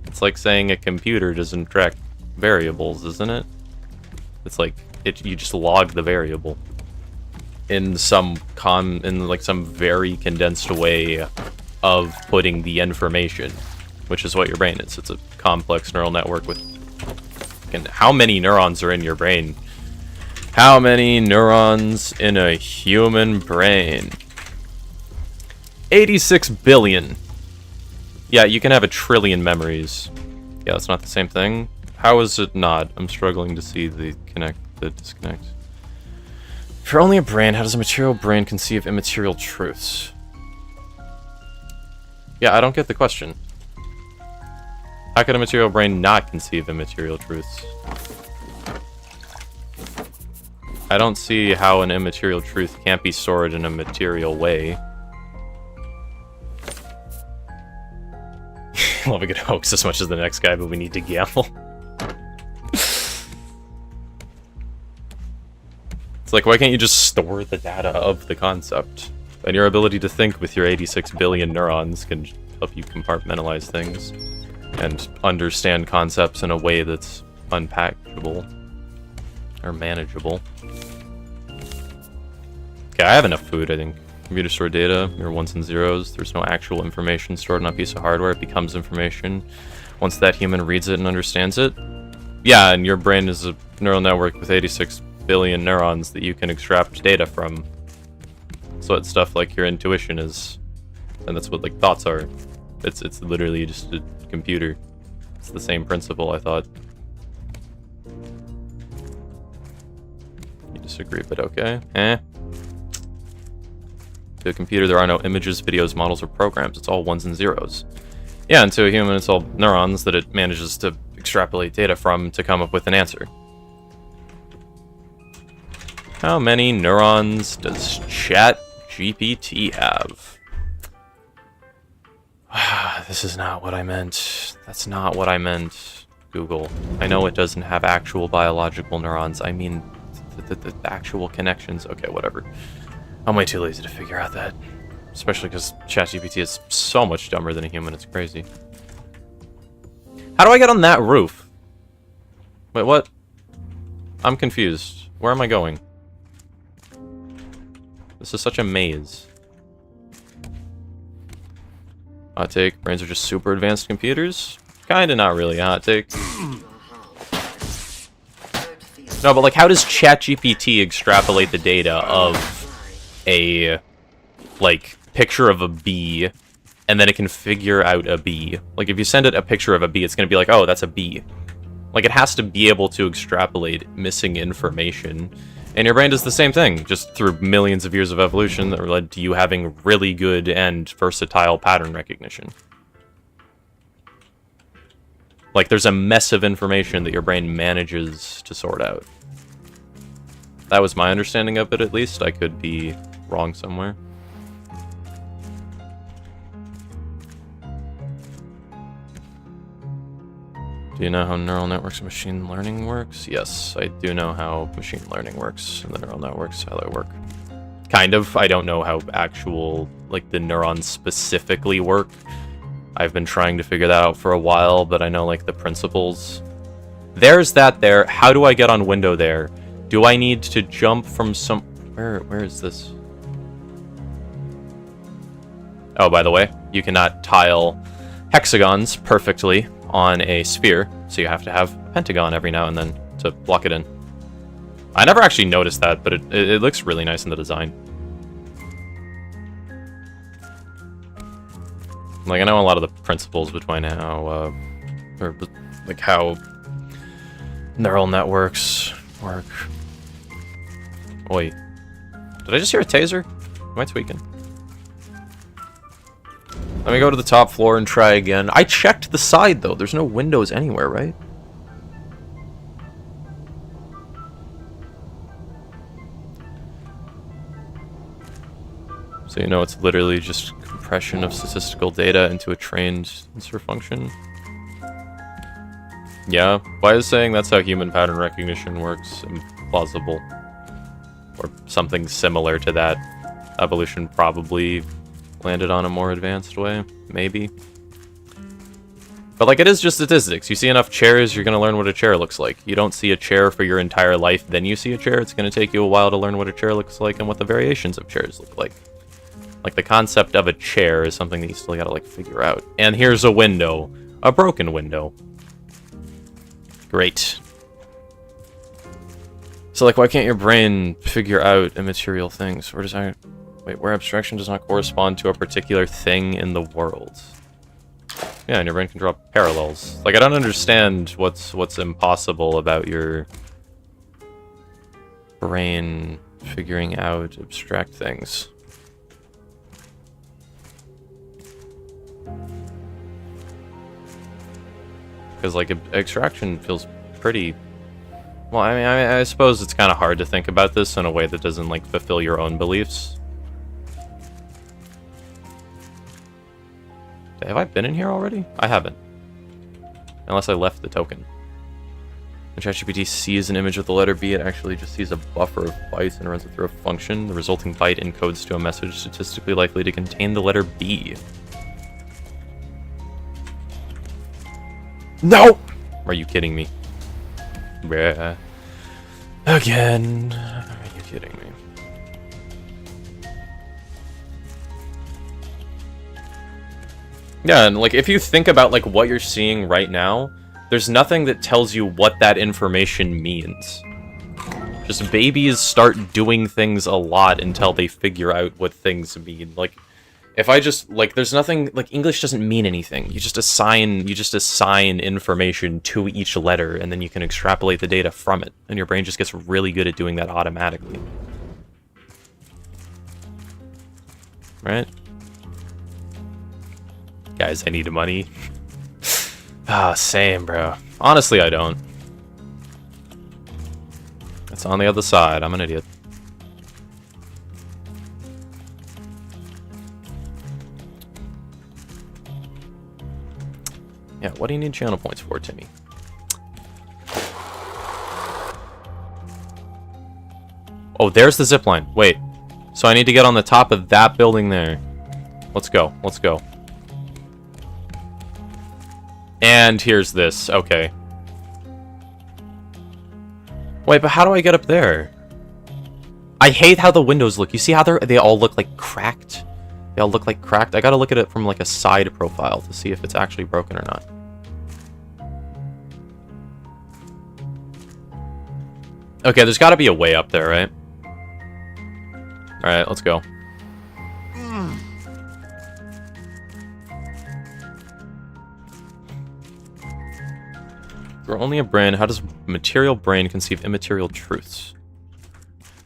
It's like saying a computer doesn't track variables, isn't it? It's like you just log the variable in some very condensed way of putting the information, which is what your brain is. It's a complex neural network with how many neurons are in your brain? How many neurons in a human brain? 86 billion. Yeah, you can have a trillion memories. Yeah, that's not the same thing. How is it not? I'm struggling to see the disconnect. If you're only a brain, how does a material brain conceive immaterial truths? Yeah, I don't get the question. How could a material brain not conceive immaterial truths? I don't see how an immaterial truth can't be stored in a material way. Love a good hoax as much as the next guy, but we need to gamble. It's like, why can't you just store the data of the concept? And your ability to think with your 86 billion neurons can help you compartmentalize things and understand concepts in a way that's unpackable or manageable. Okay, I have enough food, I think. Computer store data, your ones and zeros. There's no actual information stored on a piece of hardware. It becomes information once that human reads it and understands it. Yeah, and your brain is a neural network with 86 billion neurons that you can extract data from. That's what stuff like your intuition is. And that's what like thoughts are. It's literally just a computer. It's the same principle, I thought. You disagree, but okay. To a computer, there are no images, videos, models, or programs. It's all ones and zeros. Yeah, and to a human, it's all neurons that it manages to extrapolate data from to come up with an answer. How many neurons does ChatGPT have? This is not what I meant. That's not what I meant, Google. I know it doesn't have actual biological neurons. I mean, the actual connections. Okay, whatever. I'm way too lazy to figure out that. Especially because ChatGPT is so much dumber than a human, it's crazy. How do I get on that roof? Wait, what? I'm confused. Where am I going? This is such a maze. Hot take, brains are just super advanced computers? Kinda not really a hot take. No, but like, how does ChatGPT extrapolate the data of a, like, picture of a bee, and then it can figure out a bee? Like, if you send it a picture of a bee, it's gonna be like, oh, that's a bee. Like, it has to be able to extrapolate missing information. And your brain does the same thing, just through millions of years of evolution that led to you having really good and versatile pattern recognition. Like, there's a mess of information that your brain manages to sort out. That was my understanding of it, at least. I could be wrong somewhere. Do you know how neural networks and machine learning works? Yes, I do know how machine learning works and the neural networks, how they work. Kind of. I don't know how actual, like, the neurons specifically work. I've been trying to figure that out for a while, but I know, like, the principles. There's that there. How do I get on window there? Do I need to jump from some... Where is this? Oh, by the way, you cannot tile hexagons perfectly on a sphere, so you have to have a pentagon every now and then to block it in. I never actually noticed that, but it looks really nice in the design. Like, I know a lot of the principles between how, like, how neural networks work. Wait, did I just hear a taser? Am I tweaking? Let me go to the top floor and try again. I checked the side, though. There's no windows anywhere, right? So you know it's literally just compression of statistical data into a trained sensor function. Yeah, why is saying that's how human pattern recognition works implausible? Or something similar to that. Evolution probably landed on a more advanced way, maybe. But like, it is just statistics. You see enough chairs, you're gonna learn what a chair looks like. You don't see a chair for your entire life, then you see a chair. It's gonna take you a while to learn what a chair looks like and what the variations of chairs look like. Like, the concept of a chair is something that you still gotta, like, figure out. And here's a window. A broken window. Great. So, like, why can't your brain figure out immaterial things? Where abstraction does not correspond to a particular thing in the world. Yeah, and your brain can draw parallels. Like, I don't understand what's impossible about your brain figuring out abstract things. Because, like, extraction feels pretty... Well, I suppose it's kind of hard to think about this in a way that doesn't, like, fulfill your own beliefs. Have I been in here already? I haven't. Unless I left the token. When ChatGPT sees an image with the letter B, it actually just sees a buffer of bytes and runs it through a function. The resulting byte encodes to a message statistically likely to contain the letter B. No! Are you kidding me? Bruh. Again. Are you kidding me? Yeah, and like, if you think about like what you're seeing right now, there's nothing that tells you what that information means. Just babies start doing things a lot until they figure out what things mean. Like, if I just, like, there's nothing, like, English doesn't mean anything. You just assign information to each letter, and then you can extrapolate the data from it. And your brain just gets really good at doing that automatically. Right? Guys, I need money. Ah, same, bro. Honestly, I don't. It's on the other side. I'm an idiot. Yeah, what do you need channel points for, Timmy? Oh, there's the zipline. Wait. So I need to get on the top of that building there. Let's go. Let's go. And here's this. Okay. Wait, but how do I get up there? I hate how the windows look. You see how they all look like cracked? They all look like cracked. I gotta look at it from like a side profile to see if it's actually broken or not. Okay, there's gotta be a way up there, right? Alright, let's go. You're only a brain. How does material brain conceive immaterial truths?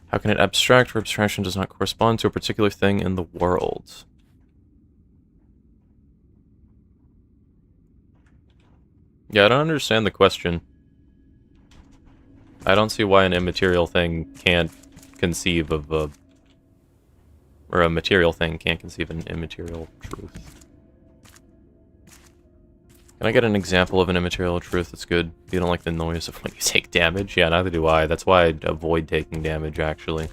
How can it abstract where abstraction does not correspond to a particular thing in the world? Yeah, I don't understand the question. I don't see why an immaterial thing can't conceive of a... Or a material thing can't conceive an immaterial truth. Can I get an example of an immaterial truth that's good? You don't like the noise of when you take damage? Yeah, neither do I. That's why I avoid taking damage, actually.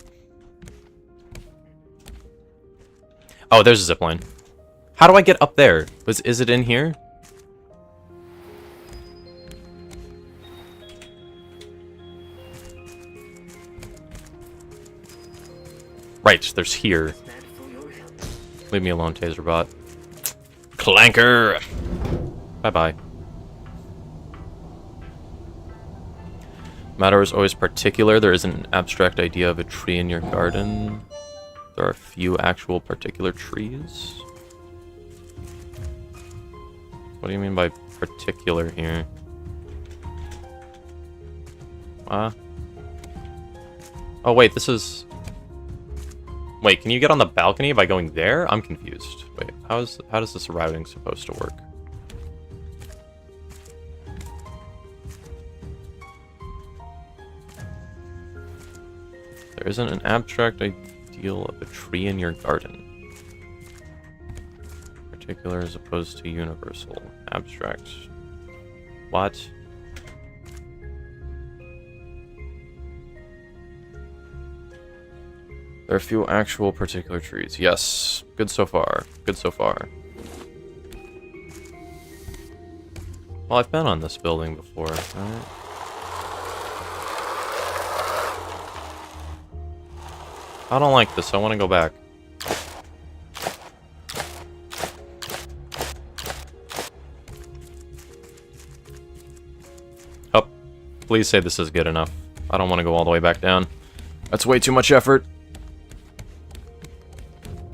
Oh, there's a zipline. How do I get up there? Is it in here? Right, there's here. Leave me alone, Taserbot. Clanker! Bye-bye. Matter is always particular. There isn't an abstract idea of a tree in your garden. There are few actual particular trees. What do you mean by particular here? Oh wait, this is... Wait, can you get on the balcony by going there? I'm confused. Wait, how does this routing supposed to work? There isn't an abstract ideal of a tree in your garden. Particular as opposed to universal. Abstract. What? There are few actual particular trees. Yes. Good so far. Good so far. Well, I've been on this building before, right? I don't like this. I want to go back. Oh, please say this is good enough. I don't want to go all the way back down. That's way too much effort.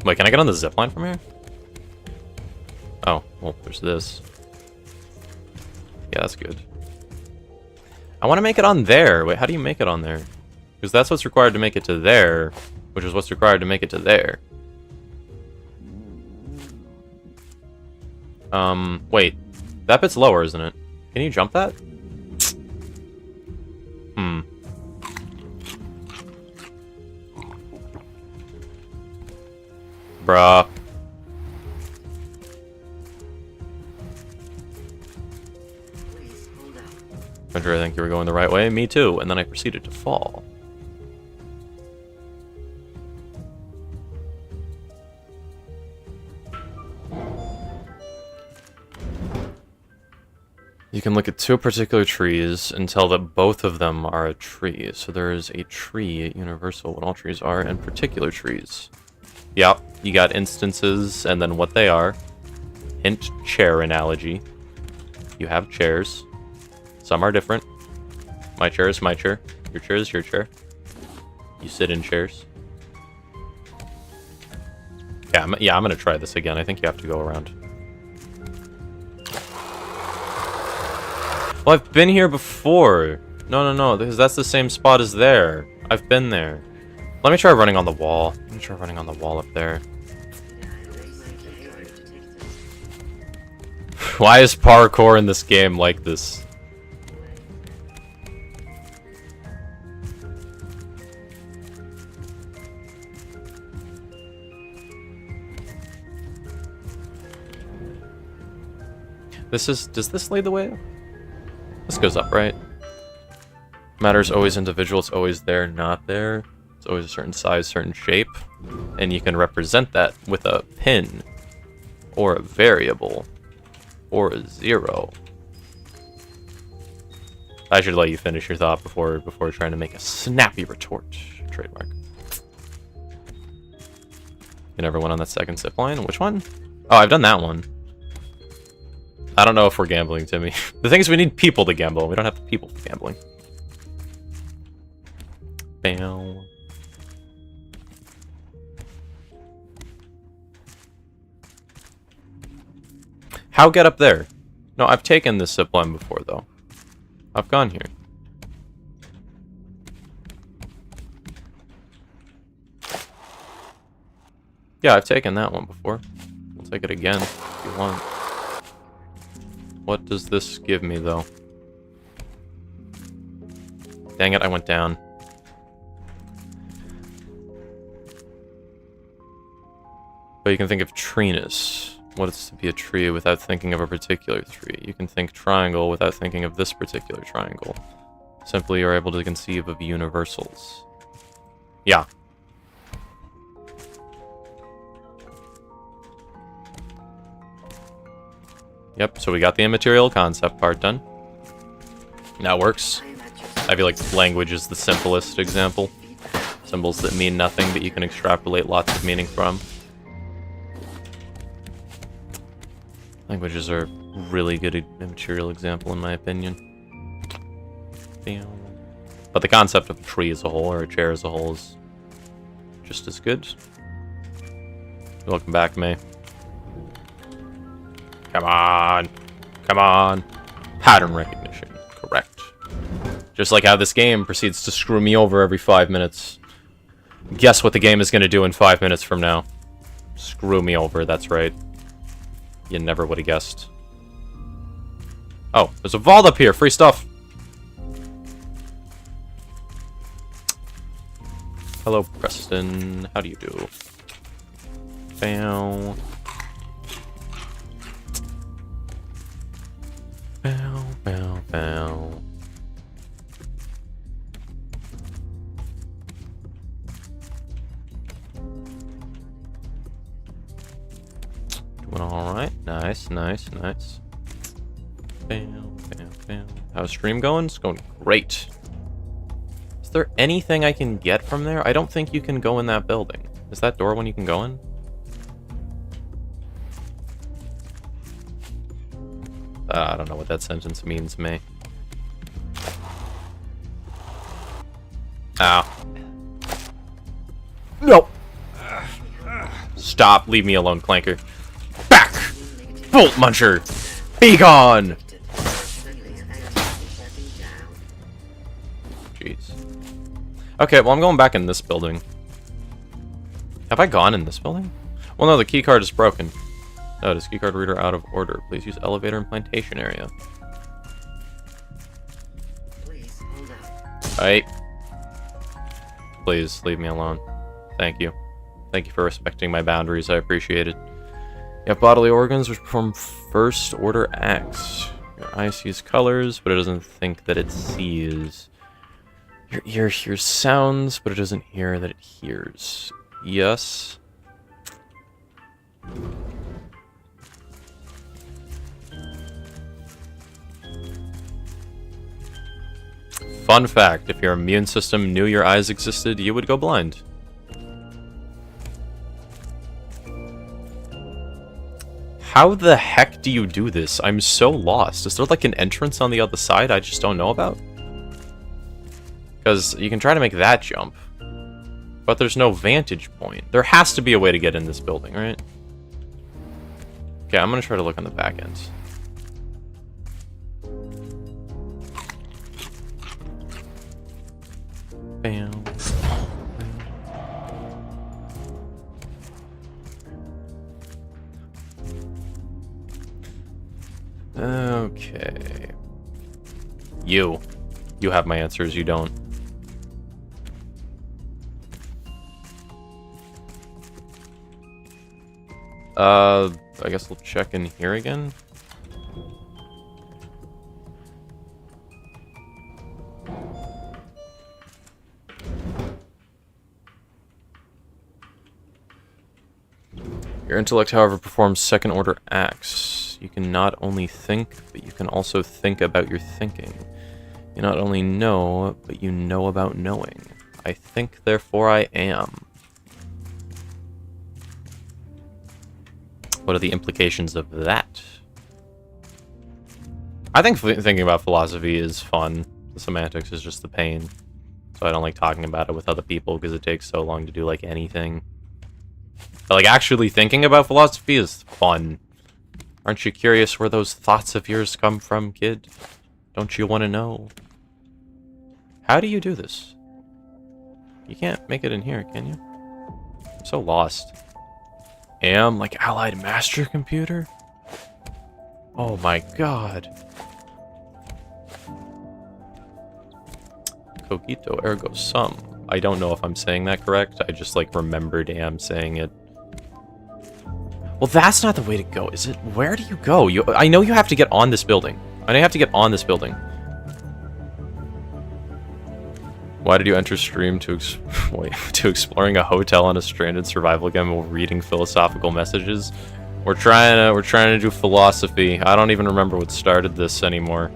Wait, can I get on the zipline from here? Oh, well, there's this. Yeah, that's good. I want to make it on there. Wait, how do you make it on there? Because that's what's required to make it to there, which is what's required to make it to there. Wait. That bit's lower, isn't it? Can you jump that? Bruh.
Please hold up.
Roger, I think you were going the right way. Me too. And then I proceeded to fall. You can look at two particular trees and tell that both of them are a tree. So there is a tree universal, what all trees are, and particular trees. Yep, you got instances and then what they are. Hint chair analogy. You have chairs. Some are different. My chair is my chair. Your chair is your chair. You sit in chairs. Yeah, I'm gonna try this again. I think you have to go around. Well, I've been here before. No, because that's the same spot as there. I've been there. Let me try running on the wall. Let me try running on the wall up there. Why is parkour in this game like this? Does this lead the way? This goes up, right? Matter's always individual, it's always there, not there. It's always a certain size, certain shape. And you can represent that with a pin, or a variable, or a 0. I should let you finish your thought before trying to make a snappy retort. Trademark. You never went on that second zip line? Which one? Oh, I've done that one. I don't know if we're gambling, Timmy. The thing is, we need people to gamble. We don't have people gambling. Bam. How get up there? No, I've taken this zipline before, though. I've gone here. Yeah, I've taken that one before. We'll take it again if you want. What does this give me, though? Dang it, I went down. But you can think of treeness. What it's to be a tree without thinking of a particular tree. You can think triangle without thinking of this particular triangle. Simply you're able to conceive of universals. Yeah. Yep, so we got the immaterial concept part done. That works. I feel like language is the simplest example. Symbols that mean nothing, but you can extrapolate lots of meaning from. Languages are a really good immaterial example, in my opinion. But the concept of a tree as a whole, or a chair as a whole, is just as good. Welcome back, May. Come on. Come on. Pattern recognition. Correct. Just like how this game proceeds to screw me over every 5 minutes. Guess what the game is going to do in 5 minutes from now. Screw me over, that's right. You never would have guessed. Oh, there's a vault up here. Free stuff. Hello, Preston. How do you do? Bow. Bow, bow, bow. Doing alright. Nice, nice, nice. Bam, bam, bam. How's stream going? It's going great. Is there anything I can get from there? I don't think you can go in that building. Is that door one you can go in? I don't know what that sentence means to me. Ow. No! Stop. Leave me alone, Clanker. Back! Bolt Muncher! Be gone! Jeez. Okay, well, I'm going back in this building. Have I gone in this building? Well, no, the keycard is broken. Notice, keycard reader out of order. Please use elevator and plantation area.
Please hold up.
Alright. Please, leave me alone. Thank you. Thank you for respecting my boundaries. I appreciate it. You have bodily organs which perform first order acts. Your eye sees colors, but it doesn't think that it sees. Your ear hears sounds, but it doesn't hear that it hears. Yes. Fun fact, if your immune system knew your eyes existed, you would go blind. How the heck do you do this? I'm so lost. Is there like an entrance on the other side I just don't know about? Because you can try to make that jump, but there's no vantage point. There has to be a way to get in this building, right? Okay, I'm gonna try to look on the back end. Bam. Okay. You have my answers, you don't. I guess we'll check in here again. Your intellect, however, performs second-order acts. You can not only think, but you can also think about your thinking. You not only know, but you know about knowing. I think, therefore I am. What are the implications of that? I think thinking about philosophy is fun. The semantics is just the pain. So I don't like talking about it with other people because it takes so long to do like anything. But, like, actually thinking about philosophy is fun. Aren't you curious where those thoughts of yours come from, kid? Don't you want to know? How do you do this? You can't make it in here, can you? I'm so lost. Am, like, Allied Master Computer? Oh my god. Cogito ergo sum. I don't know if I'm saying that correct. I just, like, remembered Am saying it. Well, that's not the way to go, is it? Where do you go? I know you have to get on this building. I know you have to get on this building. Why did you enter stream to exploring a hotel on a stranded survival game while reading philosophical messages? We're trying to do philosophy. I don't even remember what started this anymore.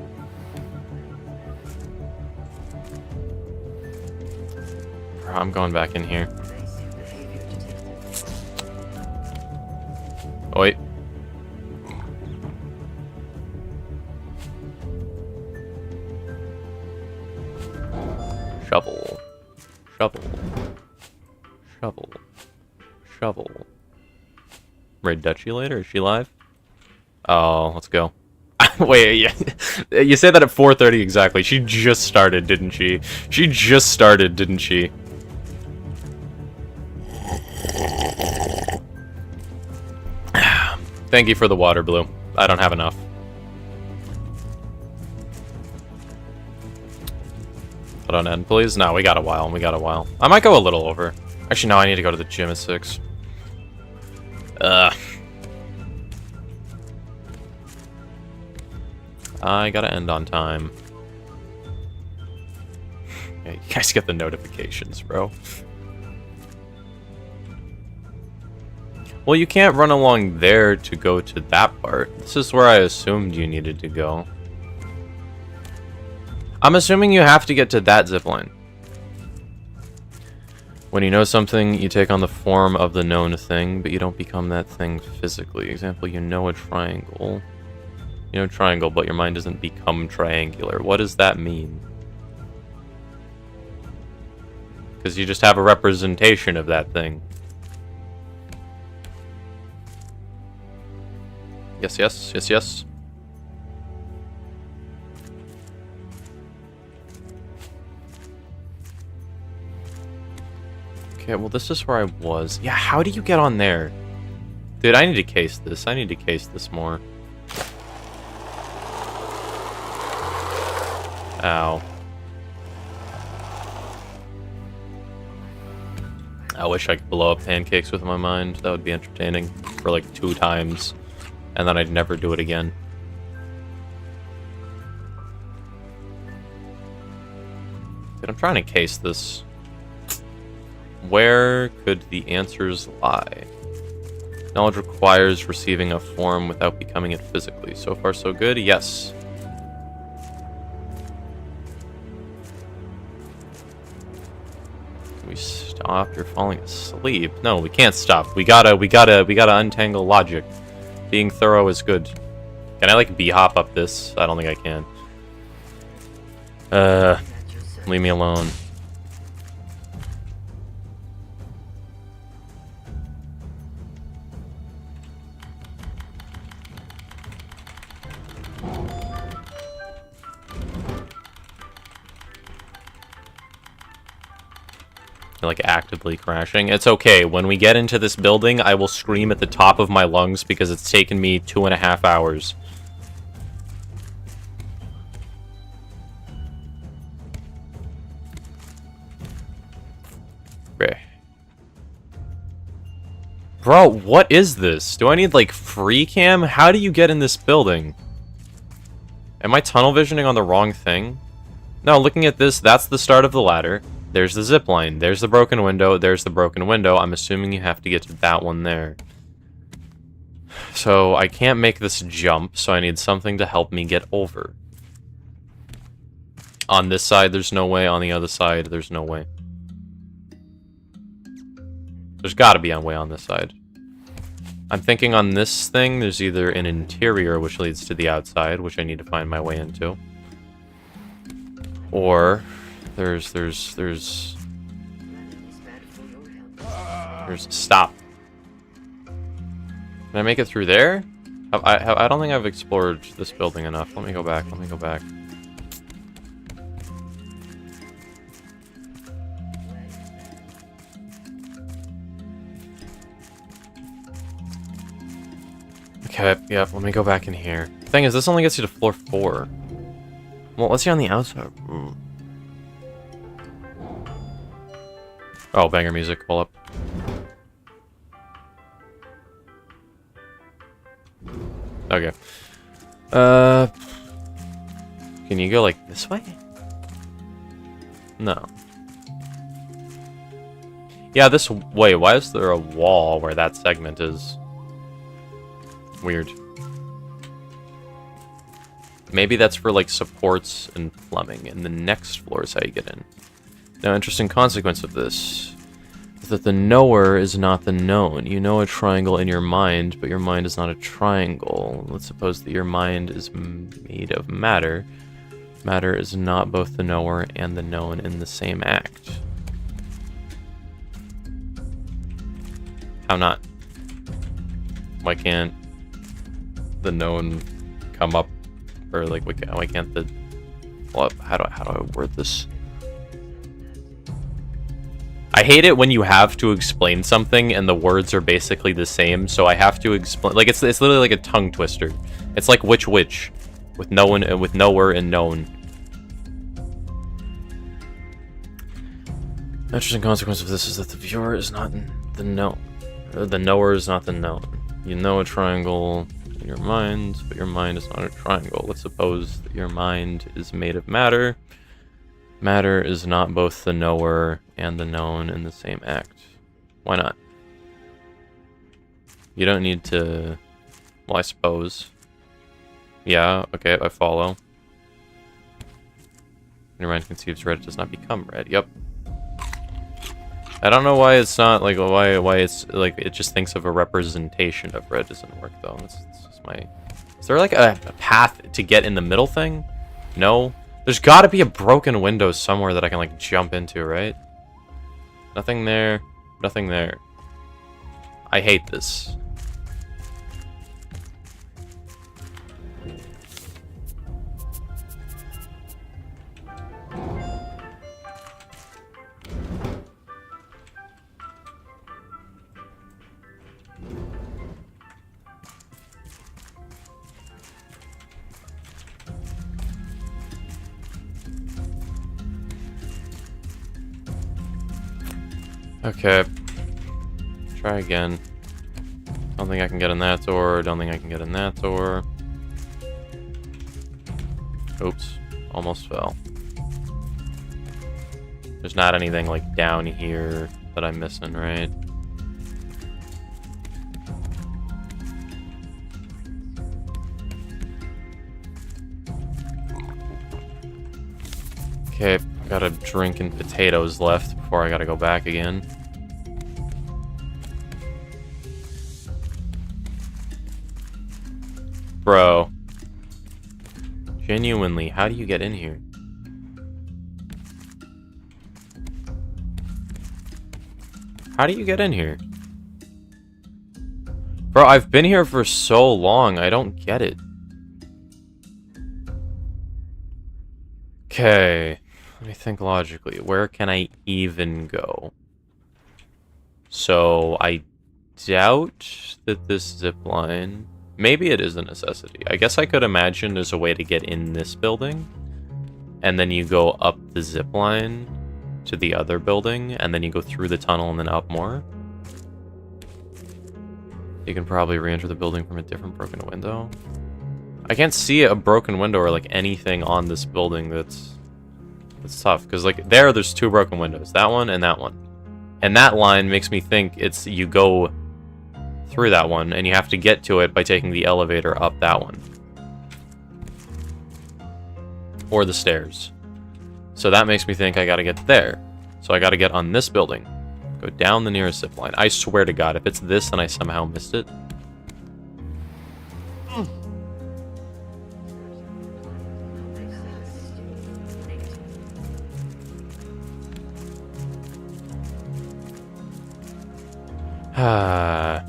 I'm going back in here. Oh, wait. Shovel. Shovel. Shovel. Shovel. Raid Dutchie later? Is she live? Oh, let's go. Wait, yeah. You said that at 4:30 exactly. She just started, didn't she? She just started, didn't she? Thank you for the water, Blue. I don't have enough. Put on end, please. No, we got a while. We got a while. I might go a little over. Actually, no, I need to go to the gym at 6. I gotta end on time. Yeah, you guys get the notifications, bro. Well, you can't run along there to go to that part. This is where I assumed you needed to go. I'm assuming you have to get to that zipline. When you know something, you take on the form of the known thing, but you don't become that thing physically. Example, you know a triangle. You know triangle, but your mind doesn't become triangular. What does that mean? Because you just have a representation of that thing. Yes, yes, yes, yes. Okay, well this is where I was. Yeah, how do you get on there? Dude, I need to case this. I need to case this more. Ow. I wish I could blow up pancakes with my mind. That would be entertaining for like 2 times. And then I'd never do it again. Dude, I'm trying to case this. Where could the answers lie? Knowledge requires receiving a form without becoming it physically. So far, so good? Yes. Can we stop? You're falling asleep. No, we can't stop. We gotta untangle logic. Being thorough is good. Can I like b-hop up this? I don't think I can. Leave me alone. Like actively crashing. It's okay. When we get into this building, I will scream at the top of my lungs because it's taken me 2.5 hours. Okay. Bro, what is this? Do I need like free cam? How do you get in this building? Am I tunnel visioning on the wrong thing? No, looking at this, that's the start of the ladder. There's the zip line. There's the broken window. There's the broken window. I'm assuming you have to get to that one there. So I can't make this jump, so I need something to help me get over. On this side, there's no way. On the other side, there's no way. There's gotta be a way on this side. I'm thinking on this thing, there's either an interior which leads to the outside, which I need to find my way into. Or... There's stop. Can I make it through there? I don't think I've explored this building enough. Let me go back. Let me go back. Okay, yep, let me go back in here. The thing is, this only gets you to floor 4. Well, let's see on the outside. Oh, banger music. Pull up. Okay. Can you go like this way? No. Yeah, this way. Why is there a wall where that segment is? Weird. Maybe that's for like supports and plumbing, and the next floor is how you get in. Now, interesting consequence of this is that the knower is not the known. You know a triangle in your mind, but your mind is not a triangle. Let's suppose that your mind is made of matter. Matter is not both the knower and the known in the same act. How not? Why can't the known come up, or like why can't the? Well, how do I word this? I hate it when you have to explain something and the words are basically the same, so I have to explain. Like it's literally like a tongue twister. It's like which with no one with nowhere and known. Interesting consequence of this is that the viewer is not in the know. The knower is not the known. You know a triangle in your mind, but your mind is not a triangle. Let's suppose that your mind is made of matter. Matter is not both the knower and the known in the same act. Why not? You don't need to... Well, I suppose. Yeah, okay, I follow. Your mind conceives red, it does not become red. Yep. I don't know why it's not, like, why it's, like, it just thinks of a representation of red doesn't work, though. That's just my... Is there, like, a path to get in the middle thing? No? There's gotta be a broken window somewhere that I can, like, jump into, right? Nothing there. Nothing there. I hate this. Okay. Try again. Don't think I can get in that door. Don't think I can get in that door. Oops. Almost fell. There's not anything, like, down here that I'm missing, right? Okay, I got a drink and potatoes left before I gotta go back again. Bro. Genuinely, how do you get in here? How do you get in here? Bro, I've been here for so long, I don't get it. Okay. Let me think logically. Where can I even go? So, I doubt that this zip line... Maybe it is a necessity. I guess I could imagine there's a way to get in this building. And then you go up the zip line to the other building. And then you go through the tunnel and then up more. You can probably re-enter the building from a different broken window. I can't see a broken window or like anything on this building that's tough. Because like there's two broken windows. That one and that one. And that line makes me think it's you go through that one, and you have to get to it by taking the elevator up that one. Or the stairs. So that makes me think I gotta get there. So I gotta get on this building. Go down the nearest zip line. I swear to God, if it's this and I somehow missed it... Ah...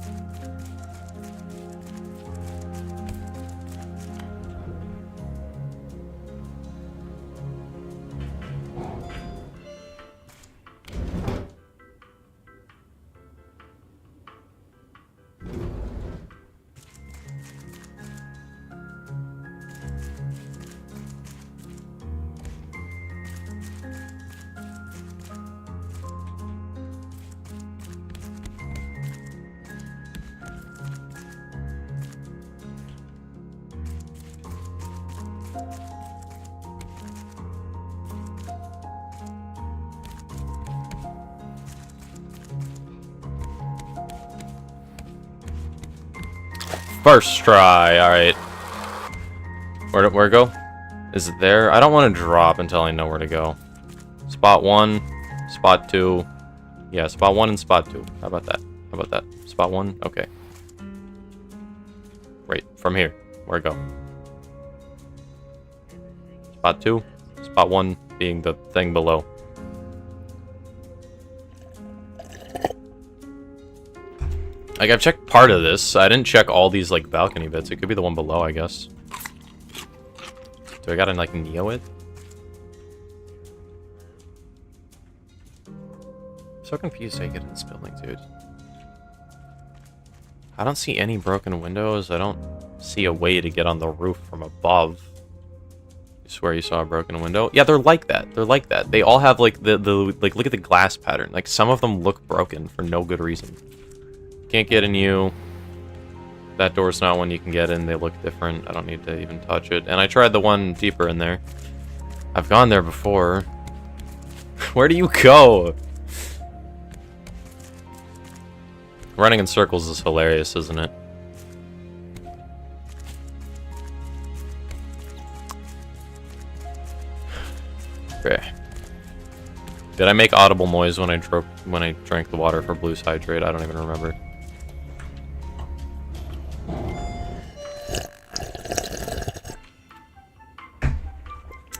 First try, alright. Where to go? Is it there? I don't want to drop until I know where to go. Spot 1, spot 2. Yeah, spot 1 and spot 2. How about that? How about that? Spot 1? Okay. Right, from here. Where to go? Spot 2. Spot 1 being the thing below. Like, I've checked part of this. I didn't check all these, like, balcony bits. It could be the one below, I guess. Do I gotta, like, Neo it? So confused how you get in this building, dude. I don't see any broken windows. I don't see a way to get on the roof from above. You swear you saw a broken window? Yeah, they're like that. They're like that. They all have like the like look at the glass pattern. Like some of them look broken for no good reason. Can't get in you. That door's not one you can get in. They look different. I don't need to even touch it. And I tried the one deeper in there. I've gone there before. Where do you go? Running in circles is hilarious, isn't it? Okay. Did I make audible noise when I drank the water for Blue's Hydrate? I don't even remember.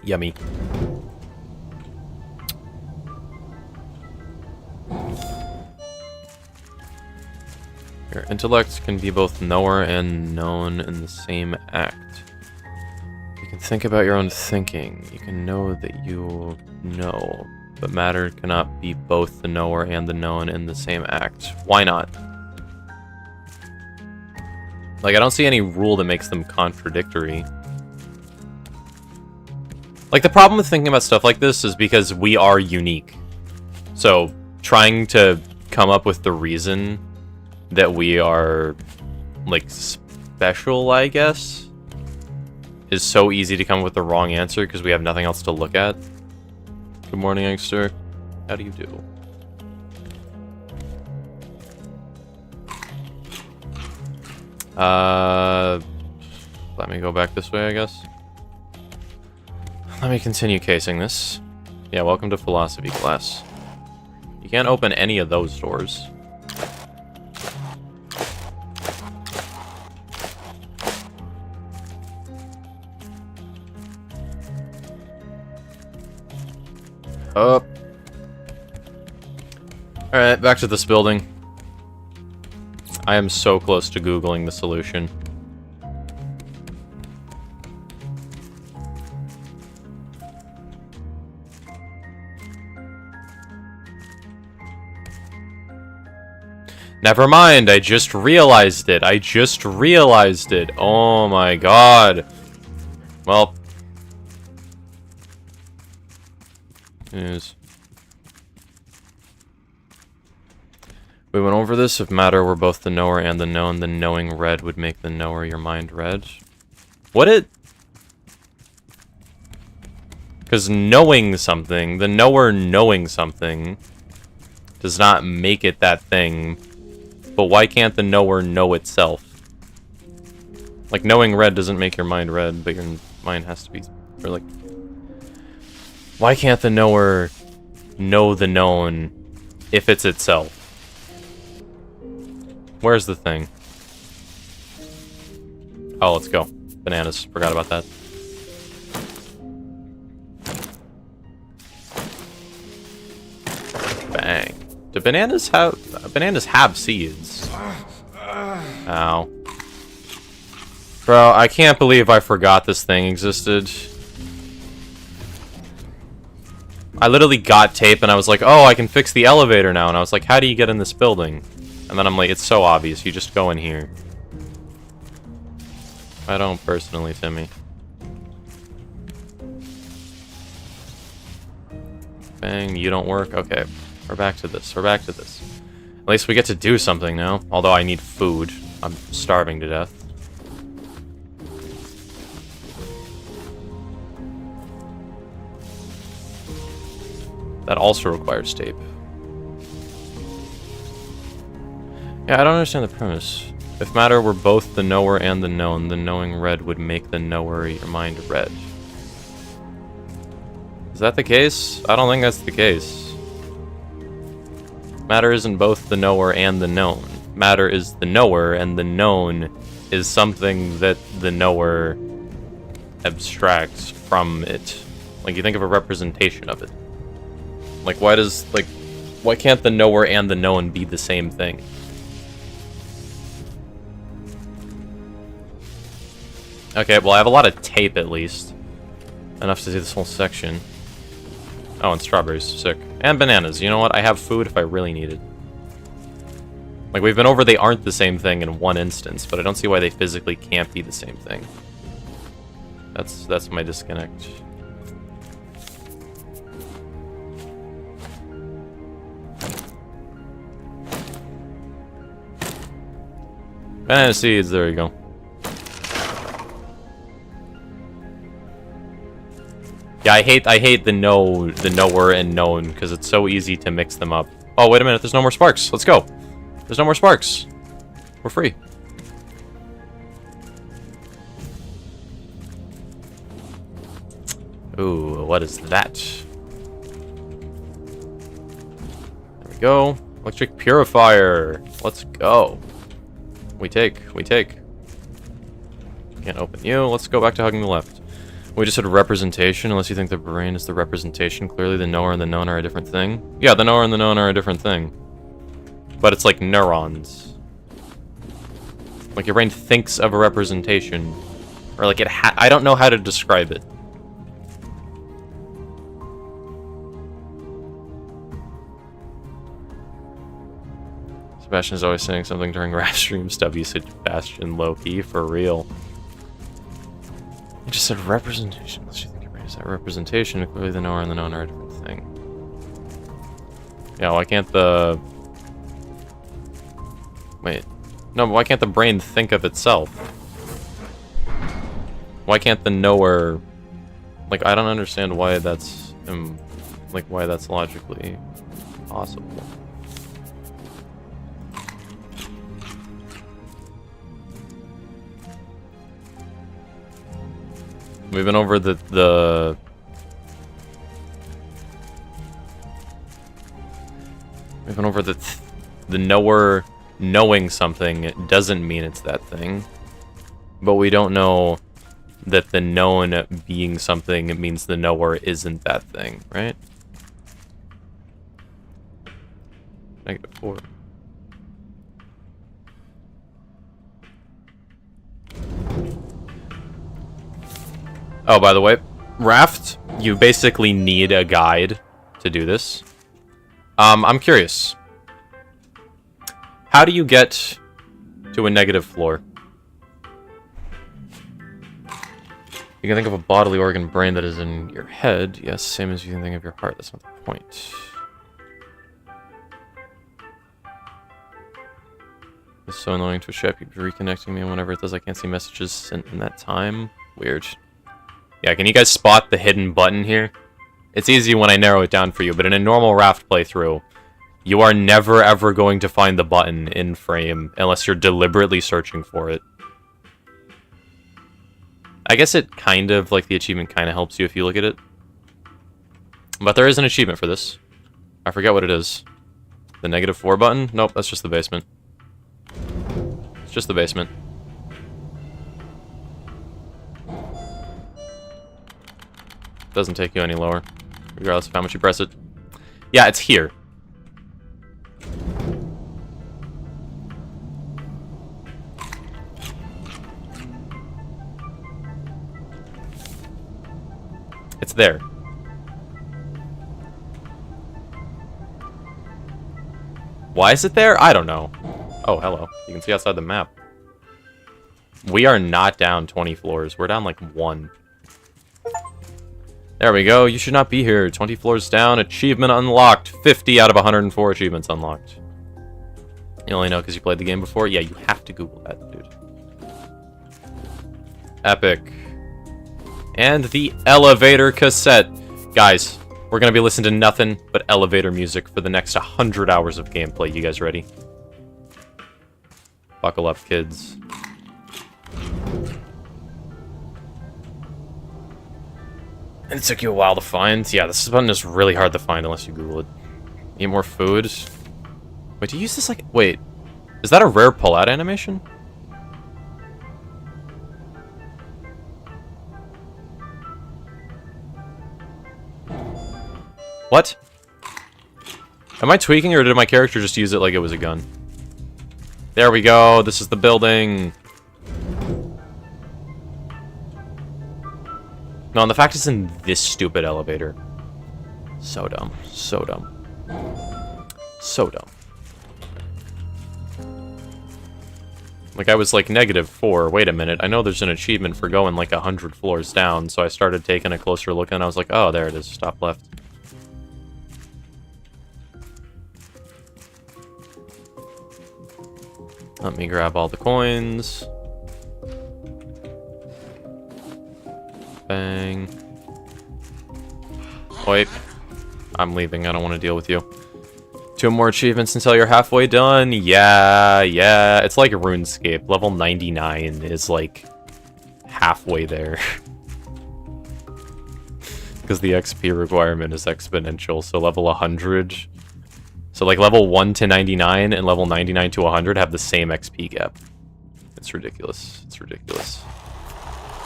Yummy. Your intellect can be both knower and known in the same act. You can think about your own thinking. You can know that you know. But matter cannot be both the knower and the known in the same act. Why not? Like, I don't see any rule that makes them contradictory. Like, the problem with thinking about stuff like this is because we are unique. So, trying to come up with the reason that we are, like, special, I guess, is so easy to come up with the wrong answer because we have nothing else to look at. Good morning, youngster. How do you do? Let me go back this way, I guess. Let me continue casing this. Yeah, welcome to philosophy class. You can't open any of those doors. Up. Alright, back to this building. I am so close to Googling the solution. Never mind, I just realized it. I just realized it. Oh my god. Well. News. We went over this. If matter were both the knower and the known, then knowing red would make the knower your mind red. What it? Because knowing something, the knower knowing something, does not make it that thing. But why can't the knower know itself? Like, knowing red doesn't make your mind red, but your mind has to be... Or, like... Why can't the knower know the known if it's itself? Where's the thing? Oh, let's go. Bananas. Forgot about that. Bang. Do bananas have... Bananas have seeds. Ow. Bro, I can't believe I forgot this thing existed. I literally got tape and I was like, oh, I can fix the elevator now. And I was like, how do you get in this building? And then I'm like, it's so obvious. You just go in here. I don't personally, Timmy. Bang, you don't work? Okay. We're back to this. We're back to this. At least we get to do something now. Although I need food. I'm starving to death. That also requires tape. Yeah, I don't understand the premise. If matter were both the knower and the known, then knowing red would make the knower your mind red. Is that the case? I don't think that's the case. Matter isn't both the knower and the known. Matter is the knower, and the known is something that the knower abstracts from it. Like, you think of a representation of it. Like, why can't the knower and the known be the same thing? Okay, well, I have a lot of tape, at least. Enough to do this whole section. Oh, and strawberries. Sick. And bananas. You know what? I have food if I really need it. Like, we've been over they aren't the same thing in one instance, but I don't see why they physically can't be the same thing. That's my disconnect. Banana seeds, there you go. Yeah, I hate the knower and known, because it's so easy to mix them up. Oh, wait a minute, there's no more sparks. Let's go. There's no more sparks. We're free. Ooh, what is that? There we go. Electric purifier. Let's go. We take. Can't open you. Let's go back to hugging the left. We just said representation, unless you think the brain is the representation. Clearly the knower and the known are a different thing. Yeah, the knower and the known are a different thing. But it's like neurons. Like your brain thinks of a representation. Or like I don't know how to describe it. Sebastian is always saying something during Raft stream. Stubby said Sebastian low-key, for real. I just said representation. Unless you think your brain is that representation. Clearly the knower and the known are a different thing. Yeah, why can't the... Wait. No, but why can't the brain think of itself? Why can't the knower... Like, I don't understand why that's... like, why that's logically possible. We've been over the knower knowing something doesn't mean it's that thing, but we don't know that the known being something means the knower isn't that thing, right? -4. Oh, by the way, Raft, you basically need a guide to do this. I'm curious. How do you get to a negative floor? You can think of a bodily organ brain that is in your head. Yes, same as you can think of your heart. That's not the point. It's so annoying to a ship. Keeps reconnecting me, and whenever it does, I can't see messages sent in that time. Weird. Yeah, can you guys spot the hidden button here? It's easy when I narrow it down for you, but in a normal Raft playthrough, you are never ever going to find the button in frame unless you're deliberately searching for it. I guess it kind of, like, the achievement kind of helps you if you look at it. But there is an achievement for this. I forget what it is. The -4 button? Nope, that's just the basement. It's just the basement. Doesn't take you any lower, regardless of how much you press it. Yeah, it's here. It's there. Why is it there? I don't know. Oh, hello. You can see outside the map. We are not down 20 floors. We're down like 1. There we go. You should not be here. 20 floors down. Achievement unlocked. 50 out of 104 achievements unlocked. You only know because you played the game before? Yeah, you have to Google that, dude. Epic. And the elevator cassette. Guys, we're going to be listening to nothing but elevator music for the next 100 hours of gameplay. You guys ready? Buckle up, kids. It took you a while to find. Yeah, this button is really hard to find unless you Google it. Need more food? Wait, do you use this like... Wait. Is that a rare pull-out animation? What? Am I tweaking or did my character just use it like it was a gun? There we go. This is the building. No, and the fact it's in this stupid elevator. So dumb. So dumb. So dumb. Like, I was like -4. Wait a minute. I know there's an achievement for going like 100 floors down, so I started taking a closer look and I was like, oh, there it is. Stop left. Let me grab all the coins. Bang. Wait. I'm leaving. I don't want to deal with you. 2 more achievements until you're halfway done. Yeah, yeah. It's like RuneScape. Level 99 is like halfway there. Because the XP requirement is exponential. So level 100. So like level 1 to 99 and level 99 to 100 have the same XP gap. It's ridiculous. It's ridiculous.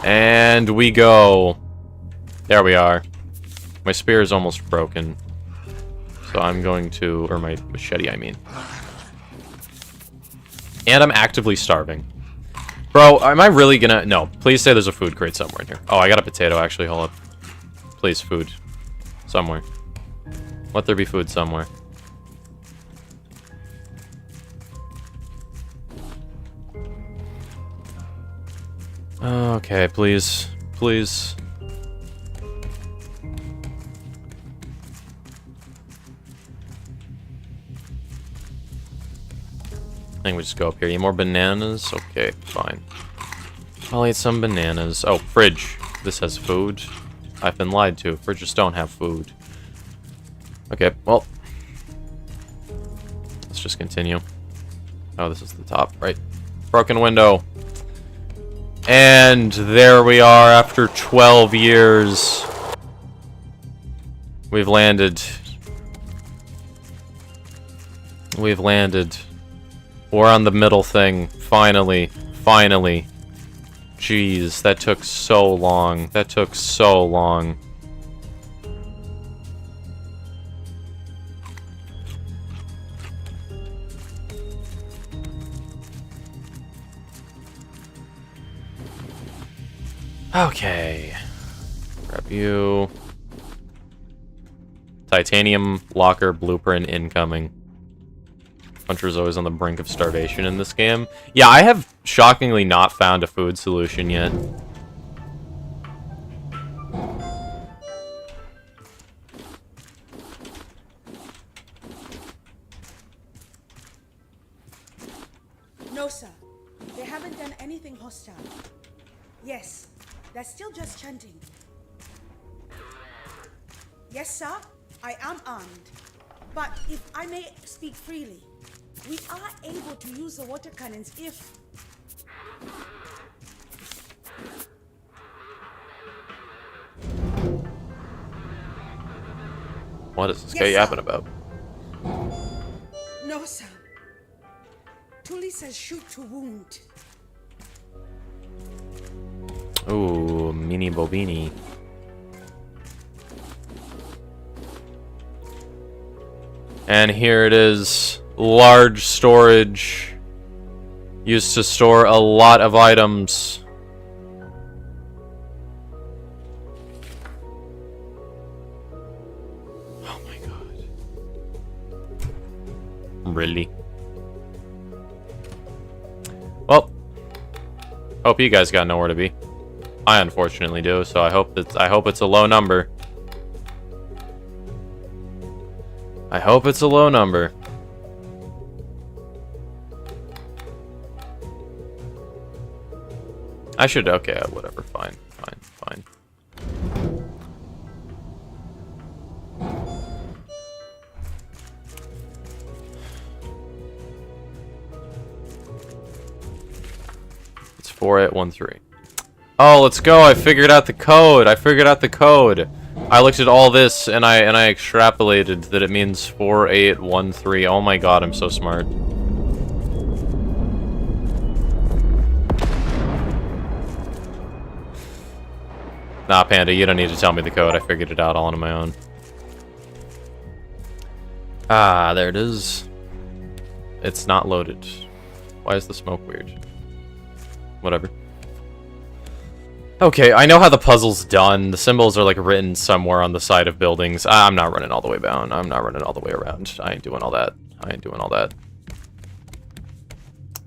And we go. There we are. My spear is almost broken. So I'm going to, or my machete, I mean. And I'm actively starving. Bro, am I really gonna, no, please say there's a food crate somewhere in here. Oh, I got a potato, actually, hold up. Please, food. Somewhere. Let there be food somewhere. Okay, please. Please. I think we just go up here. Eat more bananas? Okay, fine. I'll eat some bananas. Oh, fridge. This has food. I've been lied to. Fridges don't have food. Okay, well. Let's just continue. Oh, this is the top, right? Broken window. And there we are after 12 years. We've landed. We've landed. We're on the middle thing. Finally. Finally. Jeez, that took so long. That took so long. Okay. Grab you. Titanium locker blueprint incoming. Hunter's always on the brink of starvation in this game. Yeah, I have shockingly not found a food solution yet.
No, sir. They haven't done anything hostile. Yes, they're still just chanting. Yes, sir, I am armed. But if I may speak freely, we are able to use the water cannons if...
What is this
Yes,
guy
sir.
yapping about?
No, sir. Tuli says shoot to wound.
Ooh, mini bobini. And here it is. Large storage. Used to store a lot of items. Oh my god. Really? Well, hope you guys got nowhere to be. I unfortunately do, so I hope it's a low number. I hope it's a low number. I should, okay, whatever, fine, fine, fine. It's 4813. Oh, let's go. I figured out the code. I figured out the code. I looked at all this and I extrapolated that it means 4813. Oh my god, I'm so smart. Nah, Panda, you don't need to tell me the code. I figured it out all on my own. Ah, there it is. It's not loaded. Why is the smoke weird? Whatever. Okay, I know how the puzzle's done. The symbols are like written somewhere on the side of buildings. I'm not running all the way down. I'm not running all the way around. I ain't doing all that. I ain't doing all that.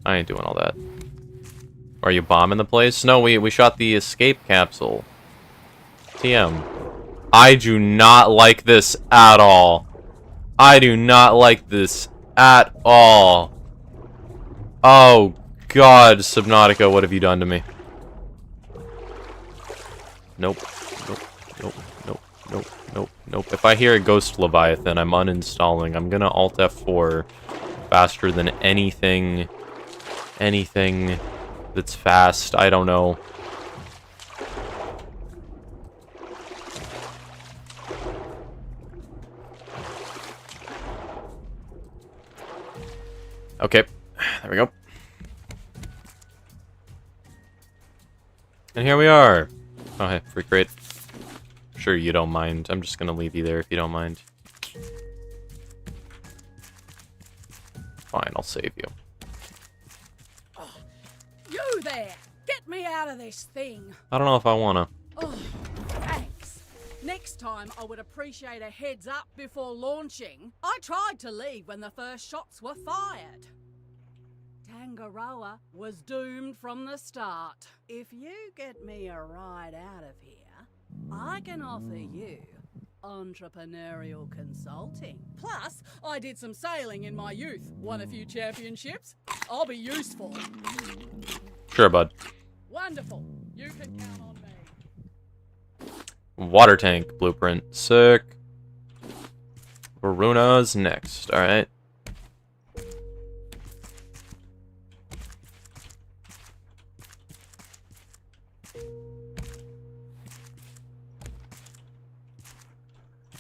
I ain't doing all that. Are you bombing the place? No, we shot the escape capsule. TM. I do not like this at all. I do not like this at all. Oh, God, Subnautica, what have you done to me? Nope. Nope. Nope. Nope. Nope. Nope. Nope. If I hear a Ghost Leviathan, I'm uninstalling. I'm gonna Alt F4 faster than anything. Anything that's fast. I don't know. Okay, there we go. And here we are. Oh, hey, freak rate. Sure you don't mind. I'm just gonna leave you there if you don't mind. Fine, I'll save you.
Oh, you there! Get me out of this thing!
I don't know if I wanna.
Oh, thanks. Next time I would appreciate a heads up before launching. I tried to leave when the first shots were fired. Tangaroa was doomed from the start. If you get me a ride out of here, I can offer you entrepreneurial consulting. Plus, I did some sailing in my youth, won a few championships. I'll be useful.
Sure, bud.
Wonderful. You can count on me.
Water tank blueprint. Sick. Varuna's next. Alright.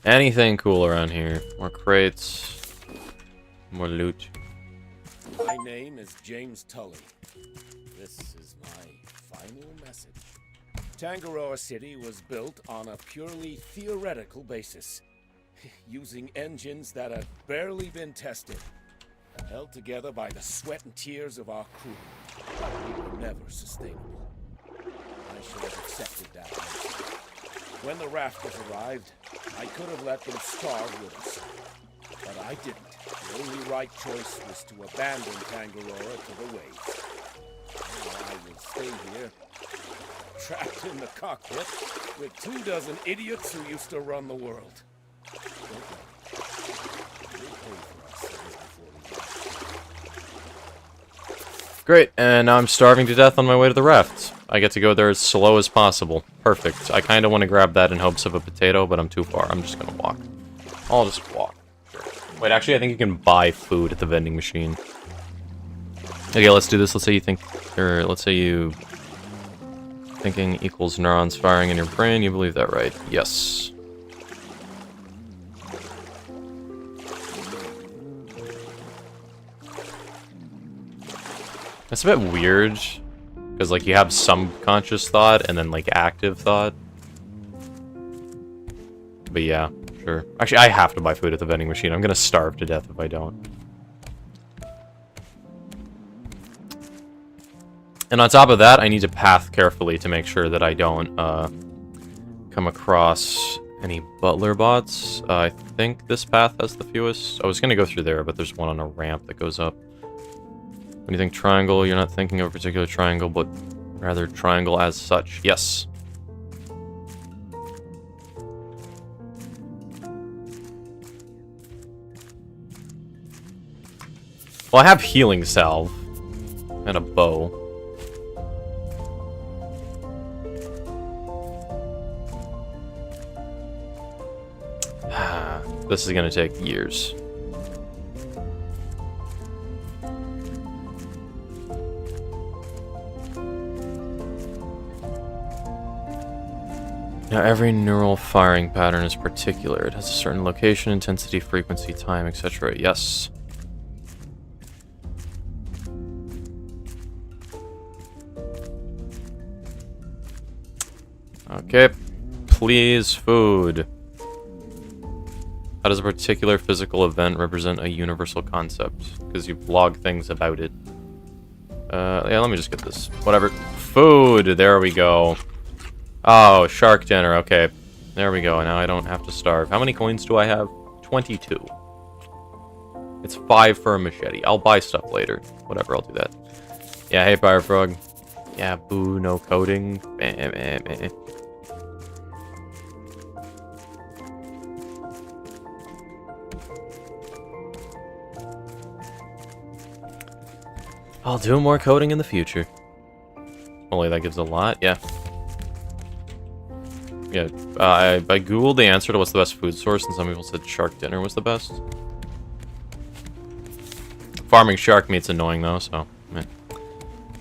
Anything cool around here? More crates. More loot.
My name is James Tully. This is my final message. Tangaroa City was built on a purely theoretical basis, using engines that have barely been tested, held together by the sweat and tears of our crew. We were never sustainable. I should have accepted that. When the rafters arrived, I could have let them starve with us. But I didn't. The only right choice was to abandon Tangaroa to the waves. Now I will stay here, trapped in the cockpit, with 24 idiots who used to run the world. Don't worry. We'll pay for our sins before we die.
Great, and now I'm starving to death on my way to the rafts. I get to go there as slow as possible. Perfect. I kind of want to grab that in hopes of a potato, but I'm too far. I'm just going to walk. I'll just walk. Sure. Wait, actually, I think you can buy food at the vending machine. Okay, let's do this. Let's say you think, or let's say you thinking equals neurons firing in your brain. You believe that, right? Yes. That's a bit weird, because, like, you have some conscious thought and then, like, active thought. But yeah, sure. Actually, I have to buy food at the vending machine. I'm gonna starve to death if I don't. And on top of that, I need to path carefully to make sure that I don't, come across any butler bots. I think this path has the fewest. I was gonna go through there, but there's one on a ramp that goes up. When you think triangle, you're not thinking of a particular triangle, but rather triangle as such. Yes. Well, I have healing salve and a bow. This is gonna take years. Now, every neural firing pattern is particular. It has a certain location, intensity, frequency, time, etc. Yes. Okay. Please, food. How does a particular physical event represent a universal concept? Because you log things about it. Yeah, let me just get this. Whatever. Food! There we go. Oh, shark dinner. Okay. There we go. Now I don't have to starve. How many coins do I have? 22. It's 5 for a machete. I'll buy stuff later. Whatever, I'll do that. Yeah, hey, Fire Frog. Yeah, boo, no coding. I'll do more coding in the future. Only that gives a lot, yeah. Yeah, I googled the answer to what's the best food source, and some people said shark dinner was the best. Farming shark meat's annoying though, so meh.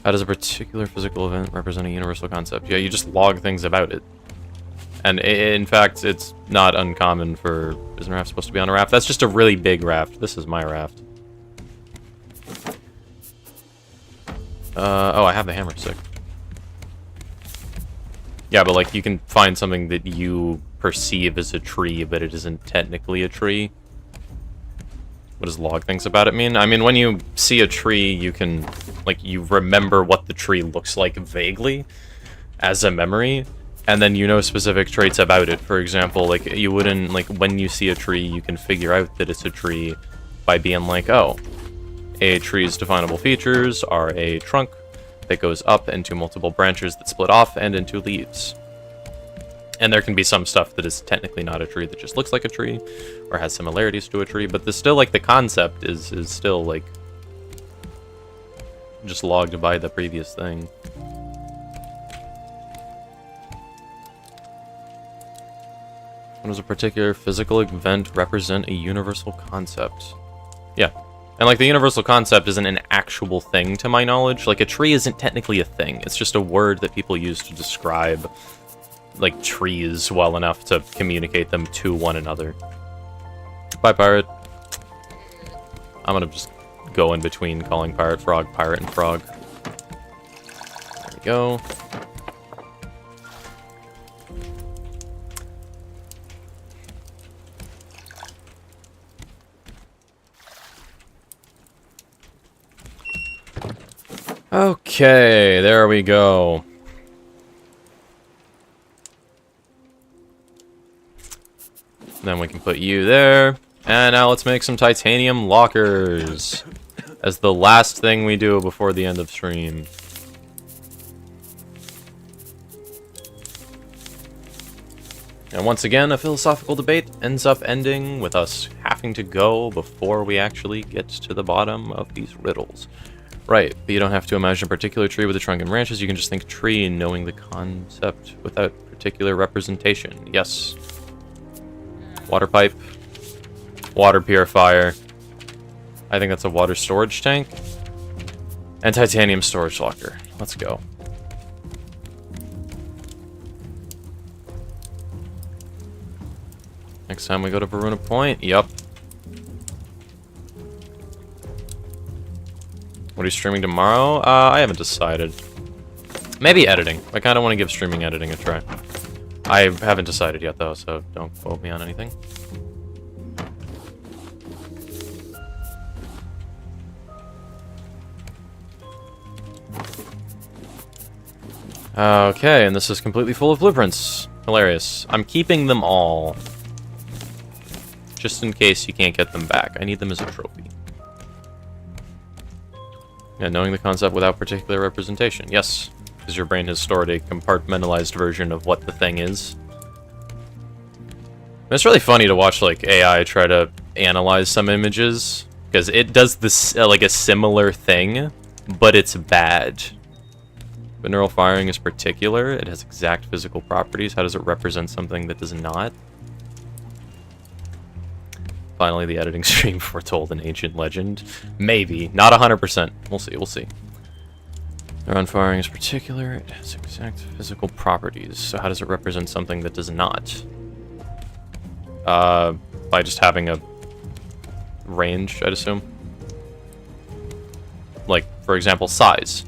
How does a particular physical event represent a universal concept? Yeah, you just log things about it. And in fact, it's not uncommon for... Isn't Raft supposed to be on a raft? That's just a really big raft. This is my raft. Oh, I have the hammer. Sick. Yeah, but like, you can find something that you perceive as a tree, but it isn't technically a tree. What does log things about it mean? I mean, when you see a tree, you can, like, you remember what the tree looks like vaguely as a memory, and then you know specific traits about it. For example, like, you wouldn't, like, when you see a tree, you can figure out that it's a tree by being like, oh, a tree's definable features are a trunk that goes up into multiple branches that split off and into leaves. And there can be some stuff that is technically not a tree that just looks like a tree or has similarities to a tree, but there's still, like, the concept is still, like, just logged by the previous thing. When does a particular physical event represent a universal concept? Yeah. And, like, the universal concept isn't an actual thing, to my knowledge. Like, a tree isn't technically a thing. It's just a word that people use to describe, like, trees well enough to communicate them to one another. Bye, Pirate. I'm gonna just go in between calling Pirate Frog, Pirate and Frog. There we go. Okay, there we go. Then we can put you there. And now let's make some titanium lockers as the last thing we do before the end of stream. And once again, a philosophical debate ends up ending with us having to go before we actually get to the bottom of these riddles. Right, but you don't have to imagine a particular tree with a trunk and branches. You can just think tree, knowing the concept without particular representation. Yes. Water pipe. Water purifier. I think that's a water storage tank. And titanium storage locker. Let's go. Next time we go to Varuna Point. Yup. What are you streaming tomorrow? I haven't decided. Maybe editing. I kind of want to give streaming editing a try. I haven't decided yet, though, so don't quote me on anything. Okay, and this is completely full of blueprints. Hilarious. I'm keeping them all. Just in case you can't get them back. I need them as a trophy. Yeah, knowing the concept without particular representation. Yes, because your brain has stored a compartmentalized version of what the thing is. And it's really funny to watch, like, AI try to analyze some images, because it does this, like, a similar thing, but it's bad. But neural firing is particular. It has exact physical properties. How does it represent something that does not? Finally, the editing stream foretold an ancient legend. Maybe. Not 100%. We'll see. We'll see. Neuron firing is particular. It has exact physical properties. So how does it represent something that does not? By just having a range, I'd assume. Like, for example, size.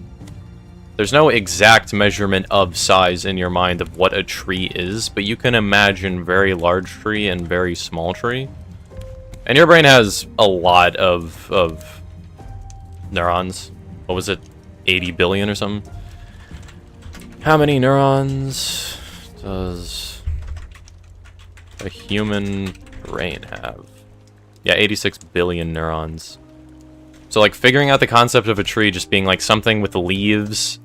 There's no exact measurement of size in your mind of what a tree is, but you can imagine very large tree and very small tree. And your brain has a lot of neurons. What was it? 80 billion or something? How many neurons Does a human brain have? Yeah, 86 billion neurons. So, like, figuring out the concept of a tree just being, like, something with leaves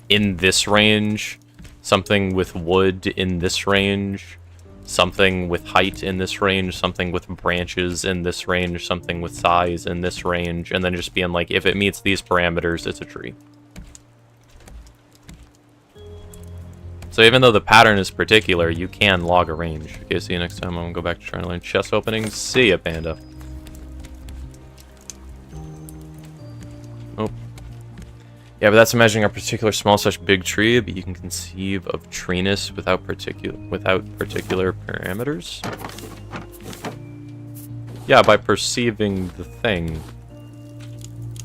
in this range, something with wood in this range, something with height in this range, something with branches in this range, something with size in this range, and then just being like, if it meets these parameters, it's a tree. So even though the pattern is particular, you can log a range. Okay, see you next time. I'm gonna go back to trying to learn chest openings. See ya, panda. Oh. Yeah, but that's imagining a particular small/big tree, but you can conceive of treeness without particular parameters. Yeah, by perceiving the thing.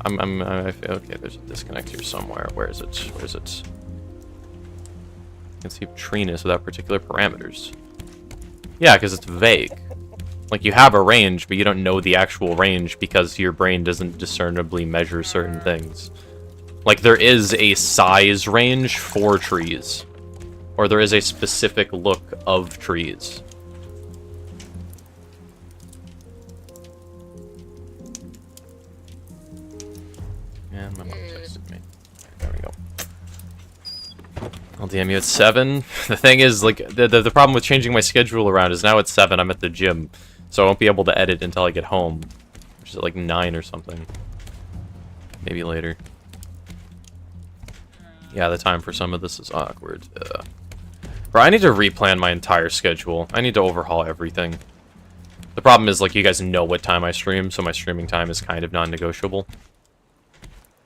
Okay, there's a disconnect here somewhere. Where is it? Where is it? Conceive treeness without particular parameters. Yeah, because it's vague. Like, you have a range, but you don't know the actual range because your brain doesn't discernibly measure certain things. Like, there is a size range for trees. Or there is a specific look of trees. And my mom texted me. There we go. I'll DM you at 7. The thing is, like, the problem with changing my schedule around is now at 7 I'm at the gym. So I won't be able to edit until I get home. Which is at like 9 or something. Maybe later. Yeah, the time for some of this is awkward. Bro, I need to replan my entire schedule. I need to overhaul everything. The problem is, like, you guys know what time I stream, so my streaming time is kind of non-negotiable.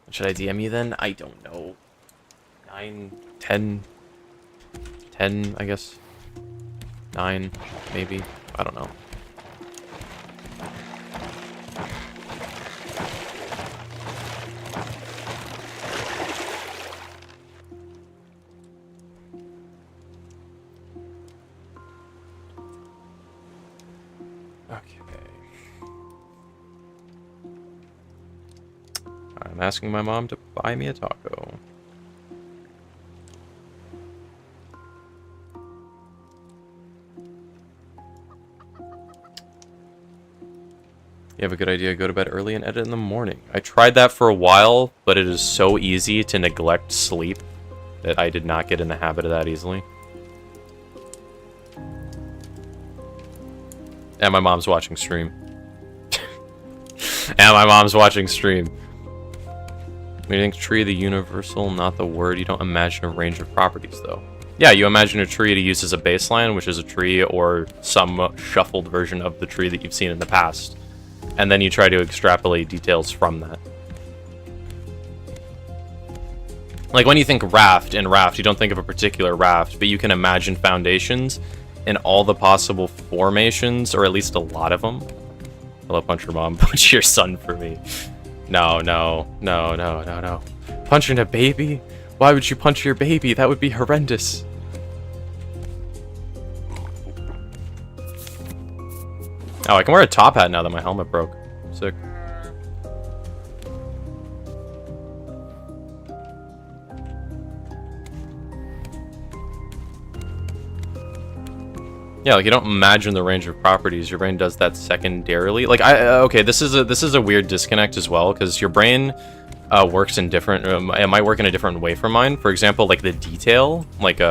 Should I DM you then? I don't know. 9, 10, 10, I guess. 9, maybe. I don't know. I'm asking my mom to buy me a taco. You have a good idea, go to bed early and edit in the morning. I tried that for a while, but it is so easy to neglect sleep that I did not get in the habit of that easily. And my mom's watching stream. And my mom's watching stream. When you think tree, the universal, not the word, you don't imagine a range of properties, though. Yeah, you imagine a tree to use as a baseline, which is a tree or some shuffled version of the tree that you've seen in the past. And then you try to extrapolate details from that. Like, when you think raft, in Raft, you don't think of a particular raft, but you can imagine foundations in all the possible formations, or at least a lot of them. Hello, punch your mom. Punch your son for me. No, no, no, no, no, no. Punching a baby? Why would you punch your baby? That would be horrendous. Oh, I can wear a top hat now that my helmet broke. Sick. Yeah, like, you don't imagine the range of properties. Your brain does that secondarily. Like, okay, this is a weird disconnect as well, because your brain works in different. It might work in a different way from mine. For example, like the detail. Like,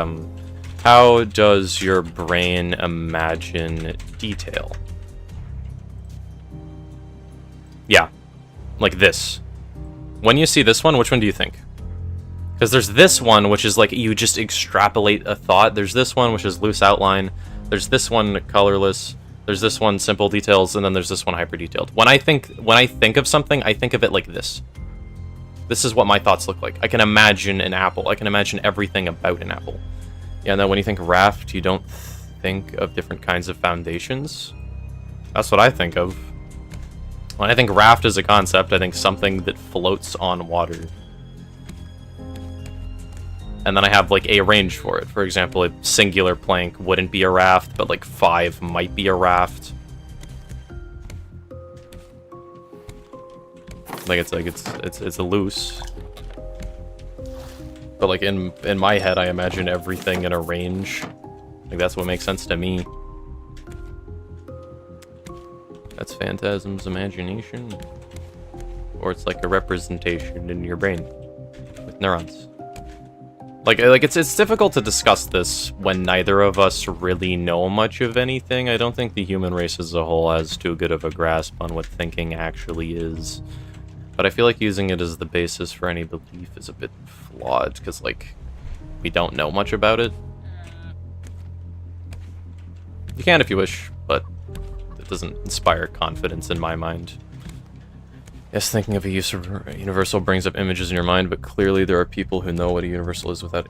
how does your brain imagine detail? Yeah, like this. When you see this one, which one do you think? Because there's this one, which is like you just extrapolate a thought. There's this one, which is loose outline. There's this one colorless. There's this one simple details, and then there's this one hyper detailed. When I think of something, I think of it like this. This is what my thoughts look like. I can imagine an apple. I can imagine everything about an apple. Yeah, and then when you think raft, you don't think of different kinds of foundations. That's what I think of. When I think raft as a concept, I think something that floats on water. And then I have, like, a range for it. For example, a singular plank wouldn't be a raft, but, like, 5 might be a raft. Like, it's a loose. But, like, in my head, I imagine everything in a range. Like, that's what makes sense to me. That's Phantasm's imagination. Or it's like a representation in your brain with neurons. Like it's difficult to discuss this when neither of us really know much of anything. I don't think the human race as a whole has too good of a grasp on what thinking actually is. But I feel like using it as the basis for any belief is a bit flawed, because, like, we don't know much about it. You can if you wish, but it doesn't inspire confidence in my mind. Yes, thinking of a universal brings up images in your mind, but clearly there are people who know what a universal is without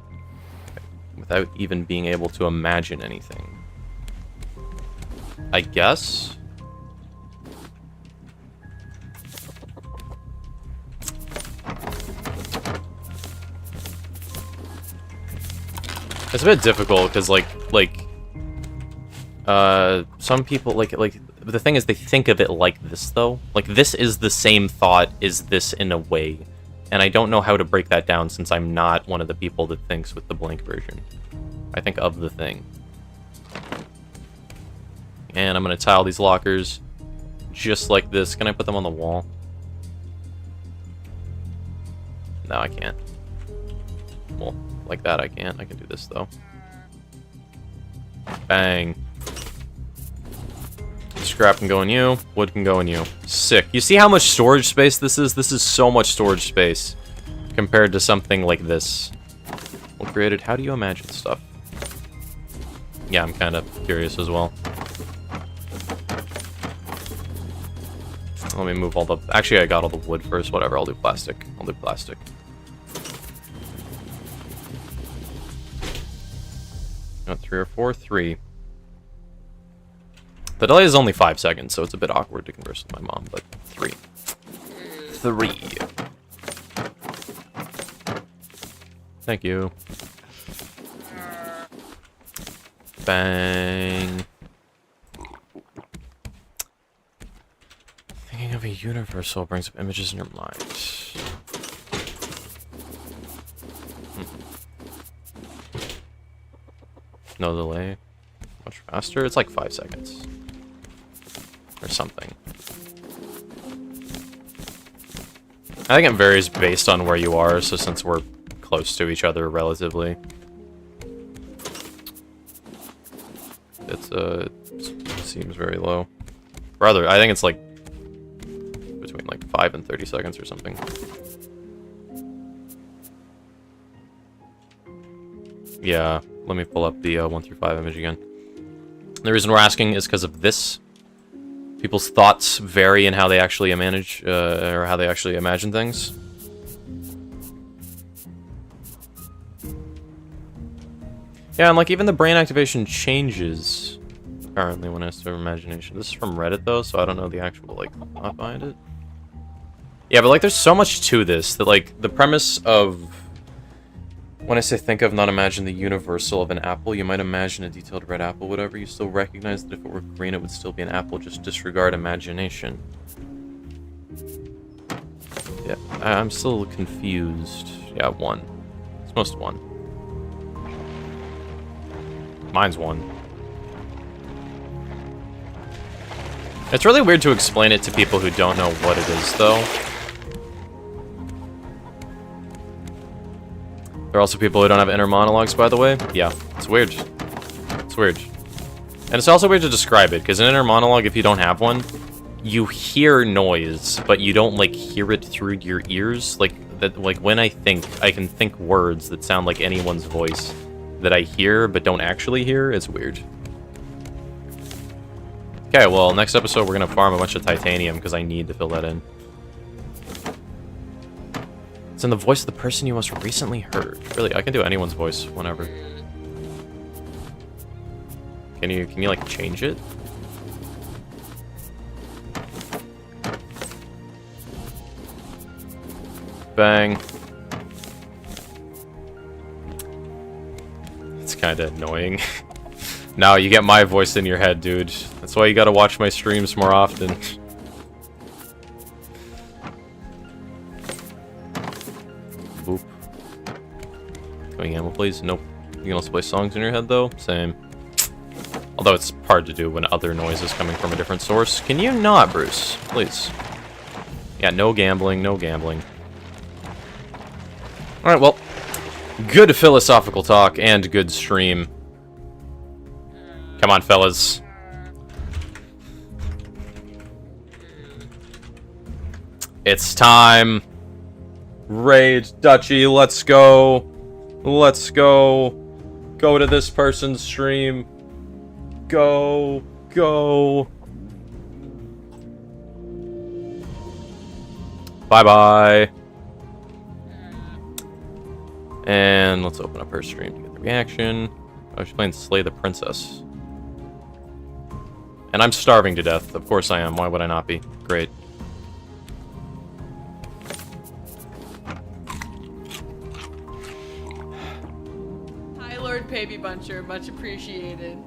even being able to imagine anything. I guess? It's a bit difficult, because, some people, the thing is, they think of it like this, though. Like, this is the same thought as this in a way. And I don't know how to break that down, since I'm not one of the people that thinks with the blank version. I think of the thing. And I'm going to tile these lockers just like this. Can I put them on the wall? No, I can't. Well, like that I can't. I can do this, though. Bang. Scrap can go in you. Wood can go in you. Sick. You see how much storage space this is? This is so much storage space compared to something like this. Well created. How do you imagine stuff? Yeah, I'm kind of curious as well. Let me move all the... Actually, I got all the wood first. Whatever, I'll do plastic. I'll do plastic. Got 3 or 4? 3. The delay is only 5 seconds, so it's a bit awkward to converse with my mom, but 3. 3. Thank you. Bang. Thinking of a universal brings up images in your mind. No delay. Much faster? It's like 5 seconds. Or something. I think it varies based on where you are, so since we're close to each other relatively. It seems very low. Rather, I think it's like between like 5 and 30 seconds or something. Yeah, let me pull up the 1 through 5 image again. The reason we're asking is because of this. People's thoughts vary in how they actually manage, or how they actually imagine things. Yeah, and like even the brain activation changes, apparently, when it's their imagination. This is from Reddit though, so I don't know the actual like thought behind it. Yeah, but like there's so much to this that like the premise of... When I say think of, not imagine the universal of an apple, you might imagine a detailed red apple, whatever. You still recognize that if it were green, it would still be an apple. Just disregard imagination. Yeah, I'm still confused. Yeah, 1. It's most 1. Mine's 1. It's really weird to explain it to people who don't know what it is, though. There are also people who don't have inner monologues, by the way. Yeah, it's weird. It's weird. And it's also weird to describe it, because an inner monologue, if you don't have one, you hear noise, but you don't, like, hear it through your ears. Like, when I think, I can think words that sound like anyone's voice that I hear, but don't actually hear. It's weird. Okay, well, next episode we're gonna farm a bunch of titanium, because I need to fill that in. It's in the voice of the person you most recently heard. Really, I can do anyone's voice whenever. Can you like change it? Bang. It's kind of annoying. Now you get my voice in your head, dude. That's why you gotta watch my streams more often. Boop. Going ammo, please? Nope. You can also play songs in your head, though? Same. Although it's hard to do when other noise is coming from a different source. Can you not, Bruce? Please. Yeah, no gambling, no gambling. Alright, well, good philosophical talk and good stream. Come on, fellas. It's time. Raid, Dutchy, let's go. Let's go. Go to this person's stream. Go. Go. Bye-bye. And let's open up her stream to get the reaction. Oh, she's playing Slay the Princess. And I'm starving to death. Of course I am. Why would I not be? Great.
Hi, Lord Baby Buncher. Much appreciated.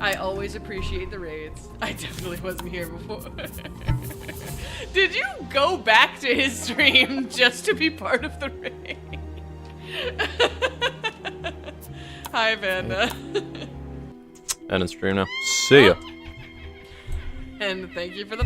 I always appreciate the raids. I definitely wasn't here before. Did you go back to his stream just to be part of the raid? Hi, Vanda.
And in stream now. See ya.
And thank you for the